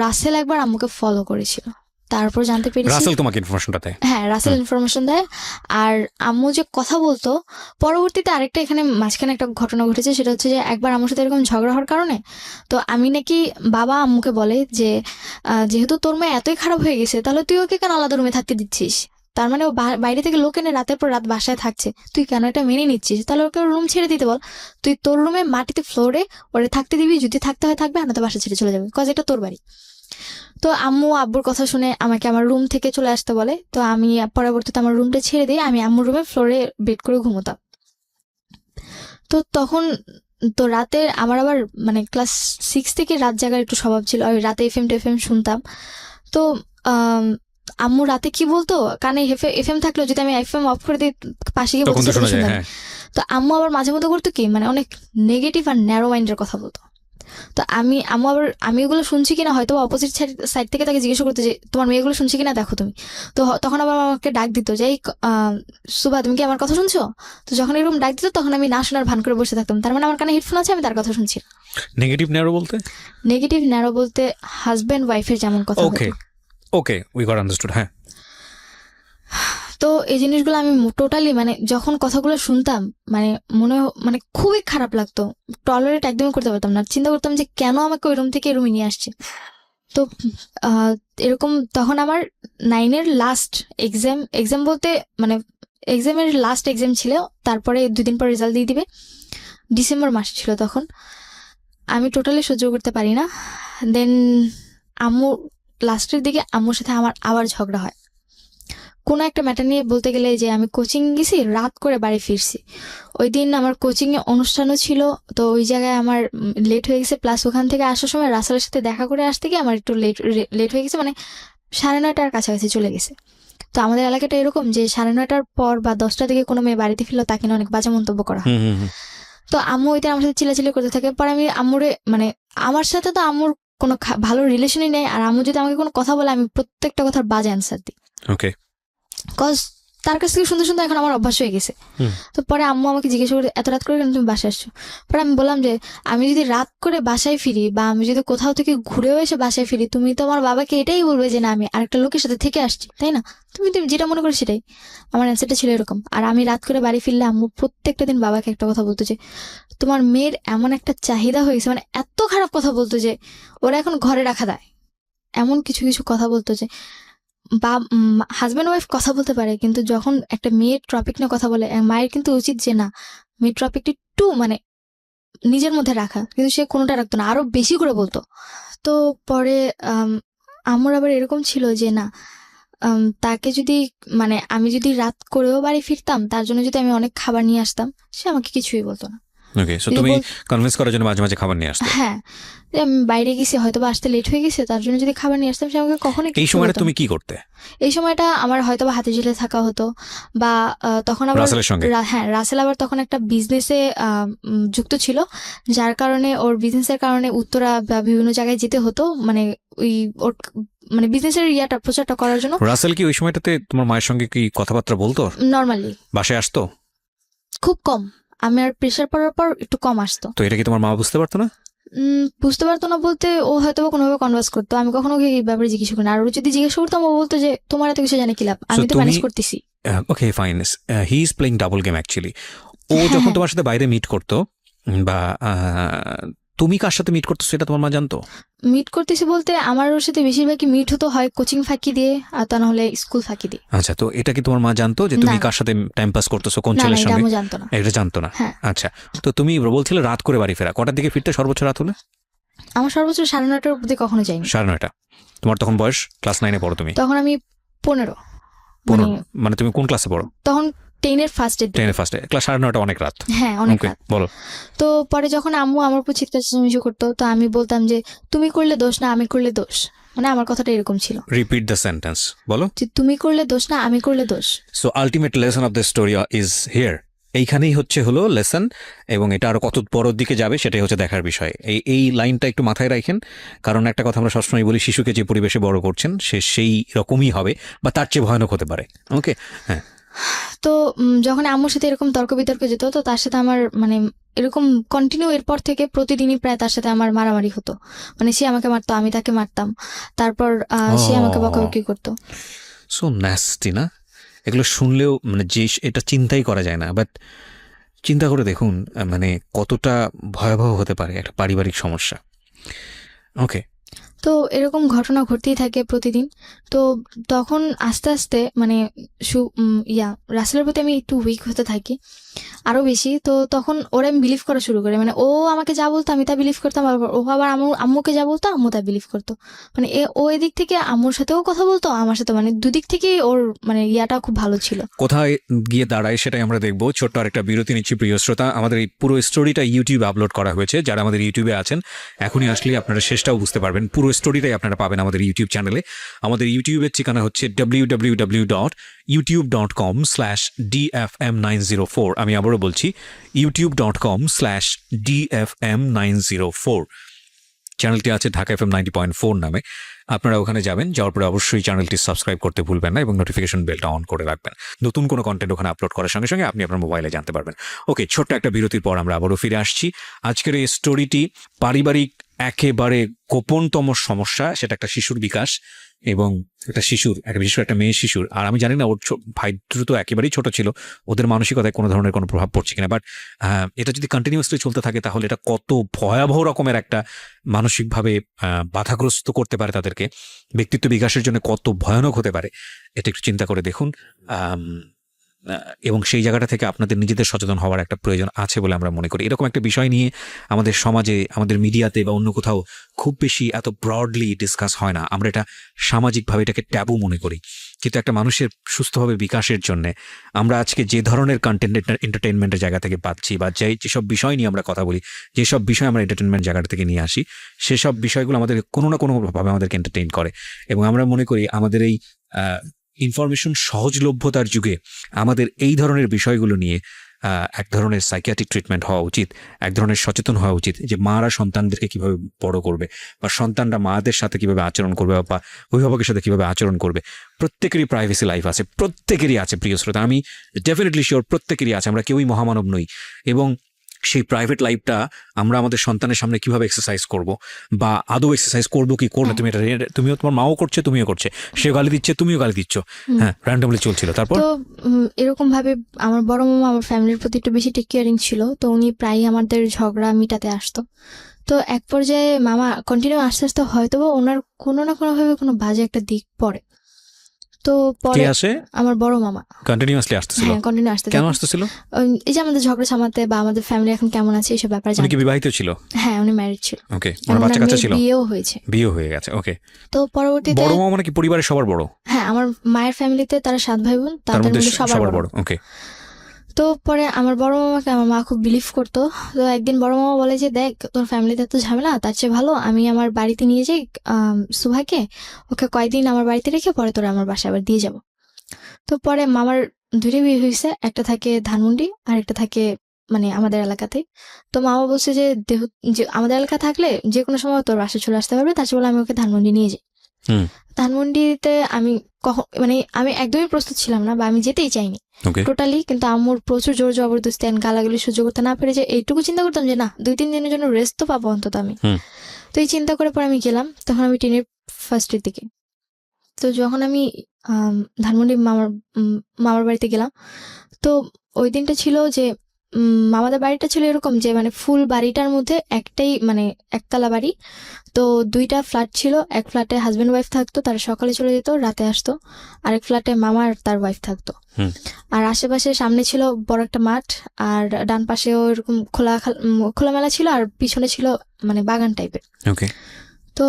রাসেল একবার আম্মুকে ফলো করেছিল, তারপর জানতে পেরেছি রাসেল তোমাকে ইনফরমেশনটা দেয়? হ্যাঁ, রাসেল ইনফরমেশন দেয়। আর আম্মু যে কথা বলতো, পরবর্তীতে আরেকটা এখানে মাঝখানে একটা ঘটনা ঘটেছে, সেটা হচ্ছে যে একবার আম্মুর সাথে এরকম ঝগড়া হওয়ার কারণে তো আমি নাকি, বাবা আম্মুকে বলে যে যেহেতু তোর মেয়ে এতই খারাপ হয়ে গেছে, তাহলে তুই ওকে কেন আলাদা রুমে থাকতে দিচ্ছিস? তার মানে ও বাইরে থেকে লোক এনে রাতের পর রাত বাসায় থাকছে, তুই কেন এটা মেনে নিচ্ছিস? তাহলে ওকে রুম ছেড়ে দিতে বল, তুই তোর রুমে মাটিতে ফ্লোরে ওরে থাকতে দিবি, যদি থাকতে হয় থাকবে, আর না তো বাসা ছেড়ে চলে যাবে, কজ এটা তোর বাড়ি। তো আম্মু আব্বুর কথা শুনে আমাকে আমার রুম থেকে চলে আসতে বলে, তো আমি পরবর্তীতে আমার রুমটা ছেড়ে দিই, আমি আম্মুর রুমে ফ্লোরে বেড করে ঘুমোতাম। তো তখন তো রাতে আমার আবার মানে ক্লাস 6 থেকে রাত জাগার একটু স্বভাব ছিল, আর রাতে এফএম শুনতাম। তো আম্মু রাতে কি বলতো, কানে এফএম থাকলেও যদি আমি এফএম অফ করে দিই পাশে গিয়ে বলতে শুনতাম। তো আম্মু আবার মাঝে মধ্যে করতো কি, মানে অনেক নেগেটিভ আর ন্যারো মাইন্ডের কথা বলতো। তো আমি ওগুলো শুনছি কিনা হয়তো অপোজিট সাইড থেকে তাকে জিজ্ঞেস করতে যে তোমার মেয়েগুলো শুনছি কিনা দেখো তুমি। তো তখন আবার আমাকে ডাক দিত যে এই সুভা তুমি কি আমার কথা শুনছো? তো যখন এরকম ডাক দিত তখন আমি না শোনার ভান করে বসে থাকতাম, তার মানে আমার কানে হেডফোন আছে, আমি তার কথা শুনছি। নেগেটিভ ন্যারো বলতে? নেগেটিভ ন্যারো বলতে হাজব্যান্ড ওয়াইফের যেমন কথা ওকে ওকে, উই গট আন্ডারস্টুড। হ্যাঁ, তো এই জিনিসগুলো আমি টোটালি মানে যখন কথাগুলো শুনতাম মানে খুবই খারাপ লাগতো, টলারেট একদমই করতে পারতাম না। চিন্তা করতাম যে কেন আমাকে ওই রুম থেকে রুমে নিয়ে আসছে। তো এরকম তখন আমার 9-এর লাস্ট এক্সাম বলতে মানে এক্সামের লাস্ট এক্সাম ছিল, তারপরে 2 দিন পর রেজাল্ট দিয়ে দিবে। ডিসেম্বর মাস ছিল তখন। আমি টোটালি সহ্য করতে পারি না। দেন আম্মু লাস্টের দিকে আম্মুর সাথে আমার আবার ঝগড়া হয় কোনো একটা ম্যাটার নিয়ে, বলতে গেলে যে আমি কোচিং গেছি, রাত করে বাড়ি ফিরছি। ওই দিন আমার কোচিং এ অনুষ্ঠানও ছিল, তো ওই জায়গায় আমার লেট হয়ে গেছে। প্লাস ওখান থেকে আসার সময় রাসেলের সাথে দেখা করে আসতে গিয়ে আমার একটু লেট হয়ে গেছে, মানে 9:30টার কাছাকাছি চলে গেছে। তো আমাদের এলাকাটা এরকম যে 9:30টার পর বা 10টা থেকে কোনো মেয়ে বাড়িতে ফিরলো তাকে নিয়ে অনেক বাজে মন্তব্য করা হয়। তো আম্মু ওইটা আমার সাথে চিল্লাচিল্লি করতে থাকে। পরে আমি আম্মুরে মানে আমার সাথে তো আম্মুর কোনো ভালো রিলেশনই নেই, আর আম্মু যদি আমাকে কোনো কথা বলে আমি প্রত্যেকটা কথার বাজে অ্যান্সার দিই। ওকে, কজ তার কাছ থেকে শুনতে শুনতে এখন আমার অভ্যাস হয়ে গেছে। তো পরে আম্মু আমাকে জিজ্ঞেস করে এত রাত করে কেন তুমি বাসায় আসছো? পরে আমি বললাম যে আমি যদি রাত করে বাসায় ফিরি বা আমি যদি কোথাও থেকে ঘুরেও এসে বাসায় ফিরি, তুমি তো আমার বাবাকে এটাই বলবে যে না আমি আরেকটা লোকের সাথে থেকে আসছি, তাই না? তুমি যেটা মনে করো সেটাই। আমার অ্যান্সারটা ছিল এরকম। আর আমি রাত করে বাড়ি ফিরলে আম্মু প্রত্যেকটা দিন বাবাকে একটা কথা বলতো যে তোমার মেয়ের এমন একটা চাহিদা হয়েছে, মানে এত খারাপ কথা বলতো যে ওরা এখন ঘরে রাখা দেয়, এমন কিছু কিছু কথা বলতো যে বা হাজব্যান্ড ওয়াইফ কথা বলতে পারে, কিন্তু যখন একটা মেয়ের টপিক নিয়ে কথা বলে মায়ের কিন্তু উচিত যে না মেয়ের টপিকটি একটু মানে নিজের মধ্যে রাখা, কিন্তু সে কোনোটা রাখতো না, আরো বেশি করে বলতো। তো পরে আমার আবার এরকম ছিল যে না তাকে যদি মানে আমি যদি রাত করেও বাড়ি ফিরতাম, তার জন্য যদি আমি অনেক খাবার নিয়ে আসতাম, সে আমাকে কিছুই বলতো না। ওকে, সো তুমি কনভিন্স করার জন্য মাঝে মাঝে খাবার নিয়ে আসতে? হ্যাঁ, আমি বাইরে গেছি, হয়তো বা আসতে লেট হয়ে গেছে, তার জন্য যদি খাবার নিয়ে আসতাম সে আমাকে কখনোই। এই সময়টা তুমি কি করতে? এই সময়টা আমার হয়তো বা হাতিঝিলে থাকা হতো, বা তখন আবার রাসেলের সঙ্গে? হ্যাঁ, রাসেল আবার তখন একটা বিজনেসে যুক্ত ছিল, যার কারণে ওর বিজনেসের কারণে উত্তরা বা বিভিন্ন জায়গায় যেতে হতো, মানে ওই ওর মানে বিজনেসের ইয়াটা প্রচারটা করার জন্য। রাসেল কি ওই সময়টাতে তোমার মায়ের সঙ্গে কি কথাবার্তা বলতো? নর্মালি বাসায় আসতো? খুব কম, আমার প্রেশার পড়ার পর একটু কম আসতো। তো এটা কি তোমার মা বুঝতে পারতো না? বুঝতে পারতো না বলতে ও হয়তো কোনোভাবে কনভার্স করতো, আমি কখনো ওকে এই ব্যাপারে জিজ্ঞেস করি না। আর ও যদি জিজ্ঞেস করতাম ও বলতো যে তোমার এত কিছু জানে কি লাভ, আমি তো ম্যানেজ করতেছি। Okay fine, he is playing double game actually. ও যখন তোমার সাথে বাইরে মিট করতো বা তুমি কার সাথে মিট করতো সেটা তোমার মা জানতো? মিট করতেছি বলতে আমার ওর সাথে বেশিরভাগই মিট হতো হয় কোচিং ফাঁকি দিয়ে, আর তা না হলে স্কুল ফাঁকি দিয়ে। আচ্ছা, তো এটা কি তোমার মা জানতো যে তুমি কার সাথে টাইম পাস করতেছো, কোন ছেলের সঙ্গে? না, জানতো না। এটা জানতো না? আচ্ছা, তো তুমি বলছিলে রাত করে বাড়ি ফেরা, কটার দিকে ফিরতে সর্বোচ্চ রাত হলে? আমার সর্বোচ্চ 9:30টার অবধি কখনো যাইনি। 9:30? তোমার তখন বয়স ক্লাস 9-এ পড়ো তুমি? তখন আমি 15। মানে তুমি কোন ক্লাসে পড়ো তখন? 10-এর ফার্স্টে। ক্লাস 9:30 অনেক রাত। হ্যাঁ, অনেক রাত। বলো। তো পরে যখন আম্মু আমার উপর চিৎকার চেঁচামেচি করতো, তো আমি বলতাম যে তুমি করলে দোষ না আমি করলে দোষ, মানে আমার কথাটা এরকম ছিল। রিপিট দ্য সেন্টেন্স, বলো। যে তুমি করলে দোষ না আমি করলে দোষ। So ultimate lesson of the story is here. এইখানেই হলো লেসন, এবং এটা আরো কত বড় দিকে যাবে সেটাই হচ্ছে দেখার বিষয়। এই লাইনটা একটু মাথায় রাখেন, কারণ একটা কথা আমরা সবসময় বলি, শিশুকে যে পরিবেশে বড় করছেন সে সেই রকমই হবে বা তার চেয়ে ভয়ানক হতে পারে। ওকে, হ্যাঁ। তো যখন আম্মুর সাথে এরকম তর্ক বিতর্ক যেত, তো তার সাথে আমার মানে এরকম কন্টিনিউ এরপর থেকে প্রতিদিনই প্রায় তার সাথে আমার মারামারি হতো। মানে সে আমাকে মারতো, আমি তাকে মারতাম, তারপর সে আমাকে বকাবকি করতো। সো ন্যাস্টি না? এগুলো শুনলেও মানে যে এটা চিন্তাই করা যায় না, বাট চিন্তা করে দেখুন মানে কতটা ভয়াবহ হতে পারে একটা পারিবারিক সমস্যা। ওকে, তো এরকম ঘটনা ঘটতেই থাকে প্রতিদিন। তো তখন আস্তে আস্তে মানে রাসেলের প্রতি আমি একটু উইক হতে থাকি আরো বেশি। তো তখন ওরা আমি বিলিভ করা শুরু করে, মানে ও আমাকে যা বলতো আমি তা বিলিভ করতাম, ও আবার আম্মুকে যা বলতো আম্মু তা বিলিভ করতো। মানে ও এদিক থেকে আম্মুর সাথেও কথা বলতো, আমার সাথে, মানে দুদিক থেকে ওর মানে ইয়াটা খুব ভালো ছিল। কোথায় গিয়ে দাঁড়ায় সেটাই আমরা দেখবো। ছোট্ট আরেকটা বিরতি নিচ্ছি প্রিয় শ্রোতা। আমাদের এই পুরো স্টোরিটা ইউটিউবে আপলোড করা হয়েছে, যারা আমাদের ইউটিউবে আছেন এখনই আসলে আপনারা শেষটাও বুঝতে পারবেন। পুরো স্টোরিটাই আপনারা পাবেন আমাদের ইউটিউব চ্যানেলে। আমাদের ইউটিউবের ঠিকানা হচ্ছে www.youtube.com/dfm904। আমি আবারও বলছি youtube.com/dfm904। চ্যানেলটি আছে ঢাকা FM 90.4 নামে। আপনারা ওখানে যাবেন, যাওয়ার পরে অবশ্যই চ্যানেলটি সাবস্ক্রাইব করতে ভুলবেন না এবং নোটিফিকেশন বেলটা অন করে রাখবেন। নতুন কোনো কন্টেন্ট ওখানে আপলোড করার সঙ্গে সঙ্গে আপনি আপনার মোবাইলে জানতে পারবেন। ওকে, ছোট্ট একটা বিরতির পর আমরা আবারও ফিরে আসছি। আজকের এই স্টোরিটি পারিবারিক একেবারে গোপনতম সমস্যা, সেটা একটা শিশুর বিকাশ এবং একটা শিশুর, একটা বিশেষ করে একটা মেয়ে শিশুর। আর আমি জানি না ওর ভাই দ্রুত একেবারেই ছোট ছিল, ওদের মানসিকতায় কোনো ধরনের কোনো প্রভাব পড়ছে কিনা, বাট এটা যদি কন্টিনিউয়াসলি চলতে থাকে তাহলে এটা কত ভয়াবহ রকমের একটা মানসিকভাবে বাধাগ্রস্ত করতে পারে তাদেরকে, ব্যক্তিত্ব বিকাশের জন্য কত ভয়ানক হতে পারে এটা একটু চিন্তা করে দেখুন। এবং সেই জায়গাটা থেকে আপনাদের নিজেদের সচেতন হওয়ার একটা প্রয়োজন আছে বলে আমরা মনে করি। এরকম একটা বিষয় নিয়ে আমাদের সমাজে, আমাদের মিডিয়াতে বা অন্য কোথাও খুব বেশি এত ব্রডলি ডিসকাস হয় না। আমরা এটা সামাজিকভাবে এটাকে ট্যাবু মনে করি, কিন্তু একটা মানুষের সুস্থভাবে বিকাশের জন্য আমরা আজকে যে ধরনের কন্টেন্ট এন্টারটেনমেন্টের জায়গা থেকে পাচ্ছি বা যেসব বিষয় নিয়ে আমরা কথা বলি, যেসব বিষয় আমরা এন্টারটেনমেন্ট জায়গাটা থেকে নিয়ে আসি, সেসব বিষয়গুলো আমাদের কোনো না কোনোভাবে আমাদেরকে এন্টারটেইন করে। এবং আমরা মনে করি আমাদের এই ইনফরমেশন সহজলভ্যতার যুগে আমাদের এই ধরনের বিষয়গুলো নিয়ে এক ধরনের সাইকিয়াট্রিক ট্রিটমেন্ট হওয়া উচিত, এক ধরনের সচেতন হওয়া উচিত যে মারা সন্তানদেরকে কিভাবে বড় করবে বা সন্তানরা মাদের সাথে কিভাবে আচরণ করবে বা অভিভাবকের সাথে কিভাবে আচরণ করবে। প্রত্যেকেরই প্রাইভেসি লাইফ আছে, প্রত্যেকেরই আছে প্রিয় শ্রোতা, আমি ডেফিনেটলি শিওর প্রত্যেকেরই আছে, আমরা কেউই মহামানব নই। এবং সেই প্রাইভেট লাইফটা আমরা আমাদের সন্তানের সামনে কিভাবে এক্সারসাইজ করব বা আদৌ এক্সারসাইজ করবো কি করবো, তুমি এটা তুমিও, তোমার মাও করছে, তুমিও করছে, সে গালি দিচ্ছে, তুমিও গালি দিচ্ছ, হ্যাঁ, র্যান্ডমলি চলছিল। তারপর তো এরকম ভাবে আমার বড় মামা আমার ফ্যামিলির প্রতি একটু বেশি টেক কেয়ারিং ছিল, তো উনি প্রায়ই আমাদের ঝগড়া মিটাতে আসতো। তো এক পর্যায়ে মামা কন্টিনিউ আস্তে আস্তে হয়তো ওনার কোনো না কোনো ভাবে কোনো বাজে একটা দিক পড়ে। তো পরে আসে আমার বড় মামা কন্টিনিউয়াসলি আসতেছিল। হ্যাঁ, কন্টিনিউ আসতে কেন আসতেছিল? এই যে আমাদের ঝগড়া সামাতে বা আমাদের ফ্যামিলি এখন কেমন আছে এইসব ব্যাপারে উনি কি বিবাহিত ছিল? হ্যাঁ, উনি ম্যারিড ছিল। ওকে, ওনার বাচ্চা কাচ্চা ছিল? বিয়েও হয়েছে। বিয়ে হয়ে গেছে। ওকে, তো পরবর্তীতে বড় মামা মানে কি পরিবারের সবার বড়? হ্যাঁ, আমার মায়ের ফ্যামিলিতে তারা 7 ভাই বোন, তাদের মধ্যে সবার বড়। ওকে। তো পরে আমার বড় মামাকে আমার মা খুব বিলিভ করতো। তো একদিন বড় মামা বলে যে দেখ, তোর ফ্যামিলিতে এত ঝামেলা, তার চেয়ে ভালো আমি আমার বাড়িতে নিয়ে যাই সুভাকে, ওকে কয়েকদিন আমার বাড়িতে রেখে পরে তোরা আমার বাসায় আবার দিয়ে যাবো। তো পরে মামার দুইটা বিয়ে হয়েছে, একটা থাকে ধানমন্ডি আর একটা থাকে মানে আমাদের এলাকাতে। তো মামা বলছে যে যে আমাদের এলাকা থাকলে যে কোনো সময় তোর বাসায় চলে আসতে পারবে, তার চেয়ে বলে আমি ওকে ধানমন্ডি নিয়ে যাই। ধানমন্ডিতে আমি মানে আমি একদমই প্রস্তুত ছিলাম না বা আমি যেতেই চাইনি টোটালি, কিন্তু আম্মুর প্রচুর জোর জবরদস্তি এন্ড গালাগালি সহ্য করতে না পেরে যে এইটুকু চিন্তা করতাম যে না, 2-3 দিনের জন্য রেস্ট তো পাবো অন্তত আমি। তো এই চিন্তা করে পরে আমি গেলাম, তখন আমি টেনের ফার্স্টের দিকে। তো যখন আমি ধানমন্ডি মামার বাড়িতে গেলাম, তো ওই দিনটা ছিল যে মামাদের বাড়িটা ছিল এরকম যে মানে ফুল বাড়িটার মধ্যে একটাই মানে একতলা বাড়ি। তো 2টা ফ্ল্যাট ছিল, এক ফ্ল্যাটে হাজবেন্ড ওয়াইফ থাকতো, তারা সকালে চলে যেত, রাতে আসতো। আরেক ফ্ল্যাটে মামা আর তার ওয়াইফ থাকতো। আর আশেপাশে সামনে ছিল বড় একটা মাঠ, আর ডান পাশেও এরকম খোলামেলা ছিল, আর পিছনে ছিল মানে বাগান টাইপের। তো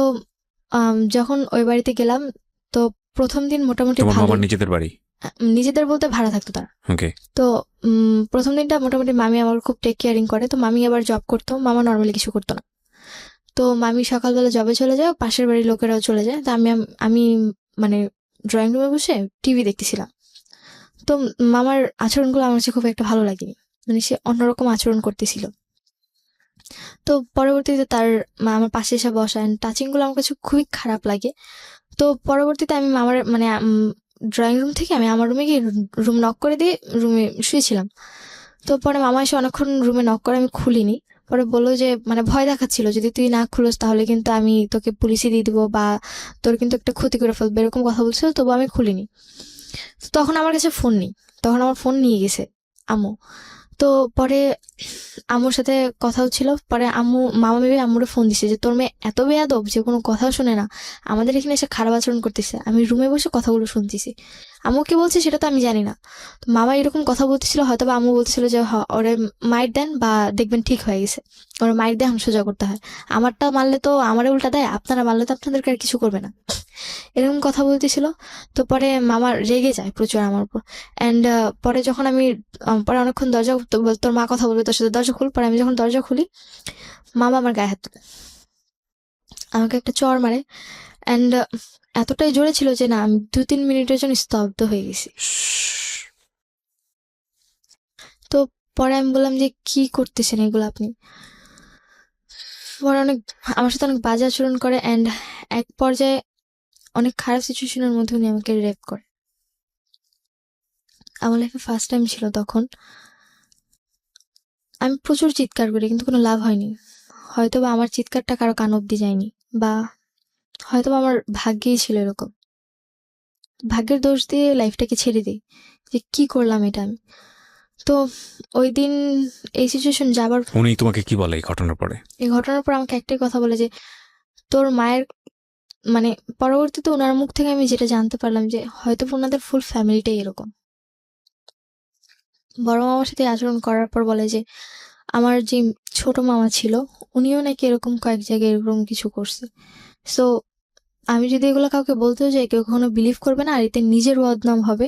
যখন ওই বাড়িতে গেলাম, তো প্রথম দিন মোটামুটি নিজেদের বাড়ি, নিজেদের বলতে ভাড়া থাকতো তারা। তো প্রথম দিনটা মোটামুটি মামি আমার খুব টেক কেয়ারিং করে। তো মামি আবার জব করতো, মামা নর্মালি কিছু করতো না। তো মামি সকালবেলা জবে চলে যায়, পাশের বাড়ির লোকেরাও চলে যায়। তো আমি মানে ড্রয়িং রুমে বসে টিভি দেখতেছিলাম। তো মামার আচরণগুলো আমার কাছে খুব একটা ভালো লাগেনি, মানে সে অন্যরকম আচরণ করতেছিল। তো পরবর্তীতে তার মা আমার পাশে এসে বসা, টাচিং গুলো আমার কাছে খুবই খারাপ লাগে। তো পরবর্তীতে আমি মামার মানে ড্রয়িং রুম থেকে আমি আমার রুমে গিয়ে রুম নক করে দিয়ে রুমে শুয়েছিলাম। তো পরে মামা এসে অনেকক্ষণ রুমে নক করে, আমি খুলিনি। পরে বললো যে মানে ভয় দেখাচ্ছিল, যদি তুই না খুলোস তাহলে কিন্তু আমি তোকে পুলিশে দিয়ে দিবো বা তোর কিন্তু একটা ক্ষতি করে ফেলবে, এরকম কথা বলছিল। তবু আমি খুলিনি। তখন আমার কাছে ফোন নেই, তখন আমার ফোন নিয়ে গেছে আম্মু। তো পরে আম্মুর সাথে কথা হচ্ছিল, পরে মামা ভেবে আম্মুরে ফোন দিছে যে তোর মেয়ে এত বেয়াদব যে কোনো কথাও শুনে না, আমাদের এখানে এসে খারাপ আচরণ করতেছে। আমি রুমে বসে কথাগুলো শুনতেছি, আম্মু কি বলছে সেটা তো আমি জানি না। তো মামা এরকম কথা বলতেছিল, হয়তো বা আম্মু বলতেছিল যে ওরে মাইর দেন বা দেখবেন ঠিক হয়ে গেছে, ওরা মাইর দিয়ে এখন সোজা করতে হয়, আমারটা মারলে তো আমারে উল্টা দেয়, আপনারা মারলে তো আপনাদেরকে আর কিছু করবে না, এরকম কথা বলতেছিল। তো পরে মামা রেগে যায় প্রচুর আমার উপর। অ্যান্ড পরে যখন আমি পরে অনেকক্ষণ দরজা, তোর মা কথা বলবে তোর সাথে, দরজা খুল। পরে আমি যখন দরজা খুলি, মামা আমার গায়ে হাত তুলে আমাকে একটা চড় মারে। অ্যান্ড এতটাই জোরে ছিল যে না, আমি 2-3 মিনিটের জন্য স্তব্ধ হয়ে গেছি। তো পরে আমি বললাম যে কি করতেছেন এগুলো আপনি? পরে অনেক আমার সাথে অনেক বাজে আচরণ করে, অ্যান্ড এক পর্যায়ে অনেক খারাপ সিচুয়েশনের মধ্যে উনি আমাকে রেপ করে। আমার লাইফে ফার্স্ট টাইম ছিল তখন। আমি প্রচুর চিৎকার করি কিন্তু কোনো লাভ হয়নি। হয়তোবা আমার চিৎকারটা কারো কান অব্দি যায়নি, বা হয়তোবা আমার ভাগ্যেই ছিল এরকম। ভাগ্যের দোষ দিয়ে লাইফটাকে ছেড়ে দিই যে কি করলাম এটা আমি। তো ওই দিন এই সিচুয়েশন যাবার উনি তোমাকে কি বলে এই ঘটনার পরে? এই ঘটনার পর আমাকে একটাই কথা বলে যে তোর মায়ের, মানে পরবর্তীতে ওনার মুখ থেকে আমি যেটা জানতে পারলাম যে হয়তো ওনাদের ফুল ফ্যামিলিটাই এরকম। বড় মামার সাথে আচরণ করার পর বলে যে আমার যে ছোট মামা ছিল উনিও নাকি এরকম কয়েক জায়গায় এরকম কিছু করছে। সো আমি যদি এগুলো কাউকে বলতেও যাই কেউ কখনো বিলিভ করবে না, আর এতে নিজের বদনাম হবে,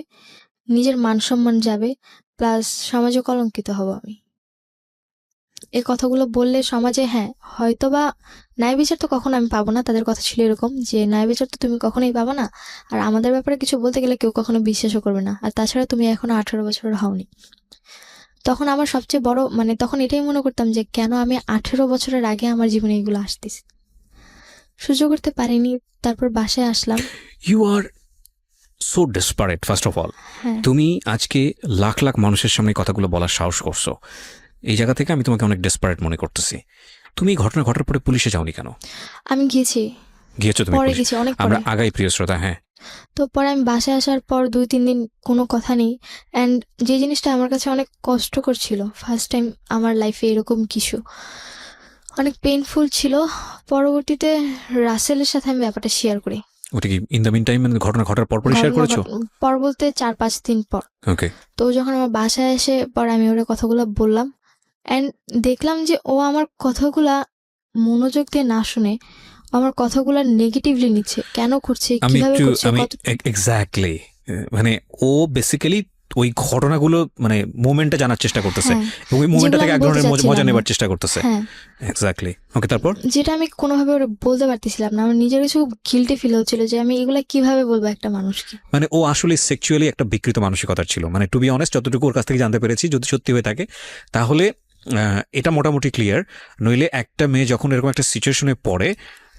নিজের মান সম্মান যাবে, প্লাস সমাজে কলঙ্কিত হব আমি। এই কথাগুলো বললে সমাজে হয়তোবা ন্যায় বিচার তো কখনো আমি পাবো না। তাদের কথা ছিল এরকম যে ন্যায় বিচার তো তুমি কখনোই পাবো না, আর আমাদের ব্যাপারে কিছু বলতে গেলে কেউ কখনো বিশ্বাসও করবে না, আর তাছাড়া তুমি এখনো 18 বছরের হওনি। তখন আমার সবচেয়ে বড় তখন এটাই মনে করতাম যে কেন আমি 18 বছরের আগে আমার জীবনে এগুলো আসতেছে, সহ্য করতে পারিনি। তারপর বাসায় আসলাম। You are so desperate first of all. হ্যাঁ, তুমি আজকে লাখ লাখ মানুষের সামনে এই কথাগুলো বলার সাহস করছো, এই জায়গা থেকে আমি তোমাকে অনেক ডেসপারেট মনে করতেছি। তুমি এই ঘটনা ঘটার পরে পুলিশে যাওনি কেন? আমি গিয়েছি, গিয়েছো তুমি পরে পুলিশে? গেছি, অনেক আমরা পরে। আগাই প্রিয় শ্রোতা। হ্যাঁ, তো পরে আমি বাসায় আসার পর 2-3 দিন কোনো কথা নেই, অ্যান্ড যে জিনিসটা আমার কাছে অনেক কষ্টকর ছিল, ফার্স্ট টাইম আমার লাইফে এরকম কিছু অনেক পেইনফুল ছিল। পরবর্তীতে রাসেলের সাথে আমি ব্যাপারটা শেয়ার করি। ওটা কি ইন দ্য মিন টাইম ঘটনা ঘটার পরপরই শেয়ার করেছো? পর বলতে 4-5 দিন পর। ওকে। তো যখন আমার বাসায় এসে পরে আমি ওর কথাগুলো বললাম, অ্যান্ড দেখলাম যে ও আমার কথাগুলা মনোযোগ দিয়ে না শুনে আমার কথাগুলো নেগেটিভলি নিচ্ছে, কেন করছে, কিভাবে করছে, কত এক্স্যাক্টলি, মানে ও বেসিক্যালি ওই ঘটনাগুলো মোমেন্টটা জানার চেষ্টা করতেছে, হ্যাঁ, এবং ওই মোমেন্টটা যেগুলো থেকে এক আমি ধরনের বলতে মজা চাচ্ছিলাম নেবার না। চেষ্টা করতেছে। হ্যাঁ, এক্স্যাক্টলি। ওকে, তারপর? যেটা আমি কোনোভাবে ওরা বলতে পারতেছিলাম না। আমার নিজের কাছে খুব গিল্টি ফিল হচ্ছিল যে আমি এগুলা কিভাবে বলবো একটা মানুষকে। ও আসলে সেক্সুয়ালি একটা বিকৃত মানসিকতার ছিল, টু বি অনেস্ট, যতটুকু ওর কাছ থেকে জানতে পেরেছি, যদি সত্যি হয়ে থাকে তাহলে এটা মোটামুটি ক্লিয়ার। নইলে একটা মেয়ে যখন এরকম একটা সিচুয়েশনে পড়ে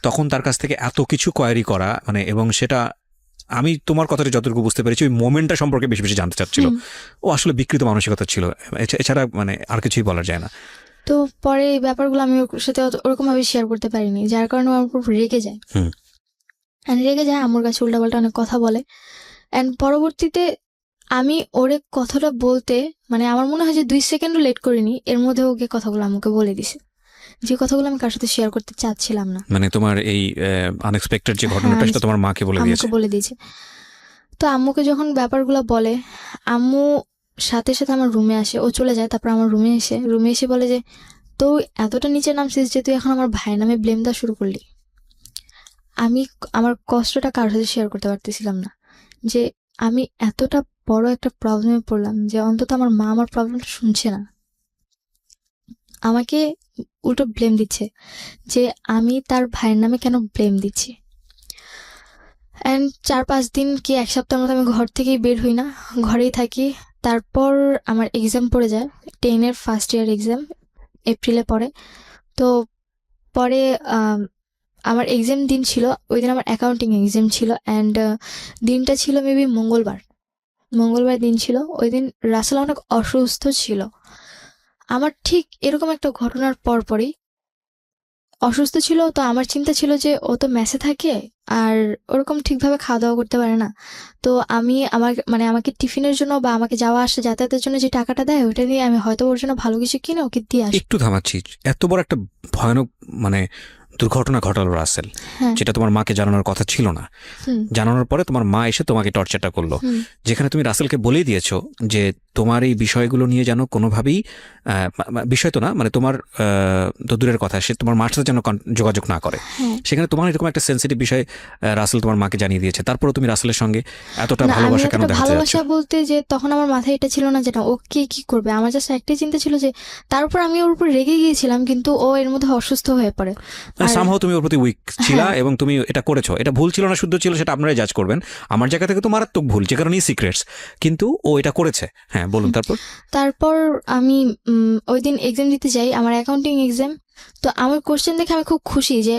তখন তার কাছ থেকে এত কিছু কোয়ারি করা, এবং সেটা আমি তোমার কথাটা যতটুকু বুঝতে পেরেছি ওই মোমেন্টটা সম্পর্কে বেশি বেশি জানতে চাচ্ছিল। ও আসলে বিকৃত মানসিকতা ছিল, এছাড়া আর কিছুই বলা যায় না। তো পরে এই ব্যাপারগুলো আমি ওর সাথে ওরকম ভাবে শেয়ার করতে পারিনি, যার কারণে আমার উপর রেগে যায়। রেগে যায়, আমার কাছে উল্টাপাল্টা অনেক কথা বলে, অ্যান্ড পরবর্তীতে আমি ওরে কথাটা বলতে আমার মনে হয় যে 2 সেকেন্ডও লেট করিনি, এর মধ্যে ওকে কথাগুলো আমাকে বলে দিছে, যে কথাগুলো আমি কার সাথে শেয়ার করতে চাচ্ছিলাম না। তোমার এই আনএক্সপেক্টেড যে ঘটনাটা সেটা তোমার মাকে বলে দিয়েছে? আমাকে বলে দিয়েছে। তো আম্মুকে যখন ব্যাপারগুলো বলে, আম্মু সাথে সাথে আমার রুমে আসে, ও চলে যায়, তারপর আমার রুমে এসে বলে যে তুই এতটা নিচে নামছিস যে তুই এখন আমার ভাইয়ের নামে ব্লেম দেওয়া শুরু করলি। আমি আমার কষ্টটা কারোর সাথে শেয়ার করতে পারতেছিলাম না, যে আমি এতটা বড় একটা প্রবলেমে পড়লাম যে অন্তত আমার মা আমার প্রবলেমটা শুনছে না, আমাকে উল্টো ব্লেম দিচ্ছে যে আমি তার ভাইয়ের নামে কেন ব্লেম দিচ্ছি। অ্যান্ড 4-5 দিন কি 1 সপ্তাহের মতো আমি ঘর থেকেই বের হই না, ঘরেই থাকি। তারপর আমার এক্সাম পড়ে যায়, 10-এর ফার্স্ট ইয়ার এক্সাম এপ্রিলে পড়ে। তো পরে আমার এক্সাম দিন ছিল, ওই দিন আমার অ্যাকাউন্টিং এক্সাম ছিল, অ্যান্ড দিনটা ছিল মেবি মঙ্গলবার দিন ছিল। ওই দিন রাসেল অনেক অসুস্থ ছিল। আমার ঠিক এরকম একটা ঘটনার পরপরই অসুস্থ ছিল। তো আমার চিন্তা ছিল যে ও তো মেসে থাকে আর ওরকম ঠিকভাবে খাওয়া দাওয়া করতে পারে না। তো আমি আমাকে টিফিনের জন্য বা আমাকে যাওয়া আসা যাতায়াতের জন্য যে টাকাটা দেয় ওটা দিয়ে আমি হয়তো ওর জন্য ভালো কিছু কিনে ওকে দিয়ে আসি। একটু থামাচ্ছি, এত বড় একটা ভয়ানক দুর্ঘটনা ঘটালো রাসেল, যেটা তোমার মাকে জানানোর কথা ছিল না। জানানোর পরে তোমার মা এসে তোমাকে টর্চারটা করলো, যেখানে তুমি রাসেলকে বলেই দিয়েছো যে তোমার এই বিষয়গুলো নিয়ে যেন কোনোভাবেই বিষয় তো না, তোমার তো দূরের কথা, সে তোমার মার সাথে যেন যোগাযোগ না করে। সেখানে তোমার এরকম একটা সেন্সিটিভ বিষয় রাসেল তোমার মাকে জানিয়ে দিয়েছে, তারপরে তুমি রাসেলের সঙ্গে এতটা ভালোবাসা কেন দেখাতে যাচ্ছ? ভালোবাসা বলতে যে তখন আমার মাথায় এটা ছিল না যে না ওকে কি করবে, আমার জাস্ট একটাই চিন্তা ছিল যে তার উপর আমি ওর উপর রেগে গিয়েছিলাম, কিন্তু ও এর মধ্যে অসুস্থ হয়ে পড়ে। সামহাও তুমি ওর প্রতি উইক ছিলা এবং তুমি এটা করেছো। এটা ভুল ছিল না শুদ্ধ ছিল সেটা আপনারাই জাজ করবেন। আমার জায়গা থেকে তো মারাত্মক ভুল, যে কারণেই সিক্রেটস, কিন্তু ও এটা করেছে। হ্যাঁ বলুন। তারপর আমি ওই দিন এক্সাম দিতে যাই, আমার অ্যাকাউন্টিং এক্সাম তো আমার কোশ্চেন দেখে আমি খুব খুশি যে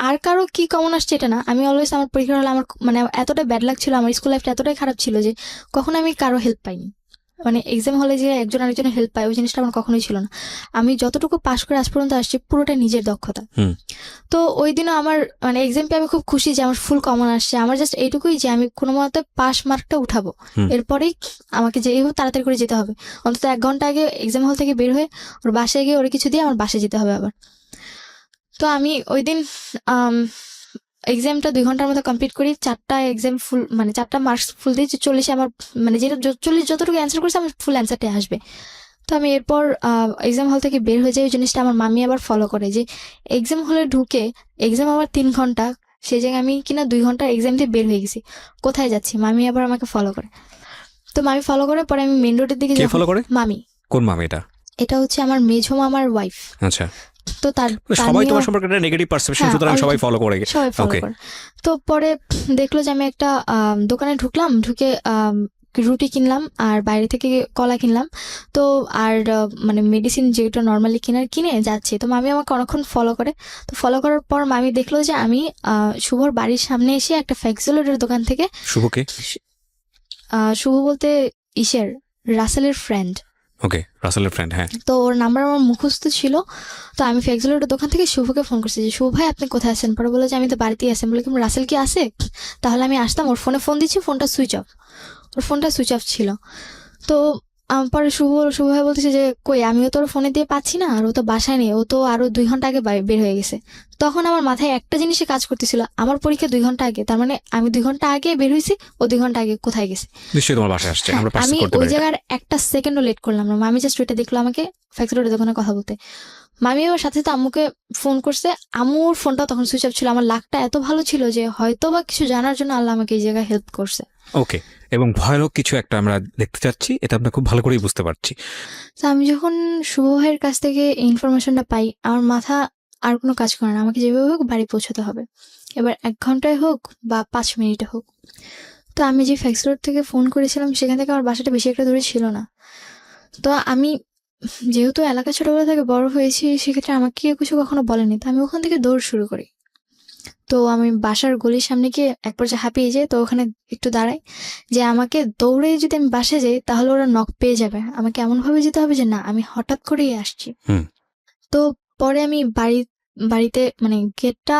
আর কারো কি কমন আসছে এটা না, আমি অলওয়েজ আমার পরীক্ষার হলে আমার মানে এতটাই ব্যাড লাগ ছিল, আমার স্কুল লাইফটা এতটাই খারাপ ছিল যে কখনো আমি কারো হেল্প পাইনি। মানে এক্সাম হলে যে একজন আরেকজনের হেল্প পায় ওই জিনিসটা আমার কখনোই ছিল না। আমি যতটুকু পাশ করে আজ পর্যন্ত আসছি পুরোটা নিজের দক্ষতা। তো ওই দিনও আমার মানে এক্সাম পেয়ে আমি খুব খুশি যে আমার ফুল কমন আসছে। আমার জাস্ট এইটুকুই যে আমি কোনো মতে পাস মার্কটা উঠাবো, এরপরেই আমাকে যে হোক তাড়াতাড়ি করে যেতে হবে, অন্তত 1 ঘন্টা আগে এক্সাম হল থেকে বের হয়ে ওর বাসায় গিয়ে ওর কিছু দিয়ে আমার বাসায় যেতে হবে আবার। তো আমি ওই দিন এক্সামটা 2 ঘন্টার মধ্যে কমপ্লিট করি, 4টা এক্সাম ফুল মানে 4টা মার্কস ফুল দিয়ে 40 আমার মানে যেটা 40 যতটুকু অ্যান্সার করছে আমার ফুল অ্যান্সারটাই আসবে। তো আমি এরপর এক্সাম হল থেকে বের হয়ে যাই। ওই জিনিসটা আমার মামি আবার ফলো করে যে এক্সাম হলে ঢুকে এক্সাম আমার 3 ঘন্টা, সেই জায়গায় আমি কিনা 2 ঘন্টা এক্সাম দিয়ে বের হয়ে গেছি, কোথায় যাচ্ছি, মামি আবার আমাকে ফলো করে। তো মামি ফলো করে পরে আমি মেন রোডের দিকে ফলো করে? মামি। কোন মামি এটা? এটা হচ্ছে আমার মেঝো মামার ওয়াইফ। আচ্ছা। তো তার সবাই তোমার সম্পর্কে একটা নেগেটিভ পারসেপশন, সুতরাং সবাই ফলো করে। সবাই ফলো করে। তো পরে দেখলো যে আমি একটা দোকানে ঢুকলাম, ঢুকে রুটি কিনলাম আর বাইরে থেকে কলা কিনলাম। তো আর মানে মেডিসিন যেটা নর্মালি কিনে যাচ্ছি। তো মামি আমাকে অনেকক্ষণ ফলো করে। তো ফলো করার পর মামি দেখলো যে আমি শুভর বাড়ির সামনে এসে একটা ফ্যাক্সিলোডের দোকান থেকে। শুভকে? শুভ বলতে রাসেলের ফ্রেন্ড। ওকে, রাসেলের ফ্রেন্ড, হ্যাঁ। তো ওর নাম্বার আমার মুখস্থ ছিল। তো আমি ফ্যাক্সিলোডের দোকান থেকে শুভকে ফোন করছি যে শুভ ভাই আপনি কোথায় আছেন? পরে বলে যে আমি তো বাড়িতেই আছি। বলে কি রাসেল কি আসে? তাহলে আমি আসতাম। ওর ফোনে ফোন দিচ্ছি, ফোনটা সুইচ অফ, ওর ফোনটা সুইচ অফ ছিল। তো পরে শুভ ভাই বলতেছে যে কই আমিও তো ওর ফোনে দিয়ে পাচ্ছি না, আর ও তো বাসায় নেই, ও তো আরো 2 ঘন্টা আগে বের হয়ে গেছে। তখন আমার মাথায় একটা জিনিসে কাজ করতেছিল, আমার পরীক্ষা 2 ঘন্টা আগে, তার মানে আমি 2 ঘন্টা আগে বের হয়েছি, ও 2 ঘন্টা আগে কোথায় গেছে? নিশ্চয়ই তোমার বাসায় আসছে। আমি ওই জায়গার একটা সেকেন্ডও লেট করলাম না। মামি জাস্ট ওইটা দেখলো আমাকে ফ্যাক্টরির দোকানে কথা বলতে। মামি ওর সাথে সাথে আম্মুকে ফোন করছে। আম্মুর ফোনটা তখন সুইচ অফ ছিল। আমার লাকটা এত ভালো ছিল যে হয়তো বা কিছু জানার জন্য আল্লাহ আমাকে এই জায়গায় হেল্প করছে। ওকে, এবং ভয়ানক কিছু একটা আমরা দেখতে চাচ্ছি, এটা আমরা খুব ভালো করেই বুঝতে পারছি। তো আমি যখন শুভ ভাইয়ের কাছ থেকে ইনফরমেশনটা পাই, আমার মাথা আর কোনো কাজ করে না। আমাকে যেভাবে হোক বাড়ি পৌঁছাতে হবে, এবার 1 ঘন্টায় হোক বা 5 মিনিটে হোক। তো আমি যে ফ্যাক্সিলোড থেকে ফোন করেছিলাম সেখান থেকে আমার বাসাটা বেশি একটা দূরে ছিল না। তো আমি যেহেতু এলাকা ছোটবেলা থেকে বড় হয়েছি, সেক্ষেত্রে আমাকে কেউ কিছু কখনো বলেনি। তো আমি ওখান থেকে দৌড় শুরু করি। তো আমি বাসার গলির সামনে গিয়ে এক পর্যায়ে হাঁপিয়ে যাই। তো ওখানে একটু দাঁড়াই যে আমাকে দৌড়ে যদি আমি বাসায় যাই তাহলে ওরা নক পেয়ে যাবে, আমাকে এমনভাবে যেতে হবে যে না আমি হঠাৎ করেই আসছি। তো পরে আমি বাড়িতে মানে গেটটা,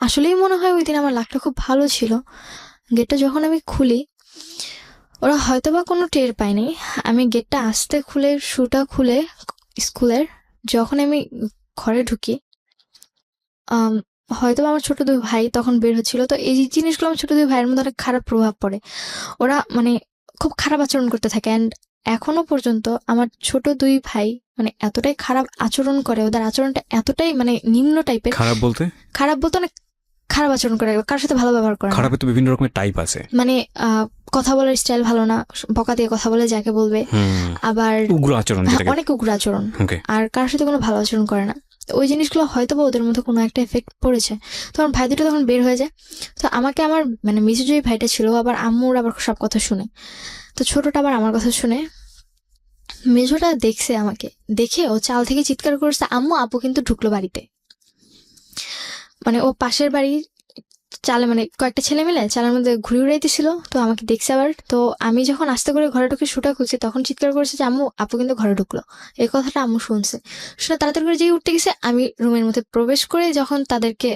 আসলেই মনে হয় ওই দিন আমার লাকটা খুব ভালো ছিল। গেটটা যখন আমি খুলি ওরা হয়তো বা কোনো টের পায়নি। আমি গেটটা আস্তে খুলে শুটা খুলে স্কুলের যখন আমি ঘরে ঢুকি, হয়তো আমার ছোট 2 ভাই তখন বের হচ্ছিল। তো এই জিনিসগুলো আমার ছোট 2 ভাইয়ের মধ্যে অনেক খারাপ প্রভাব পড়ে। ওরা মানে খুব খারাপ আচরণ করতে থাকে। অ্যান্ড এখনো পর্যন্ত আমার ছোট 2 ভাই মানে এতটাই খারাপ আচরণ করে, ওদের আচরণটা এতটাই মানে নিম্ন টাইপের। খারাপ বলতে অনেক খারাপ আচরণ করে, কারোর সাথে ভালো ব্যবহার করে। খারাপের তো বিভিন্ন রকমের টাইপ আছে। মানে কথা বলার স্টাইল ভালো না, বকা দিয়ে কথা বলে যাকে বলবে, আবার উগ্র আচরণ, অনেক উগ্র আচরণ, আর কারোর সাথে কোনো ভালো আচরণ করে না। ওই জিনিসগুলো হয়তো বা ওদের মধ্যে কোনো একটা এফেক্ট পড়েছে। তো আমার ভাই দুটো তখন বের হয়ে যায়। তো আমাকে আমার মানে মেজো যে ভাইটা ছিল আবার আম্মুর আবার সব কথা শুনে, তো ছোটটা আবার আমার কথা শুনে। মেজোটা দেখছে আমাকে, দেখে ও চাল থেকে চিৎকার করছে আম্মু আপু কিন্তু ঢুকলো বাড়িতে। মানে ও পাশের বাড়ি চালে মানে কয়েকটা ছেলে মিলে চালের মধ্যে ঘুরে উড়াইতেছিল। তো আমাকে দেখছে আবার। তো আমি যখন আস্তে করে ঘরে ঢুকে শুটা খুলছি তখন চিৎকার করেছে যে আম্মু আপু কিন্তু ঘরে ঢুকলো। এই কথাটা আম্মু শুনছে। শুনে তাড়াতাড়ি করে যেই উঠতে গেছে, আমি রুমের মধ্যে প্রবেশ করে যখন তাদেরকে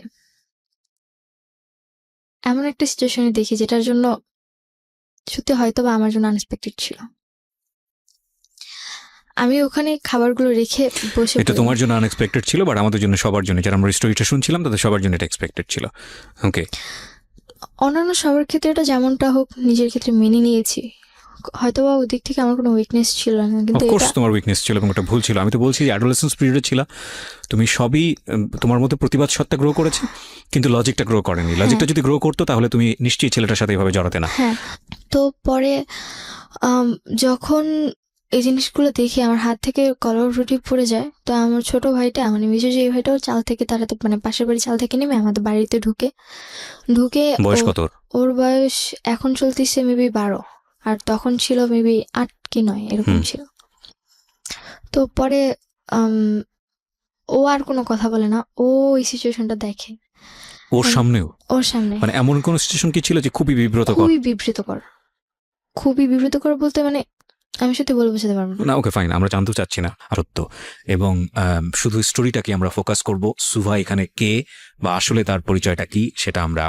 এমন একটা সিচুয়েশনে দেখি যেটার জন্য সত্যি হয়তো বা আমার জন্য আনএক্সপেক্টেড ছিল। আমি ওখানে খাবারগুলো রেখে বসে, এটা তোমার জন্য আনএক্সপেক্টেড ছিল, বাট আমাদের জন্য সবার জন্য, যারা আমরা স্টোরিটা শুনছিলাম তাদের সবার জন্য এটা এক্সপেক্টেড ছিল। ওকে, অন্যান্য সবার ক্ষেত্রে এটা যেমনটা হোক নিজের ক্ষেত্রে মেনে নিয়েছি। হয়তো বা ওই দিক থেকে আমার কোনো উইকনেস ছিল না, কিন্তু অফকোর্স তোমার উইকনেস ছিল এবং একটা ভুল ছিল। আমি তো বলছি যে অ্যাডোলেসেন্স পিরিয়ডে ছিল, তুমি সবই তোমার মধ্যে প্রতিবাদ সত্তা গ্রো করেছে, কিন্তু লজিকটা গ্রো করেনি। লজিকটা যদি গ্রো করতো তাহলে তুমি নিশ্চয়ই ছেলেটার সাথে এভাবে জড়াতে না। হ্যাঁ। তো পরে যখন এই জিনিসগুলো দেখি আমার হাত থেকে কলার রুটি পড়ে যায়। তো আমার ছোট ভাইটা মানে মেজো যে ভাইটাও চাল থেকে তাড়াতে মানে পাশের বাড়ি চাল থেকে নেমে আমাদের বাড়িতে ঢুকে বয়স কত ওর? বয়স এখন চলতেছে মেবি 12, আর তখন ছিল মেবি 8 কি 9 এরকম ছিল। তো পরে ও আর কোনো কথা বলে না, ও এই সিচুয়েশনটা দেখে ওর সামনেও? ওর সামনে। মানে এমন কোন সিচুয়েশন কি ছিল যে খুবই বিব্রতকর? খুবই বিব্রতকর, খুবই বিব্রতকর বলতে মানে আমি সত্যি বলে বোঝাতে পারবো না। না ওকে ফাইন, আমরা জানতে চাচ্ছি না সত্য, এবং শুধু স্টোরিটাকে আমরা ফোকাস করব। সুভা এখানে কে বা আসলে তার পরিচয়টা কি সেটা আমরা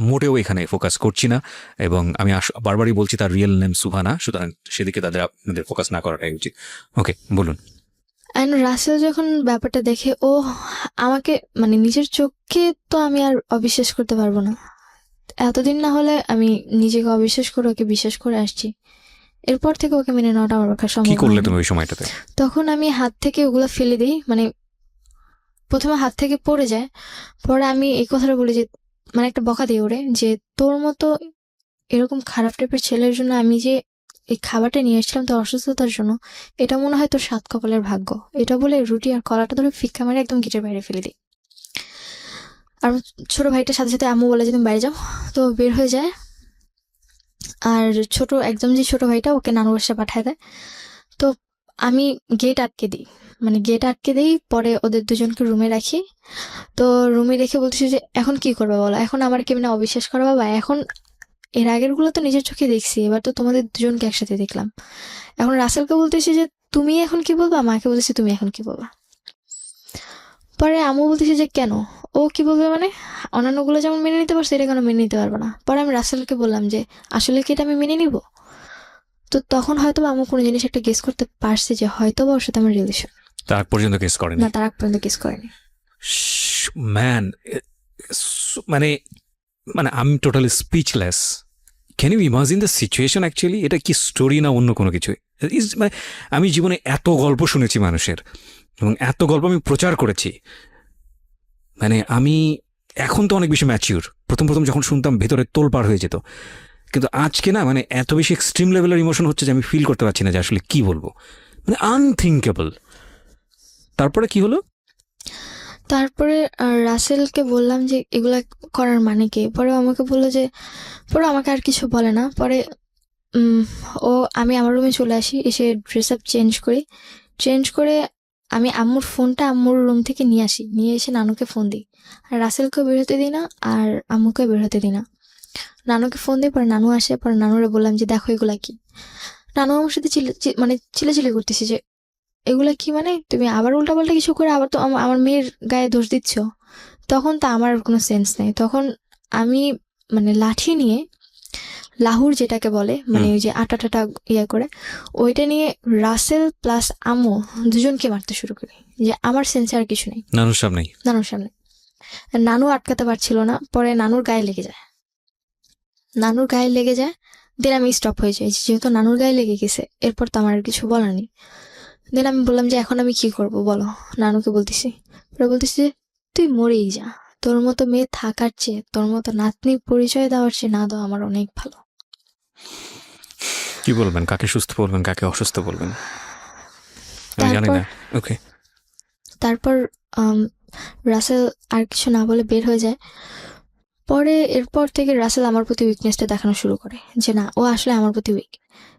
মোটেও এখানে ফোকাস করছি না, এবং আমি বারবারই বলছি তার রিয়েল নেম সুভা না, সুতরাং সেদিকে আপনাদের ফোকাস না করাটাই উচিত। ওকে বলুন। অ্যান্ড রাসেল যখন ব্যাপারটা দেখে, ও আমাকে মানে নিজের চোখকে তো আমি আর অবিশ্বাস করতে পারবো না। এতদিন না হলে আমি নিজেকে অবিশ্বাস করে ওকে বিশ্বাস করে আসছি, এরপর থেকে ওকে মেনে নেওয়াটা আমার পক্ষে কি সম্ভব করলে হয়নি। তুমি ওই সময়টাতে? তখন আমি হাত থেকে ওগুলো ফেলে দিই, মানে প্রথমে হাত থেকে পড়ে যায়, পরে আমি এই কথাটা বলি যে মানে একটা বকা দিই ওরে যে তোর মতো এরকম খারাপ টাইপের ছেলের জন্য আমি যে এই খাবারটা নিয়ে এসেছিলাম তোর অসুস্থতার জন্য, এটা মনে হয় তোর সাত কপালের ভাগ্য। এটা বলে রুটি আর কলাটা ধরে ফিক্কা মারে একদম গেটের বাইরে ফেলে দিই। আর ছোট ভাইটার সাথে সাথে আম্মু বলে যে তুমি বাইরে যাও, তো বের হয়ে যায়। আর একদম যে ছোট ভাইটা ওকে নানু বাসায় পাঠায় দেয়। তো আমি গেট আটকে দিই, মানে গেট আটকে দিই, পরে ওদের দুজনকে রুমে রাখি। তো রুমে রেখে বলতেছি যে এখন কি করবে বলো, এখন আমার কেমনে অবিশ্বাস করা বাবা, এখন এর আগের গুলো তো নিজের চোখে দেখছি, এবার তো তোমাদের দুজনকে একসাথে দেখলাম। এখন রাসেলকে বলতেছি যে তুমি এখন কি বলবা, মাকে বলতেছি তুমি এখন কি বলবা। পরে আম্মু বলতেছি যে কেন, ও কি বলবে মানে অন্যান্যগুলো যেমন মেনে নিতে পারছে এটা কেন মেনে নিতে পারবে না। পরে আমি রাসেলকে বললাম যে আসলে কি এটা আমি মেনে নিব। তো তখন হয়তো আম্মু কোনো জিনিস একটা গেস করতে পারছে যে হয়তো বা ওর সাথে আমার রিলেশন। তার পর্যন্ত কেস করেনি? না, তার আগ পর্যন্ত গেস করেনি। ম্যান, মানে মানে আমি totally speechless. Can you imagine the situation actually? এটা কি স্টোরি না অন্য কোনো কিছু? মানে আমি জীবনে এত গল্প শুনেছি মানুষের, এবং এত গল্প আমি প্রচার করেছি, মানে আমি এখন তো অনেক বেশি ম্যাচিউর। প্রথম যখন শুনতাম ভেতরে তোলপাড় হয়ে যেত, কিন্তু আজকে না মানে এত বেশি এক্সট্রিম লেভেলের ইমোশন হচ্ছে যে আমি ফিল করতে পারছি না যে আসলে কি বলবো, মানে আনথিঙ্কেবল। তারপরে কি হলো? তারপরে রাসেলকে বললাম যে এগুলা করার মানে কি। পরে আমাকে বললো যে, পরে আমাকে আর কিছু বলে না। পরে আমি আমার রুমে চলে আসি, এসে ড্রেস আপ চেঞ্জ করে আমি আম্মুর ফোনটা আম্মুর রুম থেকে নিয়ে আসি, নিয়ে এসে নানুকে ফোন দিই। আর রাসেলকেও বের হতে দিই না, আর আম্মুকেও বের হতে দিই না। নানুকে ফোন দিই, পরে নানু আসে, পরে নানুরে বললাম যে দেখো এগুলা কি। নানু আমার সাথে চিল্লাচিল্লি করতেছে যে এগুলা কি, মানে তুমি আবার উল্টাপাল্টা কিছু করে আবার তো আমার মেয়ের গায়ে দোষ দিচ্ছ। তখন তো আমার কোনো সেন্স নেই, তখন আমি মানে লাঠি নিয়ে লাহুর যেটাকে বলে, মানে ওই যে আটা টাটা ইয়ে করে, ওইটা নিয়ে রাসেল প্লাস আম্মু দুজনকে মারতে শুরু করি, যে আমার সেন্সে আর কিছু নেই। নানুর সামনেই? নানুর সামনে। নানু আটকাতে পারছিল না, পরে নানুর গায়ে লেগে যায়। দেন আমি স্টপ হয়ে যাই, যেহেতু নানুর গায়ে লেগে গেছে এরপর তো আমার আর কিছু বলার নেই। দেন আমি বললাম যে এখন আমি কি করব বলো। নানুকে বলতেছি, পরে বলতেছি যে তুই মরেই যা, তোর মতো মেয়ে থাকার চেয়ে, তোর মতো নাতনি পরিচয় দেওয়ার চেয়ে না দেওয়া আমার অনেক ভালো। কি বলবেন, কাকে সুস্থ বলবেন, কাকে অসুস্থ বলবেন আমি জানি না। ওকে। তারপর রাসেল আর কিছু না বলে বের হয়ে যায়। পরে এরপর থেকে রাসেল আমার প্রতি উইকনেসটা দেখানো শুরু করে যে না, ও আসলে আমার প্রতি উইক।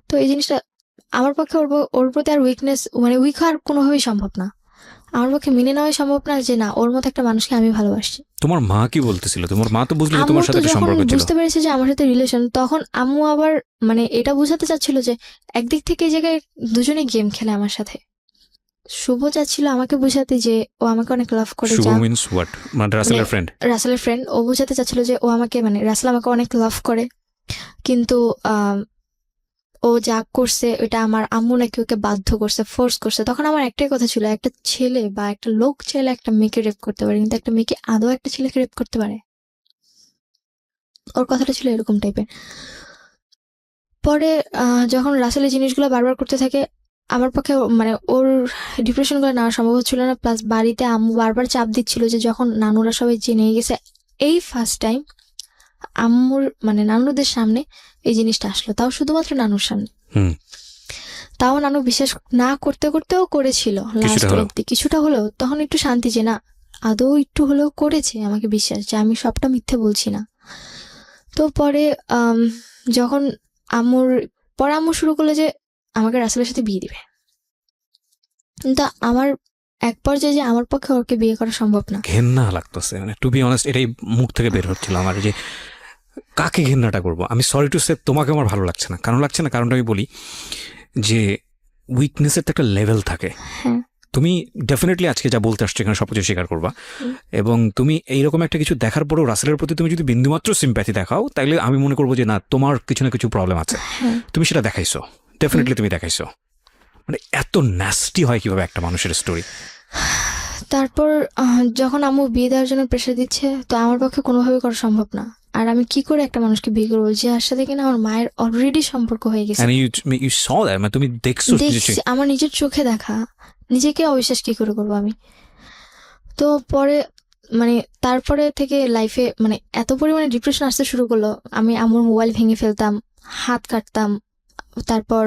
তো এই জিনিসটা আমার পক্ষে ওর প্রতি আর উইকনেস মানে উইক হওয়ার কোনোভাবেই সম্ভব না, আমার পক্ষে মেনে নেওয়াই সম্ভব না যে না, ওর মতো একটা মানুষকে আমি ভালোবাসি। তোমার মা কি বলতেছিল? তোমার মা তো বুঝলো যে আম্মু তোমার তো সাথে একটা যখন সম্পর্ক ছিল। বুঝতে পেরেছে যে আমার সাথে রিলেশন, তখন আম্মু আবার মানে এটা বোঝাতে চাচ্ছিল যে একদিক থেকে এই জায়গায় দুজনে গেম খেলে আমার সাথে। শুভ চাচ্ছিল আমাকে বোঝাতে যে ও আমাকে অনেক লাভ করে। শুভ মিন্স হোয়াট? মানে রাসেলের ফ্রেন্ড? রাসেলের ফ্রেন্ড। ও বোঝাতে চাচ্ছিল যে ও আমাকে মানে রাসেল আমাকে অনেক লাভ করে, কিন্তু ও যা করছে ওটা আমার আম্মু নাকি ওকে বাধ্য করছে, ফোর্স করছে। তখন আমার একটাই কথা ছিল, একটা ছেলে বা একটা লোক চাইলে একটা মেয়েকে রেপ করতে পারে, কিন্তু একটা মেয়েকে আদৌ একটা ছেলেকে রেপ করতে পারে? ওর কথাটা ছিল এরকম টাইপের। পরে যখন রাসেল এই জিনিসগুলো বারবার করতে থাকে, আমার পক্ষে মানে ওর ডিপ্রেশনগুলো নেওয়া সম্ভব হচ্ছিল না। প্লাস বাড়িতে আম্মু বারবার চাপ দিচ্ছিল যে যখন নানুরা সবাই জেনে গেছে, এই ফার্স্ট টাইম আম্মুর মানে নানুদের সামনে এই জিনিসটা আসলো, তাও শুধুমাত্র নানুর সামনে। তাও নানু বিশ্বাস না করতেও করেছিল লাস্ট অব্দি, কিছুটা হলেও তখন একটু শান্তি যে না, আদৌ একটু হলেও করেছে, আমাকে বিশ্বাস যে আমি সবটা মিথ্যে বলছি না। তো পরে যখন আম্মু শুরু করলো যে আমাকে রাসেলের সাথে বিয়ে দিবে, কিন্তু আমার এক পর্যায়ে যে আমার পক্ষে ওকে বিয়ে করা সম্ভব না। ঘেন্না লাগতেছে, মানে টু বি অনেস্ট এটাই মুখ থেকে বের হচ্ছিল আমার, যে কাকে ঘেন্নাটা করবো। আমি সরি টু সে তোমাকে আমার ভালো লাগছে না, কারণ লাগছে না কারণটা আমি বলি যে উইকনেসের তো একটা লেভেল থাকে। হ্যাঁ। তুমি ডেফিনেটলি আজকে যা বলতে আসছো এখানে সবকিছু স্বীকার করবা, এবং তুমি এইরকম একটা কিছু দেখার পরেও রাসেলের প্রতি তুমি যদি বিন্দুমাত্র সিম্প্যাথি দেখাও তাহলে আমি মনে করবো যে না, তোমার কিছু না কিছু প্রবলেম আছে। তুমি সেটা দেখাইছো, ডেফিনেটলি তুমি দেখাইছো। মানে এত ন্যাস্টি হয় কিভাবে একটা মানুষের স্টোরি। তারপর যখন আম্মু বিয়ে দেওয়ার জন্য প্রেশার দিচ্ছে, তো আমার পক্ষে কোনোভাবে করা সম্ভব না। আর আমি কি করে একটা মানুষকে বিয়ে করবো যার সাথে কিনা আমার মায়ের অলরেডি সম্পর্ক হয়ে গেছে। And you saw that, মানে তুমি দেখছো দেখছি, আমার নিজের চোখে দেখা, নিজেকে অবিশ্বাস কি করে করবো আমি। তো পরে মানে তারপরে থেকে লাইফে মানে এত পরিমাণে ডিপ্রেশন আসতে শুরু করলো, আমি আমার মোবাইল ভেঙে ফেলতাম, হাত কাটতাম, তারপর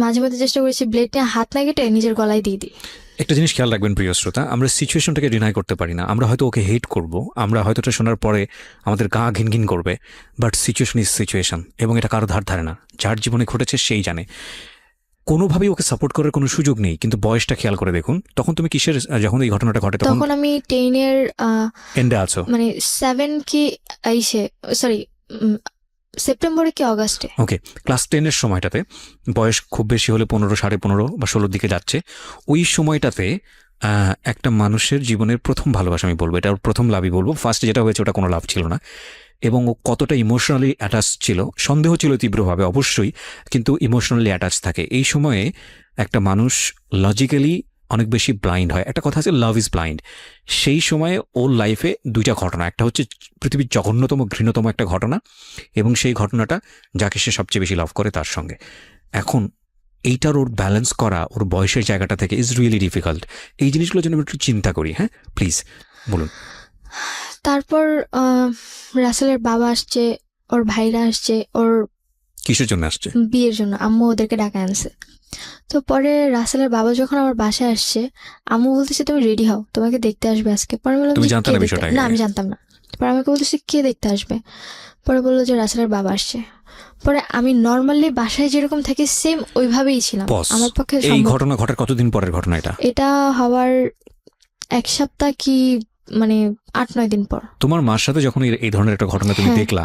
মাঝে মাঝে চেষ্টা করেছি ব্লেড নিয়ে হাত না কেটে নিজের গলায় দিয়ে দিই। একটা জিনিস খেয়াল রাখবেন প্রিয় শ্রোতা, আমরা সিচুয়েশনটাকে ডিনাই করতে পারি না। আমরা হয়তো ওকে হেট করব, আমরা হয়তো এটা শোনার পরে আমাদের গা ঘিনঘিন করবে, বাট সিচুয়েশন ইজ সিচুয়েশন, এবং এটা কারো ধার ধারে না। যার জীবনে ঘটেছে সেই জানে। কোনোভাবেই ওকে সাপোর্ট করার কোনো সুযোগ নেই। কিন্তু বয়সটা খেয়াল করে দেখুন, তখন তুমি কিসের, যখন এই ঘটনাটা ঘটে তখন আমি 10-এর এন্ডে আছো, মানে 7 কি সরি সেপ্টেম্বরে কি অগাস্টে। ওকে, ক্লাস 10-এর সময়টাতে, বয়স খুব বেশি হলে 15, 15.5 বা 16 দিকে যাচ্ছে। ওই সময়টাতে একটা মানুষের জীবনের প্রথম ভালোবাসা আমি বলবো, এটা ওর প্রথম লাভই বলবো। ফার্স্টে যেটা হয়েছে ওটা কোনো লাভ ছিল না, এবং ও কতটা ইমোশনালি অ্যাটাচ ছিল, সন্দেহ ছিল তীব্রভাবে অবশ্যই, কিন্তু ইমোশনালি অ্যাটাচ থাকে। এই সময়ে একটা মানুষ লজিক্যালি অনেক বেশি ব্লাইন্ড হয়। একটা কথা আছে, লাভ ইজ ব্লাইন্ড। সেই সময়ে ওর লাইফে দুইটা ঘটনা, একটা হচ্ছে পৃথিবীর জঘন্যতম ঘৃণ্যতম একটা ঘটনা, এবং সেই ঘটনাটা যাকে সে সবচেয়ে বেশি লাভ করে তার সঙ্গে। এখন এইটার ওর ব্যালেন্স করা ওর বয়সের জায়গাটা থেকে ইজ রিয়েলি ডিফিকাল্ট। এই জিনিসগুলোর জন্য একটু চিন্তা করি। হ্যাঁ, প্লিজ বলুন। তারপর রাসেলের বাবা আসছে, ওর ভাইরা আসছে, ওর কিসের জন্য আসছে? বিয়ের জন্য। আম্মু ওদেরকে ডাকা আনছে। তো পরে রাসেলের বাবা যখন আমার বাসায় আসছে, আম্মু বলতেছে তুমি রেডি হও, তোমাকে দেখতে আসবে আজকে। পরে বললাম তুমি যে, জানতে কে না দেখতে- বিষয়টা? না, আমি জানতাম না। পরে আমাকে বলতেছে কে দেখতে আসবে। পরে বললো যে রাসেলের বাবা আসছে। পরে আমি নর্মালি বাসায় যেরকম থাকি সেম ওইভাবেই ছিলাম। Pause. আমার পক্ষে এই সম্ভব। ঘটনা ঘটার কতদিন পরের ঘটনা এটা? এটা হওয়ার 1 সপ্তাহ কি মানে 8-9 দিন পর। তোমার মার সাথে যখন এই ধরনের একটা ঘটনা তুমি হ্যাঁ। দেখলা,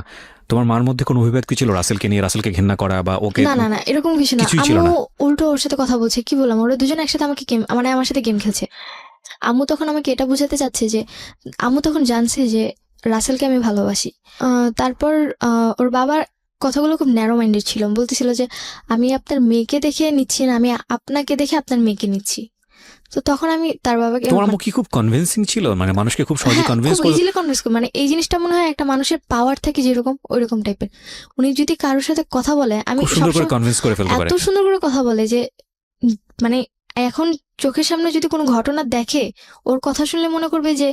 তোমার মার মধ্যে কোনো অভিব্যক্তি কি ছিল রাসেলকে নিয়ে, রাসেলকে ঘেন্না করা বা ওকে? না এরকম কিছু না। কিছুই ছিল না। আম্মু উল্টো ওর সাথে কথা বলছে। কি বললাম, ওরা দুজন একসাথে আমাকে গেম মানে আমার সাথে গেম খেলছে। আম্মু তখন আমাকে এটা বোঝাতে চাচ্ছে যে আম্মু তখন জানছে যে রাসেলকে আমি ভালোবাসি। তারপর ওর বাবার কথাগুলো খুব ন্যারো মাইন্ডেড ছিল। বলতেছিল যে আমি আপনার মেয়েকে দেখে নিচ্ছি না, আমি আপনাকে দেখে আপনার মেয়েকে নিচ্ছি। তো তখন আমি তার বাবাকে তোমার মুখ কি খুব কনভিন্সিং ছিল, মানে মানুষকে খুব সহজে কনভিন্স করে? ইজিলি কনভিন্স করে। মানে এই জিনিসটা মনে হয় একটা মানুষের পাওয়ার থাকে যেরকম, ওইরকম টাইপের। উনি যদি কারোর সাথে কথা বলে, আমি খুব সুন্দর করে সবসময় কনভিন্স করে ফেলতে পারে। এত সুন্দর করে কথা বলে যে মানে এখন চোখের সামনে যদি কোনো ঘটনা দেখে, ওর কথা শুনলে মনে করবে যে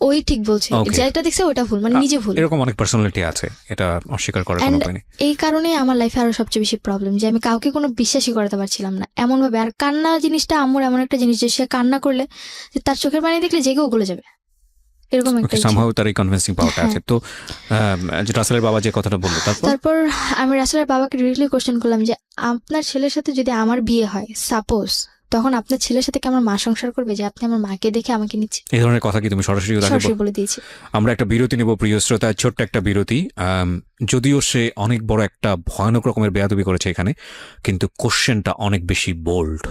ওই ঠিক বলছে, Okay. যেটা দেখছে ওটা ভুল, মানে নিজে ভুল। এরকম অনেক পার্সোনালিটি আছে, এটা অস্বীকার করার কোনো And উপায় নেই। এই কারণে আমার লাইফে আরো সবচেয়ে বেশি প্রবলেম যে আমি কাউকে কোনো বিশ্বাসই করাতে পারছিলাম না এমন ভাবে। আর কান্না জিনিসটা আম্মুর এমন একটা জিনিস যে সে কান্না করলে যে তার চোখের পানি দেখলে জেগেও গলে যাবে, এরকম একটা ওকে, ইচ্ছে। সামহাউ তার এই কনভিন্সিং পাওয়ারটা হ্যাঁ। আছে। তো যে রাসেলের বাবা যে কথাটা বললো, তারপর তারপর আমি রাসেলের বাবাকে ডিরেক্টলি কোশ্চেন করলাম যে আপনার ছেলের সাথে যদি আমার বিয়ে হয়, সাপোজ, তখন আপনার ছেলের সাথে কি আমার মা সংসার করবে যে আপনি আমার মাকে দেখে আমাকে নিচ্ছে? এই ধরনের কথা কি তুমি সরাসরি তাকে সরাসরি বলে দিয়েছি। আমরা একটা বিরতি নেব প্রিয় শ্রোতা, ছোট্ট একটা বিরতি। যদিও সে অনেক বড় একটা ভয়ানক রকমের বেয়াদবি করেছে এখানে, কিন্তু কোশ্চেনটা অনেক বেশি বোল্ড,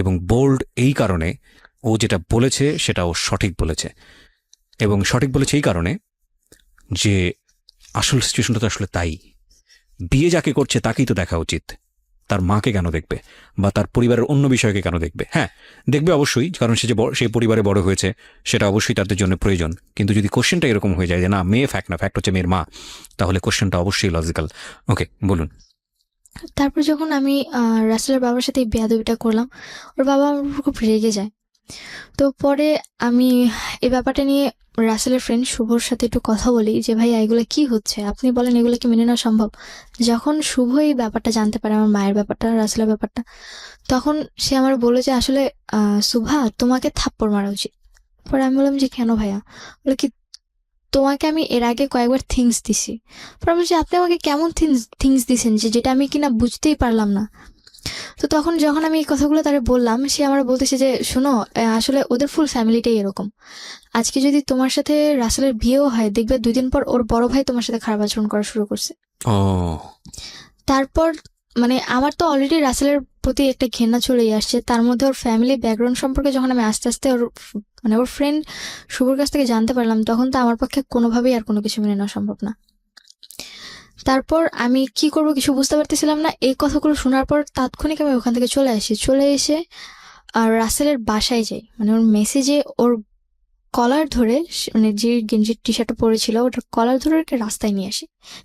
এবং বোল্ড এই কারণে ও যেটা বলেছে সেটা ও সঠিক বলেছে, এবং সঠিক বলেছে এই কারণে যে আসল সিচুয়েশনটা তো আসলে তাই। বিয়ে যাকে করছে তাকেই তো দেখা উচিত, তার মাকে কেন দেখবে বা তার পরিবারের অন্য বিষয়কে কেন দেখবে? হ্যাঁ, দেখবে অবশ্যই, কারণ সে যে সেই পরিবারে বড় হয়েছে সেটা অবশ্যই তাদের জন্য প্রয়োজন। কিন্তু যদি কোশ্চেনটা এরকম হয়ে যায় যে না, মেয়ে ফ্যাক্ট না, ফ্যাক্ট হচ্ছে মেয়ের মা, তাহলে কোশ্চেনটা অবশ্যই লজিক্যাল। ওকে, বলুন। তারপর যখন আমি রাসেলের বাবার সাথে এই বেয়াদবিটা করলাম, ওর বাবা আমার উপর খুব রেগে যায়। তো পরে আমি এই ব্যাপারটা নিয়ে রাসেলের ফ্রেন্ড শুভর সাথে একটু কথা বলি যে ভাই এগুলো কি হচ্ছে, আপনি বলেন এগুলো কি মেনে নেওয়া সম্ভব? যখন শুভ এই ব্যাপারটা জানতে পারে, আমার মায়ের ব্যাপারটা, রাসেলের ব্যাপারটা, তখন সে আমার বললো যে আসলে শুভা, তোমাকে থাপ্পড় মারা উচিত। পরে আমি বললাম যে কেন ভাইয়া? বলে কি তোমাকে আমি এর আগে কয়েকবার থিংস দিছি। পরে আমি বলছি আপনি আমাকে কেমন থিংস দিছেন যে যেটা আমি কিনা বুঝতেই পারলাম না। তো তখন যখন আমি এই কথাগুলো তারে বললাম, সে আমার বলতেছে যে শোনো, আসলে ওদের ফুল ফ্যামিলিটাই এরকম। আজকে যদি তোমার সাথে রাসেলের বিয়েও হয়, দেখবে 2 দিন পর ওর বড় ভাই তোমার সাথে খারাপ আচরণ করা শুরু করছে। ও তারপর মানে আমার তো অলরেডি রাসেলের প্রতি একটা ঘৃণা চলেই আসছে, তার মধ্যে ওর ফ্যামিলি ব্যাকগ্রাউন্ড সম্পর্কে যখন আমি আস্তে আস্তে মানে ওর ফ্রেন্ড শুভর কাছ থেকে জানতে পারলাম, তখন তো আমার পক্ষে কোনোভাবেই আর কোনো কিছু মেনে নেওয়া সম্ভব না। তারপর আমি কি করব কিছু বুঝতে পারতেছিলাম না। এই কথাগুলো শোনার পর তাৎক্ষণিক আমি ওখান থেকে চলে এসে আর রাসেলের বাসায় যাই। মানে ওর মেসেজে ওর কলার ধরে, মানে যে গেঞ্জির টি শার্টটা পরেছিল ওটার কলার ধরে ওকে রাস্তায়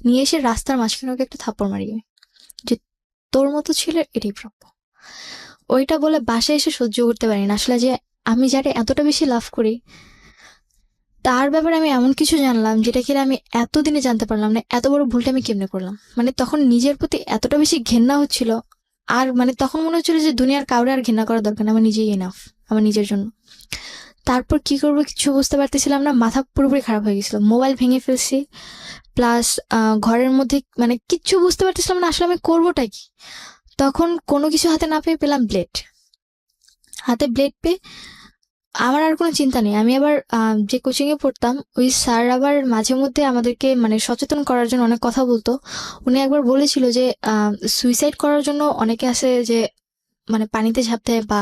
নিয়ে এসে রাস্তার মাঝখানে ওকে একটা থাপ্পড় মারিয়ে, যে তোর মতো ছিল এটাই প্রাপ্য। ওইটা বলে বাসায় এসে সহ্য করতে পারি না আসলে, যে আমি যারে এতটা বেশি লাভ করি তার ব্যাপারে আমি এমন কিছু জানলাম যেটা কিনা আমি এতদিনে জানতে পারলাম না। এত বড় ভুলটা আমি কেমনে করলাম? মানে তখন নিজের প্রতি এতটা বেশি ঘেন্না হচ্ছিল, আর মানে তখন মনে হচ্ছিল যে দুনিয়ার কাউরে আর ঘেন্না করার দরকার না, আমার নিজেই এনাফ আমার নিজের জন্য। তারপর কি করবো কিছু বুঝতে পারতেছিলাম না, মাথা পুরোপুরি খারাপ হয়ে গেছিল, মোবাইল ভেঙে ফেলছি, প্লাস ঘরের মধ্যে মানে কিচ্ছু বুঝতে পারতেছিলাম না আসলে আমি করবোটা কি। তখন কোনো কিছু হাতে না পেয়ে পেলাম ব্লেড। হাতে ব্লেড পেয়ে আমার আর কোনো চিন্তা নেই। আমি আবার যে কোচিংয়ে পড়তাম ওই স্যার আবার মাঝে মধ্যে আমাদেরকে মানে সচেতন করার জন্য অনেক কথা বলতো। উনি একবার বলেছিল যে সুইসাইড করার জন্য অনেকে আছে যে মানে পানিতে ঝাঁপ দেয় বা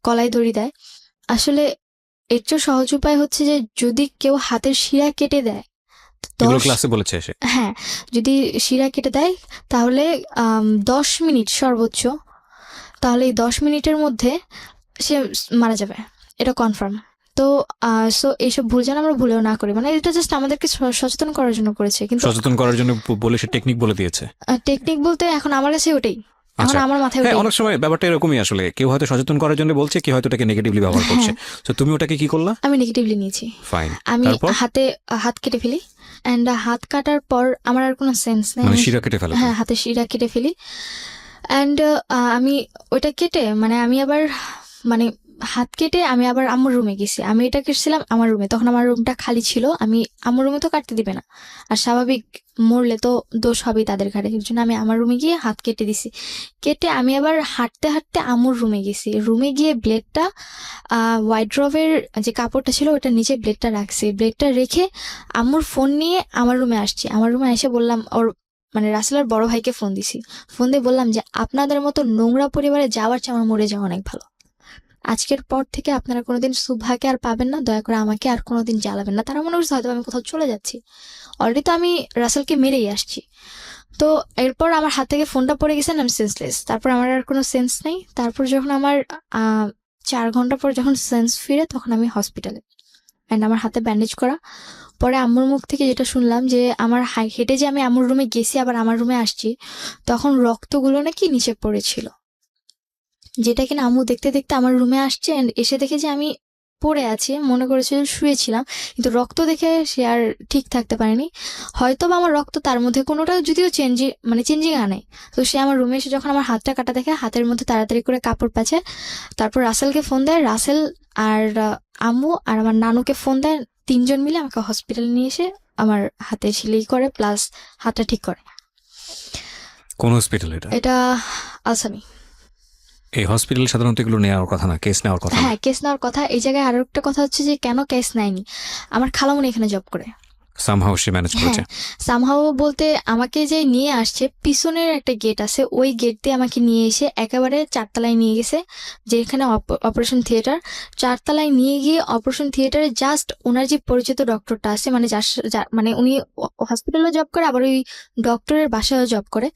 গলায় দড়ি দেয়। আসলে এর চেয়ে সহজ উপায় হচ্ছে যে যদি কেউ হাতের শিরা কেটে দেয়, এগুলো ক্লাসে বলেছে এসে। হ্যাঁ, যদি শিরা কেটে দেয় তাহলে 10 মিনিট সর্বোচ্চ, তাহলে এই 10 মিনিটের মধ্যে সে মারা যাবে, এটা কনফার্ম। তো সো এইসব ভুল যেন আমরা ভুলেও না করি, মানে এটা জাস্ট আমাদেরকে সচেতন করার জন্য করেছে। কিন্তু সচেতন করার জন্য বলে সে টেকনিক বলে দিয়েছে। টেকনিক বলতে এখন আমার কাছে ওটাই, এখন আচ্ছা। আমার মাথায় হ্যাঁ, ওটাই। অনেক সময় ব্যাপারটা এরকমই আসলে, কেউ হয়তো সচেতন করার জন্য বলছে, কেউ হয়তো এটাকে নেগেটিভলি ব্যবহার করছে। তো তুমি ওটাকে কি করলা? আমি নেগেটিভলি নিয়েছি। ফাইন। আমি তারপর? হাত কেটে ফেলি, অ্যান্ড হাত কাটার পর আমার আর কোনো সেন্স নেই, মানে শিরা কেটে ফেলে? হ্যাঁ, হাতে শিরা কেটে ফেলি। অ্যান্ড আমি ওইটা কেটে মানে আমি আবার মানে হাত কেটে আমি আবার আম্মুর রুমে গেছি। আমি এটা কেটেছিলাম আমার রুমে, তখন আমার রুমটা খালি ছিল। আমি আম্মুর রুমে তো কাটতে দিবে না, আর স্বাভাবিক মরলে তো দোষ হবেই তাদের ঘাড়ে, এর জন্য আমি আমার রুমে গিয়ে হাত কেটে দিছি। কেটে আমি আবার হাঁটতে হাঁটতে আম্মুর রুমে গেছি। রুমে গিয়ে ব্লেডটা ওয়াইড্রোভের যে কাপড়টা ছিল ওটার নিচে ব্লেডটা রাখছি। ব্লেডটা রেখে আম্মুর ফোন নিয়ে আমার রুমে আসছি। আমার রুমে এসে বললাম, ওর মানে রাসেলের বড় ভাইকে ফোন দিছি। ফোন দিয়ে বললাম যে আপনাদের মতো নোংরা পরিবারে যাওয়ার চেয়ে আমার মরে যাওয়া অনেক ভালো। আজকের পর থেকে আপনারা কোনোদিন সুভাকে আর পাবেন না, দয়া করে আমাকে আর কোনোদিন জ্বালাবেন না। তারা মনে করছে হয়তো আমি কোথাও চলে যাচ্ছি, অলরেডি তো আমি রাসেলকে মেরেই আসছি। তো এরপর আমার হাত থেকে ফোনটা পড়ে গেছে, আমি সেন্সলেস। তারপর আমার আর কোনো সেন্স নেই। তারপর যখন আমার 4 ঘন্টা পর যখন সেন্স ফিরে, তখন আমি হসপিটালে, অ্যান্ড আমার হাতে ব্যান্ডেজ করা। পরে আম্মুর মুখ থেকে যেটা শুনলাম যে আমার হেঁটে যে আমি আম্মুর রুমে গেছি আবার আমার রুমে আসছি, তখন রক্তগুলো নাকি নিচে পড়েছিল, যেটা কিনা আম্মু দেখতে দেখতে আমার রুমে আসছে। অ্যান্ড এসে দেখে যে আমি পড়ে আছি, মনে করেছে শুয়েছিলাম, কিন্তু রক্ত দেখে সে আর ঠিক থাকতে পারেনি। হয়তো বা আমার রক্ত তার মধ্যে কোনোটা যদিও চেঞ্জিং আনে। তো সে আমার রুমে এসে যখন আমার হাতটা কাটা দেখে, হাতের মধ্যে তাড়াতাড়ি করে কাপড় পাচ্ছে। তারপর রাসেলকে ফোন দেয়, রাসেল আর আম্মু আর আমার নানুকে ফোন দেয়। 3 জন মিলে আমাকে হসপিটালে নিয়ে এসে আমার হাতে সেলাই করে প্লাস হাতটা ঠিক করে। কোন হসপিটাল এটা? এটা আলসামি। এই হসপিটাল সাধারণত এগুলো নেওয়ার কথা না, কেস নেওয়ার কথা না। হ্যাঁ, কেস নেওয়ার কথা। এই জায়গায় আরো একটা কথা হচ্ছে যে কেন কেস নেয়নি, আমার খালামণি এখানে জব করে। সামহাউ সে ম্যানেজ করেছে। সামহাও বলতে আমাকে যে নিয়ে আসছে, পিছনের একটা গেট আছে, ওই গেট দিয়ে আমাকে নিয়ে এসে একেবারে 4 তলায় নিয়ে গেছে, যেখানে অপারেশন থিয়েটার। 4 তলায় নিয়ে গিয়ে অপারেশন থিয়েটারে জাস্ট ওনার যে পরিচিত ডক্টরটা আছে, মানে মানে উনি হসপিটালেও জব করে, আবার ওই ডক্টরের বাসায়ও জব করে,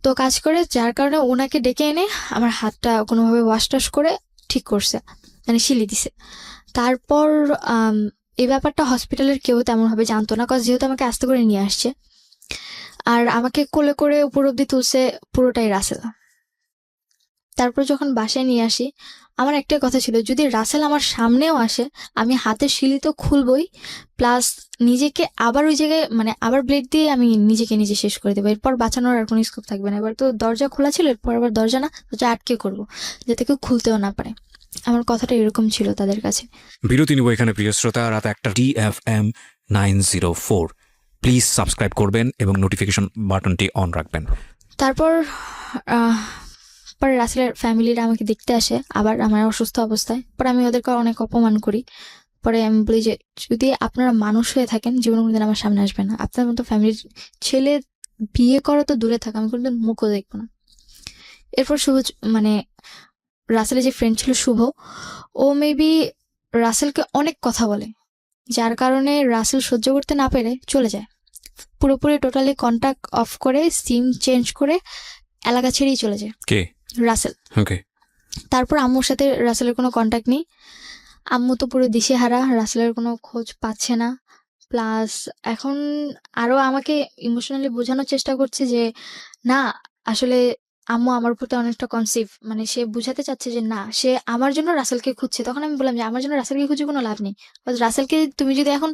তো কাজ করে, যার কারণে ওনাকে ডেকে এনে আমার হাতটা কোনোভাবে ওয়াশ টাশ করে ঠিক করছে, মানে শিলি দিছে। তারপর এই ব্যাপারটা হসপিটালের কেউ তেমনভাবে জানতো না, কারণ যেহেতু আমাকে আস্তে করে নিয়ে আসছে, আর আমাকে কোলে করে উপর অব্দি তুলছে পুরোটাই রাসেল। তারপর যখন বাসায় নিয়ে আসি, আমার একটাই কথা ছিল, যদি রাসেল আমার সামনেও আসে আমি হাতের শিলি তো খুলবই, প্লাস নিজেকে আবার ওই জায়গায় মানে আবার ব্লেড দিয়ে আমি নিজেকে নিজে শেষ করে দেবো। এরপর বাঁচানোর আর কোনো স্কোপ থাকবে না। এবার তো দরজা খোলা ছিল, এরপর আবার দরজা না, দরজা আটকে করবো, যাতে কেউ খুলতেও না পারে। আমার কথাটা এরকম ছিল তাদের কাছে। বিরতি নিব এখানে প্রিয় শ্রোতা। রাত 1টা, DFM 904। প্লিজ সাবস্ক্রাইব করবেন এবং নোটিফিকেশন বাটনটি অন রাখবেন। তারপর আহ, পরে রাসেলের ফ্যামিলিরা আমাকে দেখতে আসে আবার আমার অসুস্থ অবস্থায়। পরে আমি ওদেরকে অনেক অপমান করি। পরে আমি বলি যে যদি আপনারা মানুষ হয়ে থাকেন জীবনে কোনোদিন আমার সামনে আসবে না, আপনার মতো ফ্যামিলির ছেলে বিয়ে করা তো দূরে থাকা, আমি কোনোদিন মুখও দেখবো না। এরপর শুভ মানে রাসেলের যে ফ্রেন্ড ছিল শুভ, ও মেবি রাসেলকে অনেক কথা বলে, যার কারণে রাসেল সহ্য করতে না পেরে চলে যায়, পুরোপুরি টোটালি কন্টাক্ট অফ করে সিম চেঞ্জ করে এলাকা ছেড়েই চলে যায় কে? রাসেল। ওকে। তারপর আম্মুর সাথে রাসেলের কোনো কন্ট্যাক্ট নেই। আম্মু তো পুরো দিশেহারা, রাসেলের কোনো খোঁজ পাচ্ছে না। প্লাস এখন আরো আমাকে ইমোশনালি বোঝানোর চেষ্টা করছে যে না, আসলে আম্মু আমার প্রতি অনেকটা কনসিভ, মানে সে বুঝাতে চাচ্ছে যে না, সে আমার জন্য রাসেলকে খুঁজছে। তখন আমি বললাম যে আমার জন্য রাসেলকে খুঁজে কোনো লাভ নেই, রাসেলকে তুমি যদি এখন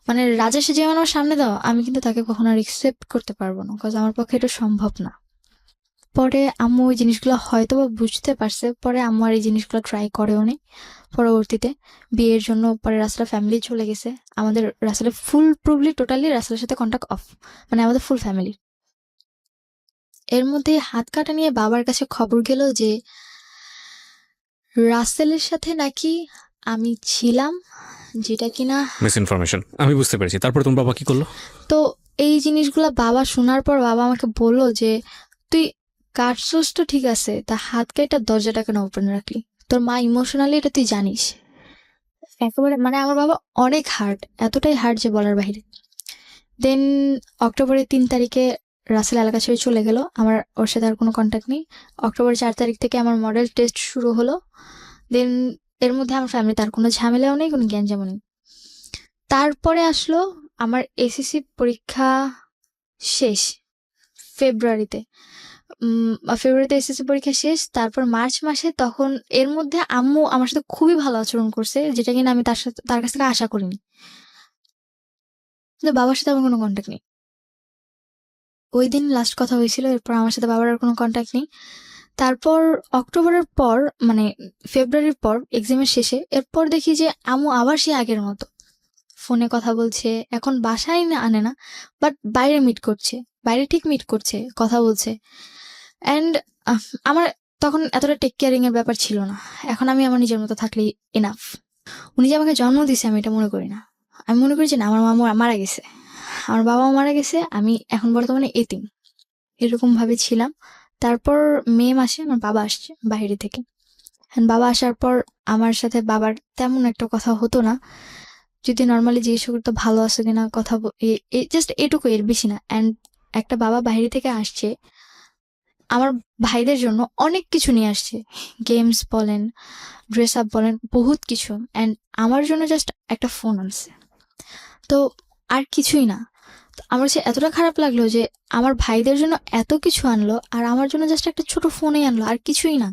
মানে রাজা সেজে আমার সামনে দাও, আমি কিন্তু তাকে কখনো আর একসেপ্ট করতে পারবো না, বিকজ আমার পক্ষে এটা সম্ভব না। পরে আম্মু ওই জিনিসগুলো হয়তো বা বুঝতে পারছে, পরে আম্মু আর এই জিনিসগুলো ট্রাই করেও নি। পরবর্তীতে বিয়ের জন্য পরে রাসেলের ফ্যামিলি চলে গেছে, আমাদের রাসেলের ফুল প্রবলি টোটালি রাসেলের সাথে কন্ট্যাক্ট অফ, মানে আমাদের ফুল ফ্যামিলি। এর মধ্যে হাত কাটা নিয়ে বাবার কাছে খবর গেল যে রাসেলের সাথে নাকি আমি ছিলাম, যেটা কিনা মিস ইনফরমেশন, আমি বুঝতে পেরেছি। তারপর তোমার বাবা কি করলো? তো এই জিনিসগুলো বাবা শোনার পর বাবা আমাকে বলল যে তুই কাটছস তো ঠিক আছে, তা হাত কাটা দরজাটা কেন ওপেন রাখলি? তোর মা ইমোশনালি এটা তুই জানিস। একেবারে মানে আমার বাবা অনেক হার্ড, এতটাই হার্ড যে বলার বাইরে। দেন অক্টোবরের 3 তারিখে রাসেল এলাকা ছেড়ে চলে গেল, আমার ওর সাথে আর কোনো কন্ট্যাক্ট নেই। অক্টোবর 4 তারিখ থেকে আমার মডেল টেস্ট শুরু হলো। দেন এর মধ্যে আমার ফ্যামিলি তার কোনো ঝামেলাও নেই, কোনো গ্যাঞ্জামও নেই। তারপরে আসলো আমার এসএসসি পরীক্ষা শেষ ফেব্রুয়ারিতে। ফেব্রুয়ারিতে এসএসসি পরীক্ষা শেষ, তারপর মার্চ মাসে, তখন এর মধ্যে আম্মু আমার সাথে খুবই ভালো আচরণ করছে, যেটা কিনা আমি তার কাছ থেকে আশা করিনি। কিন্তু বাবার সাথে আমার কোনো কন্ট্যাক্ট নেই। ওই দিন লাস্ট কথা হয়েছিল, এরপর আমার সাথে বাবার আর কোনো কন্ট্যাক্ট নেই। তারপর অক্টোবরের পর মানে ফেব্রুয়ারির পর এক্সামের শেষে এরপর দেখি যে আম্মু আবার সে আগের মতো ফোনে কথা বলছে। এখন বাসায় না আনে না, বাট বাইরে মিট করছে, বাইরে ঠিক মিট করছে, কথা বলছে। অ্যান্ড আমার তখন এতটা টেক কেয়ারিং এর ব্যাপার ছিল না। এখন আমি আমার নিজের মতো থাকলেই এনাফ। উনি যে আমাকে জন্ম দিয়েছে আমি এটা মনে করি না। আমি মনে করি যে না, আমার মামু মারা গেছে, আমার বাবাও মারা গেছে, আমি এখন বর্তমানে এতিম, এরকম ভাবে ছিলাম। তারপর মে মাসে আমার বাবা আসছে বাইরে থেকে। বাবা আসার পর আমার সাথে বাবার তেমন একটা কথা হতো না, যদি নর্মালি জিজ্ঞেস করতো ভালো আছে কিনা, কথা জাস্ট এটুকু, এর বেশি না। অ্যান্ড একটা বাবা বাইরে থেকে আসছে আমার ভাইদের জন্য অনেক কিছু নিয়ে আসছে, গেমস বলেন, ড্রেস আপ বলেন, বহুত কিছু। অ্যান্ড আমার জন্য জাস্ট একটা ফোন আনছে, তো আর কিছুই না। তো আমার সে এতটা খারাপ লাগলো যে আমার ভাইদের জন্য এত কিছু আনলো আর আমার জন্য জাস্ট একটা ছোট ফোনই আনলো, আর কিছুই না।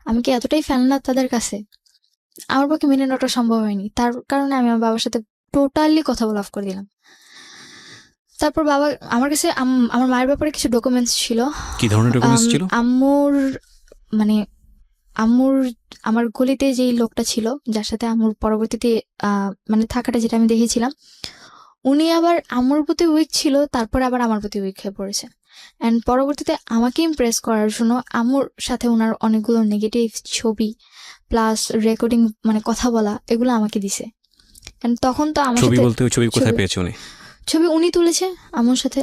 আমি কি এতটাই ফেলনা তাদের কাছে? আমার পক্ষে মেনে নেওয়াটা সম্ভব হয়নি। তার কারণে আমি আমার বাবার সাথে টোটালি কথা বলা অফ করে দিলাম। তারপর বাবা আমার কাছে আমার মায়ের ব্যাপারে কিছু ডকুমেন্টস ছিল। কি ধরনের ডকুমেন্টস ছিল? আম্মুর মানে আমার গলিতে যেই লোকটা ছিল, যার সাথে আম্মুর পরবর্তীতে মানে থাকাটা, যেটা আমি দেখেছিলাম, উনি আবার আম্মুর প্রতি উইক ছিল, তারপরে আবার আমার প্রতি উইক হয়ে পড়েছে। অ্যান্ড পরবর্তীতে আমাকে ইমপ্রেস করার জন্য আম্মুর সাথে ওনার অনেকগুলো নেগেটিভ ছবি প্লাস রেকর্ডিং, মানে কথা বলা, এগুলো আমাকে দিছে। অ্যান্ড তখন তো আমার ছবি সাথে বলতে ওই ছবি কোথায় পেয়েছে উনি? ছবি উনি তুলেছে আম্মুর সাথে,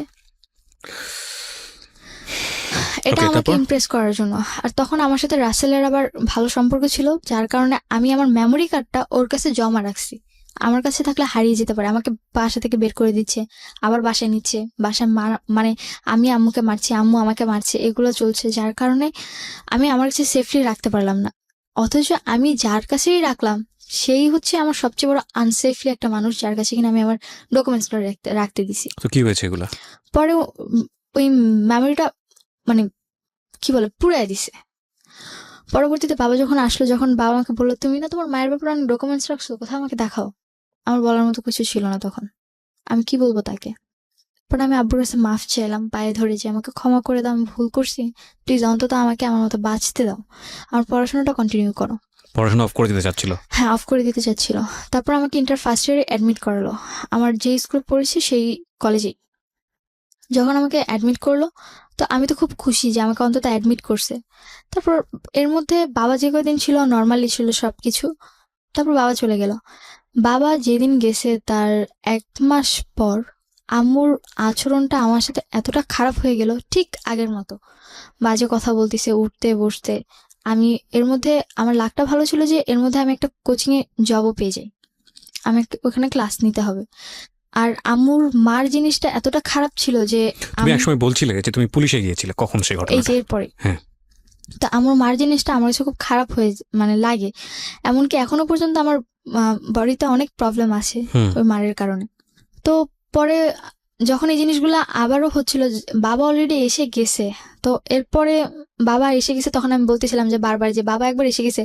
এটা Okay, আমাকে তারপর? ইমপ্রেস করার জন্য। আর তখন আমার সাথে রাসেলের আবার ভালো সম্পর্ক ছিল, যার কারণে আমি আমার মেমোরি কার্ডটা ওর কাছে জমা রাখছি। আমার কাছে থাকলে হারিয়ে যেতে পারে, আমাকে বাসা থেকে বের করে দিচ্ছে, আবার বাসায় নিচ্ছে, বাসায় মানে আমি আম্মুকে মারছি, আম্মু আমাকে মারছে, এগুলো চলছে, যার কারণে আমি আমার কাছে সেফলি রাখতে পারলাম না। অথচ আমি যার কাছেই রাখলাম সেই হচ্ছে আমার সবচেয়ে বড় আনসেফলি একটা মানুষ, যার কাছে কিনা আমি আমার ডকুমেন্টসগুলো রাখতে দিছি। তো কি হয়েছে এগুলা? পরে ওই মেমোরিটা মানে কি বলে পুরাই দিছে। পরবর্তীতে বাবা যখন আসলো, যখন বাবা আমাকে বললো তুমি না তোমার মায়ের ব্যাপারে অনেক ডকুমেন্টস রাখছো, কোথাও আমাকে দেখাও, আমার বলার মতো কিছু ছিল না তখন, আমি কি বলবো তাকে। পরে আমি আব্বুর কাছে মাফ চাইলাম, পায়ে ধরে, যে আমাকে ক্ষমা করে দাও, আমি ভুল করছি, প্লিজ অন্তত আমাকে আমার মতো বাঁচতে দাও, আমার পড়াশোনাটা কন্টিনিউ করো। পড়াশোনা অফ করে দিতে চাচ্ছিল? হ্যাঁ, অফ করে দিতে চাচ্ছিল। তারপর আমাকে ইন্টার ফার্স্ট ইয়ারে অ্যাডমিট করালো, আমার যে স্কুল পড়েছি সেই কলেজেই। যখন আমাকে অ্যাডমিট করলো তো আমি তো খুব খুশি যে আমাকে অন্তত অ্যাডমিট করছে। তারপর এর মধ্যে বাবা যে কদিন ছিল নর্মালি ছিল সব কিছু। তারপর বাবা চলে গেল। বাবা যেদিন গেছে তার 1 মাস পর আম্মুর আচরণটা আমার সাথে এতটা খারাপ হয়ে গেল, ঠিক আগের মতো বাজে কথা বলতেছে উঠতে বসতে। আমি এর মধ্যে আমার লাকটা ভালো ছিল যে এর মধ্যে আমি একটা কোচিংয়ে জবও পেয়ে যাই, আমি ওখানে ক্লাস নিতে হবে। আর আম্মুর মার জিনিসটা এতটা খারাপ ছিল যে তুমি একসময় বলছিলে যে তুমি পুলিশে গিয়েছিলে, কখন সেই এই ঘটনাটা? যে এরপরে হ্যাঁ। তো আমার মার জিনিসটা আমার কাছে খুব খারাপ হয়ে মানে লাগে। এমনকি এখনো পর্যন্ত আমার বডিতে অনেক প্রবলেম আছে ওই মারের কারণে। তো পরে যখন এই জিনিসগুলো আবারও হচ্ছিল, বাবা অলরেডি এসে গেছে, তো এরপরে বাবা এসে গেছে তখন আমি বলতেছিলাম যে বারবার যে বাবা একবার এসে গেছে,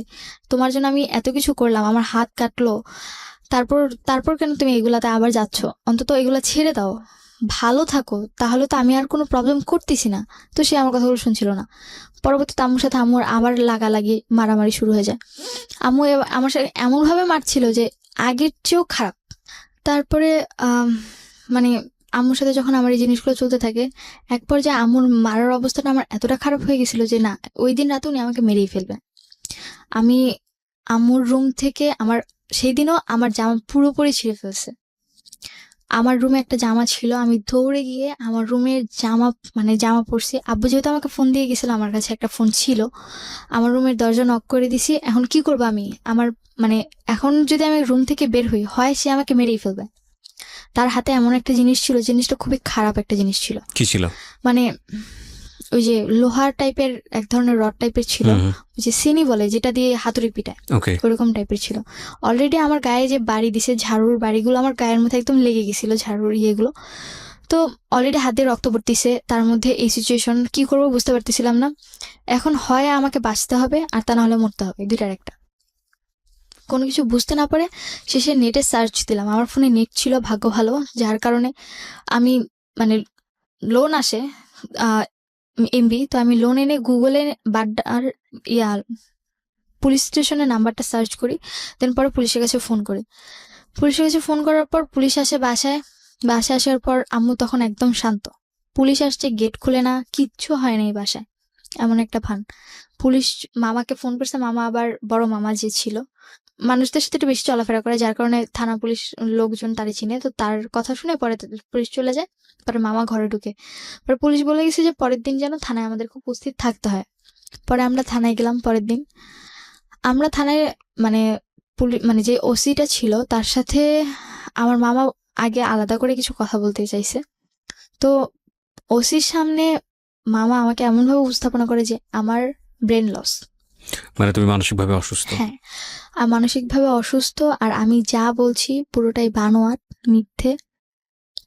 তোমার জন্য আমি এত কিছু করলাম, আমার হাত কাটলো, তারপর তারপর কেন তুমি এগুলাতে আবার যাচ্ছ? অন্তত এগুলা ছেড়ে দাও, ভালো থাকো, তাহলে তো আমি আর কোনো প্রবলেম করতেছি না। তো সে আমার কথাগুলো শুনছিল না। পরবর্তীতে আম্মুর সাথে আম্মুর আবার লাগালাগি মারামারি শুরু হয়ে যায়। আম্মু আমার সাথে এমনভাবে মারছিল যে আগের চেয়েও খারাপ। তারপরে মানে আম্মুর সাথে যখন আমার এই জিনিসগুলো চলতে থাকে, এক পর্যায়ে আম্মুর মারার অবস্থাটা আমার এতটা খারাপ হয়ে গেছিল যে না, ওই দিন রাতে উনি আমাকে মেরেই ফেলবে। আমি আম্মুর রুম থেকে সেই দিনও আমার জামা পুরোপুরি ছিঁড়ে ফেলছে। আমার রুমে একটা জামা ছিল, আমি দৌড়ে গিয়ে আমার রুমের জামা পরছি। আব্বু যেহেতু আমাকে ফোন দিয়ে গেছিল, আমার কাছে একটা ফোন ছিল, আমার রুমের দরজা নক করে দিছি। এখন কি করবো আমি? এখন যদি আমি রুম থেকে বের হই, হয় সে আমাকে মেরেই ফেলবে। তার হাতে এমন একটা জিনিস ছিল, জিনিসটা খুবই খারাপ একটা জিনিস ছিল। কি ছিল? মানে ওই যে লোহার টাইপের এক ধরনের রড টাইপের ছিল, ওই যে সিনি বলে যেটা দিয়ে হাতুড়ি পিটায়, ওরকম টাইপের ছিল। অলরেডি আমার গায়ে যে বাড়ি দিছে, ঝাড়ুর বাড়িগুলো আমার গায়ের মধ্যে একদম লেগে গেছিল, ঝাড়ুর ইয়েগুলো। তো অলরেডি হাত দিয়ে রক্ত পড়তেছে, তার মধ্যে এই সিচুয়েশন, কি করবো বুঝতে পারতেছিলাম না। এখন হয় আমাকে বাঁচতে হবে আর তা না হলে মরতে হবে, দুইটার একটা। কোনো কিছু বুঝতে না পারে শেষে নেটে সার্চ দিলাম। আমার ফোনে নেট ছিল ভাগ্য ভালো, যার কারণে আমি লোন আসে এমবি, তো আমি লোন এনে গুগলে বাড্ডার পুলিশ স্টেশনের নাম্বারটা সার্চ করি, দেন পরে পুলিশের কাছে ফোন করি। পুলিশের কাছে ফোন করার পর পুলিশ আসে বাসায় আসার পর আম্মু তখন একদম শান্ত। পুলিশ আসছে, গেট খুলে না, কিচ্ছু হয় নাই বাসায়, এমন একটা ভান। পুলিশ মামাকে ফোন করছে, মামা আবার বড় মামা যে ছিল, মানুষদের সাথে একটু বেশি চলাফেরা করে, যার কারণে থানা পুলিশ লোকজন তারে চিনে। তো তার কথা শুনে পরে পুলিশ চলে যায়, পরে মামা ঘরে ঢুকে। পরে পুলিশ বলে গেছে যে পরের দিন যেন থানায় আমাদের খুব উপস্থিত থাকতে হয়। পরে আমরা থানায় গেলাম। পরের দিন আমরা থানায় যে ওসিটা ছিল তার সাথে আমার মামা আগে আলাদা করে কিছু কথা বলতে চাইছে। তো ওসির সামনে মামা আমাকে এমনভাবে উপস্থাপনা করে যে আমার ব্রেন লস, মানে তুমি মানসিকভাবে অসুস্থ। হ্যাঁ, আর মানসিকভাবে অসুস্থ, আর আমি যা বলছি পুরোটাই বানোয়াট, মিথ্যে।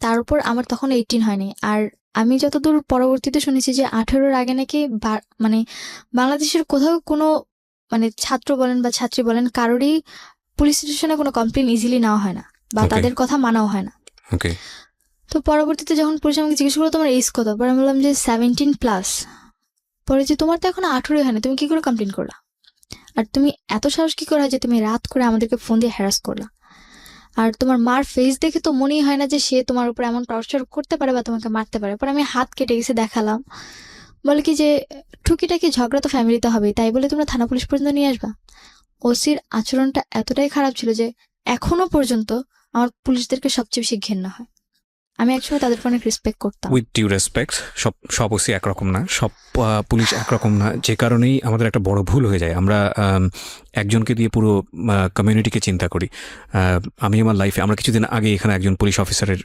তার উপর আমার তখন 18 হয়নি। আর আমি যতদূর পরবর্তীতে শুনেছি যে 18-র আগে নাকি বাংলাদেশের কোথাও কোনো ছাত্র বলেন বা ছাত্রী বলেন কারোরই পুলিশ স্টেশনে কোনো কমপ্লেন ইজিলি নেওয়া হয় না বা তাদের কথা মানাও হয় না। তো পরবর্তীতে যখন পুলিশ আমাকে জিজ্ঞেস করলো তোমার এজ কত, পরে আমি বললাম যে 17+। পরে যে তোমার তো এখন 18 হয় না, তুমি কি করে কমপ্লেন করলা? আর তুমি এত সাহস কি করে হয় যে তুমি রাত করে আমাদেরকে ফোন দিয়ে হ্যারাস করলা? আর তোমার মার ফেস দেখে তো মনেই হয় না যে সে তোমার উপর এমন টর্চার করতে পারে বা তোমাকে মারতে পারে। পরে আমি হাত কেটে গেছে দেখালাম, বলে কি যে টুকিটাকি ঝগড়া তো ফ্যামিলিতে হবে, তাই বলে তোমরা থানা পুলিশ পর্যন্ত নিয়ে আসবা? ওসির আচরণটা এতটাই খারাপ ছিল যে এখনো পর্যন্ত আমার পুলিশদেরকে সবচেয়ে বেশি ঘেন্না হয়। আমি একসময় তাদেরকে অনেক রেসপেক্ট করতাম। উইথ ডিউ রেসপেক্ট, সব ওসি একরকম না, সব পুলিশ একরকম না, যে কারণেই আমাদের একটা বড় ভুল হয়ে যায়। আমরা একজনকে দিয়ে পুরো কমিউনিটিকে চিন্তা করি। আমি আমার লাইফে, আমরা কিছুদিন আগে এখানে একজন পুলিশ অফিসারের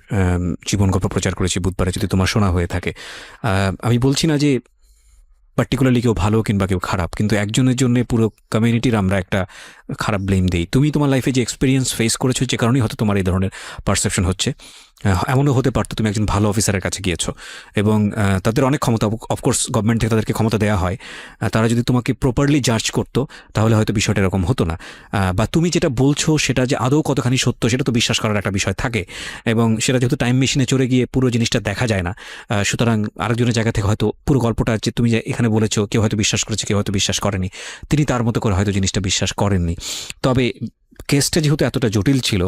জীবন গল্প প্রচার করেছি বুধবারে, যদি তোমার শোনা হয়ে থাকে। আমি বলছি না যে পার্টিকুলারলি কেউ ভালো কিংবা কেউ খারাপ, কিন্তু একজনের জন্য পুরো কমিউনিটির আমরা একটা খারাপ ব্লেম দিই। তুমি তোমার লাইফে যে এক্সপিরিয়েন্স ফেস করেছো, যে কারণেই হয়তো তোমার এই ধরনের পারসেপশন হচ্ছে। এমনও হতে পারতো তুমি একজন ভালো অফিসারের কাছে গিয়েছো এবং তাদের অনেক ক্ষমতা, অফকোর্স গভর্নমেন্ট থেকে তাদেরকে ক্ষমতা দেওয়া হয়, তারা যদি তোমাকে প্রপারলি জাজ করতো তাহলে হয়তো বিষয়টা এরকম হতো না। বা তুমি যেটা বলছো সেটা যে আদৌ কতখানি সত্য সেটা তো বিশ্বাস করার একটা বিষয় থাকে, এবং সেটা যেহেতু টাইম মেশিনে চড়ে গিয়ে পুরো জিনিসটা দেখা যায় না, সুতরাং আরেকজনের জায়গা থেকে হয়তো পুরো গল্পটা যে তুমি যে এখানে বলেছো, কেউ হয়তো বিশ্বাস করেছে, কেউ হয়তো বিশ্বাস করেনি, তিনি তার মতো করে হয়তো জিনিসটা বিশ্বাস করেননি। তবে কেসটা যেহেতু এতটা জটিল ছিল,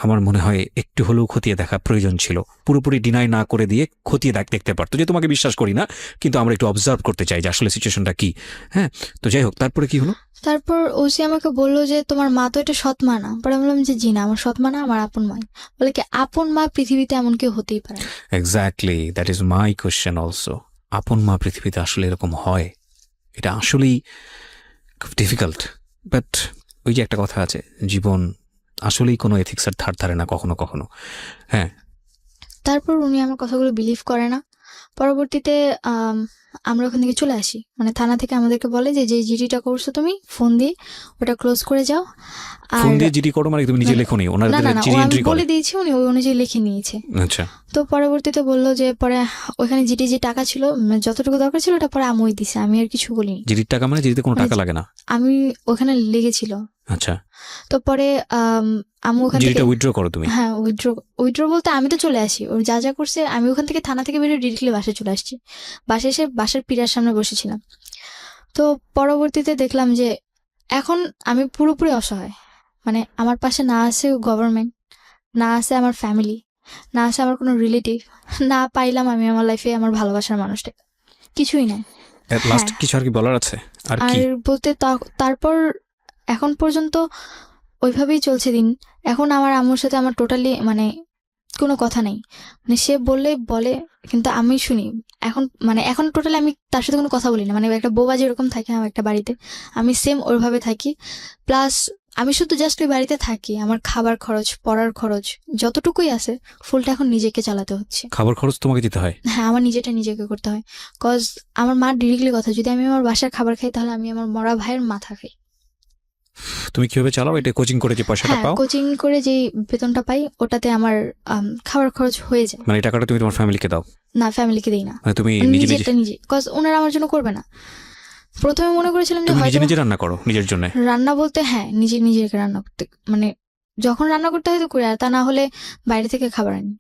আমার মনে হয় একটু হলেও খতিয়ে দেখা প্রয়োজন ছিল। পুরোপুরি ডিনাই না করে দিয়ে খতিয়ে দেখতে পারতো, যে তোমাকে বিশ্বাস করি না, কিন্তু আমরা একটু অবজার্ভ করতে চাই যে আসলে সিচুয়েশনটা কি। হ্যাঁ, তো যাই হোক, তারপরে কি হলো? তারপর ওসি আমাকে বললো যে তোমার মা তো এটা সৎ মা না। পরে আমি বললাম যে জি না, আমার সৎ মা না, আমার আপন মা। বলে কি আপন মা পৃথিবীতে এমন কেউ হতেই পারে না। Exactly, that is my question also. আপন মা পৃথিবীতে আসলে এরকম হয়? এটা আসলেই খুব ডিফিকাল্ট। বাট ওই যে একটা কথা আছে, জীবন আসলেই কোনো এথিক্সের ধার ধারে না কখনো কখনো। হ্যাঁ, তারপর উনি আমার কথাগুলো বিলিভ করে না। পরবর্তীতে আমরা ওখান থেকে চলে আসি, মানে থানা থেকে আমাদেরকে বলে যে যে জিডিটা করছো তুমি ফোন দিয়ে ওটা ক্লোজ করে যাও। আর ফোন দিয়ে জিডি করো মানে তুমি নিজে লেখো নি, না ওনাদের না না, ও জিডি আমি এন্ট্রি করে? বলে দিয়েছি, উনি ওই অনুযায়ী লিখে নিয়েছে। আচ্ছা, তো পরবর্তীতে বললো যে পরে ওইখানে জিডি যে টাকা ছিল, যতটুকু দরকার ছিল ওটা পরে আমই দিছে, আমি আর কিছু বলিনি। জিডির টাকা মানে জিডিতে কোনো মানে টাকা লাগে না? আমি ওখানে লেগেছিল। আচ্ছা, তো পরে আমি ওখান থেকে জিডিটা উইথড্র করো তুমি? হ্যাঁ উইথড্র বলতে আমি তো চলে আসি, ওর যা যা করছে আমি ওখান থেকে থানা থেকে বেরিয়ে ডিরেক্টলি বাসায় চলে আসছি। বাসায় এসে বাসার পিরার সামনে বসেছিলাম। তো পরবর্তীতে দেখলাম যে এখন আমি পুরোপুরি অসহায়, মানে আমার পাশে না আছে গভর্নমেন্ট, না আছে আমার ফ্যামিলি, না আছে আমার কোনো রিলেটিভ, না পাইলাম আমি আমার লাইফে আমার ভালোবাসার মানুষটা, কিছুই নাই। লাস্ট হ্যাঁ। কিছু আর কি বলার আছে? আর আর কি? বলতে তারপর এখন পর্যন্ত ওইভাবেই চলছে দিন। এখন আমার আম্মুর সাথে আমার টোটালি মানে কোনো কথা নেই, মানে সে বললে বলে কিন্তু আমি শুনি। এখন টোটালি আমি তার সাথে কোনো কথা বলি না, মানে একটা বোবা যেরকম থাকে আমার একটা বাড়িতে, আমি সেম ওইভাবে থাকি। প্লাস আমি শুধু জাস্ট ওই বাড়িতে থাকি, আমার খাবার খরচ, পড়ার খরচ যতটুকুই আছে ফুলটা এখন নিজেকে চালাতে হচ্ছে। খাবার খরচ তোমাকে দিতে হয়? হ্যাঁ, আমার নিজেটা নিজেকে করতে হয়। কজ আমার মা ডিরেক্টলি কথা, যদি আমি আমার বাসার খাবার খাই তাহলে আমি আমার মরা ভাইয়ের মাথা খাই। তুমি কিভাবে চালাও এটা? কোচিং করে যে পয়সাটা হ্যাঁ, পাও, কোচিং করে যেই বেতনটা পাই ওটাতে আমার খাবার খরচ হয়ে যায়। মানে এই টাকাটা তুমি তোমার ফ্যামিলিকে দাও? না, ফ্যামিলিকে দিই না, মানে তুমি নিজে নিজে? নিজেরটা নিজে, কজ ওনারা আমার জন্য করবে না। প্রথমে মনে করেছিলাম যে তুমি নিজে হয়তো নিজে রান্না করো নিজের জন্য? রান্না বলতে হ্যাঁ নিজেকে রান্না করতে, মানে যখন রান্না করতে হয় তো করি, আর তা না হলে বাইরে থেকে খাবার আনি।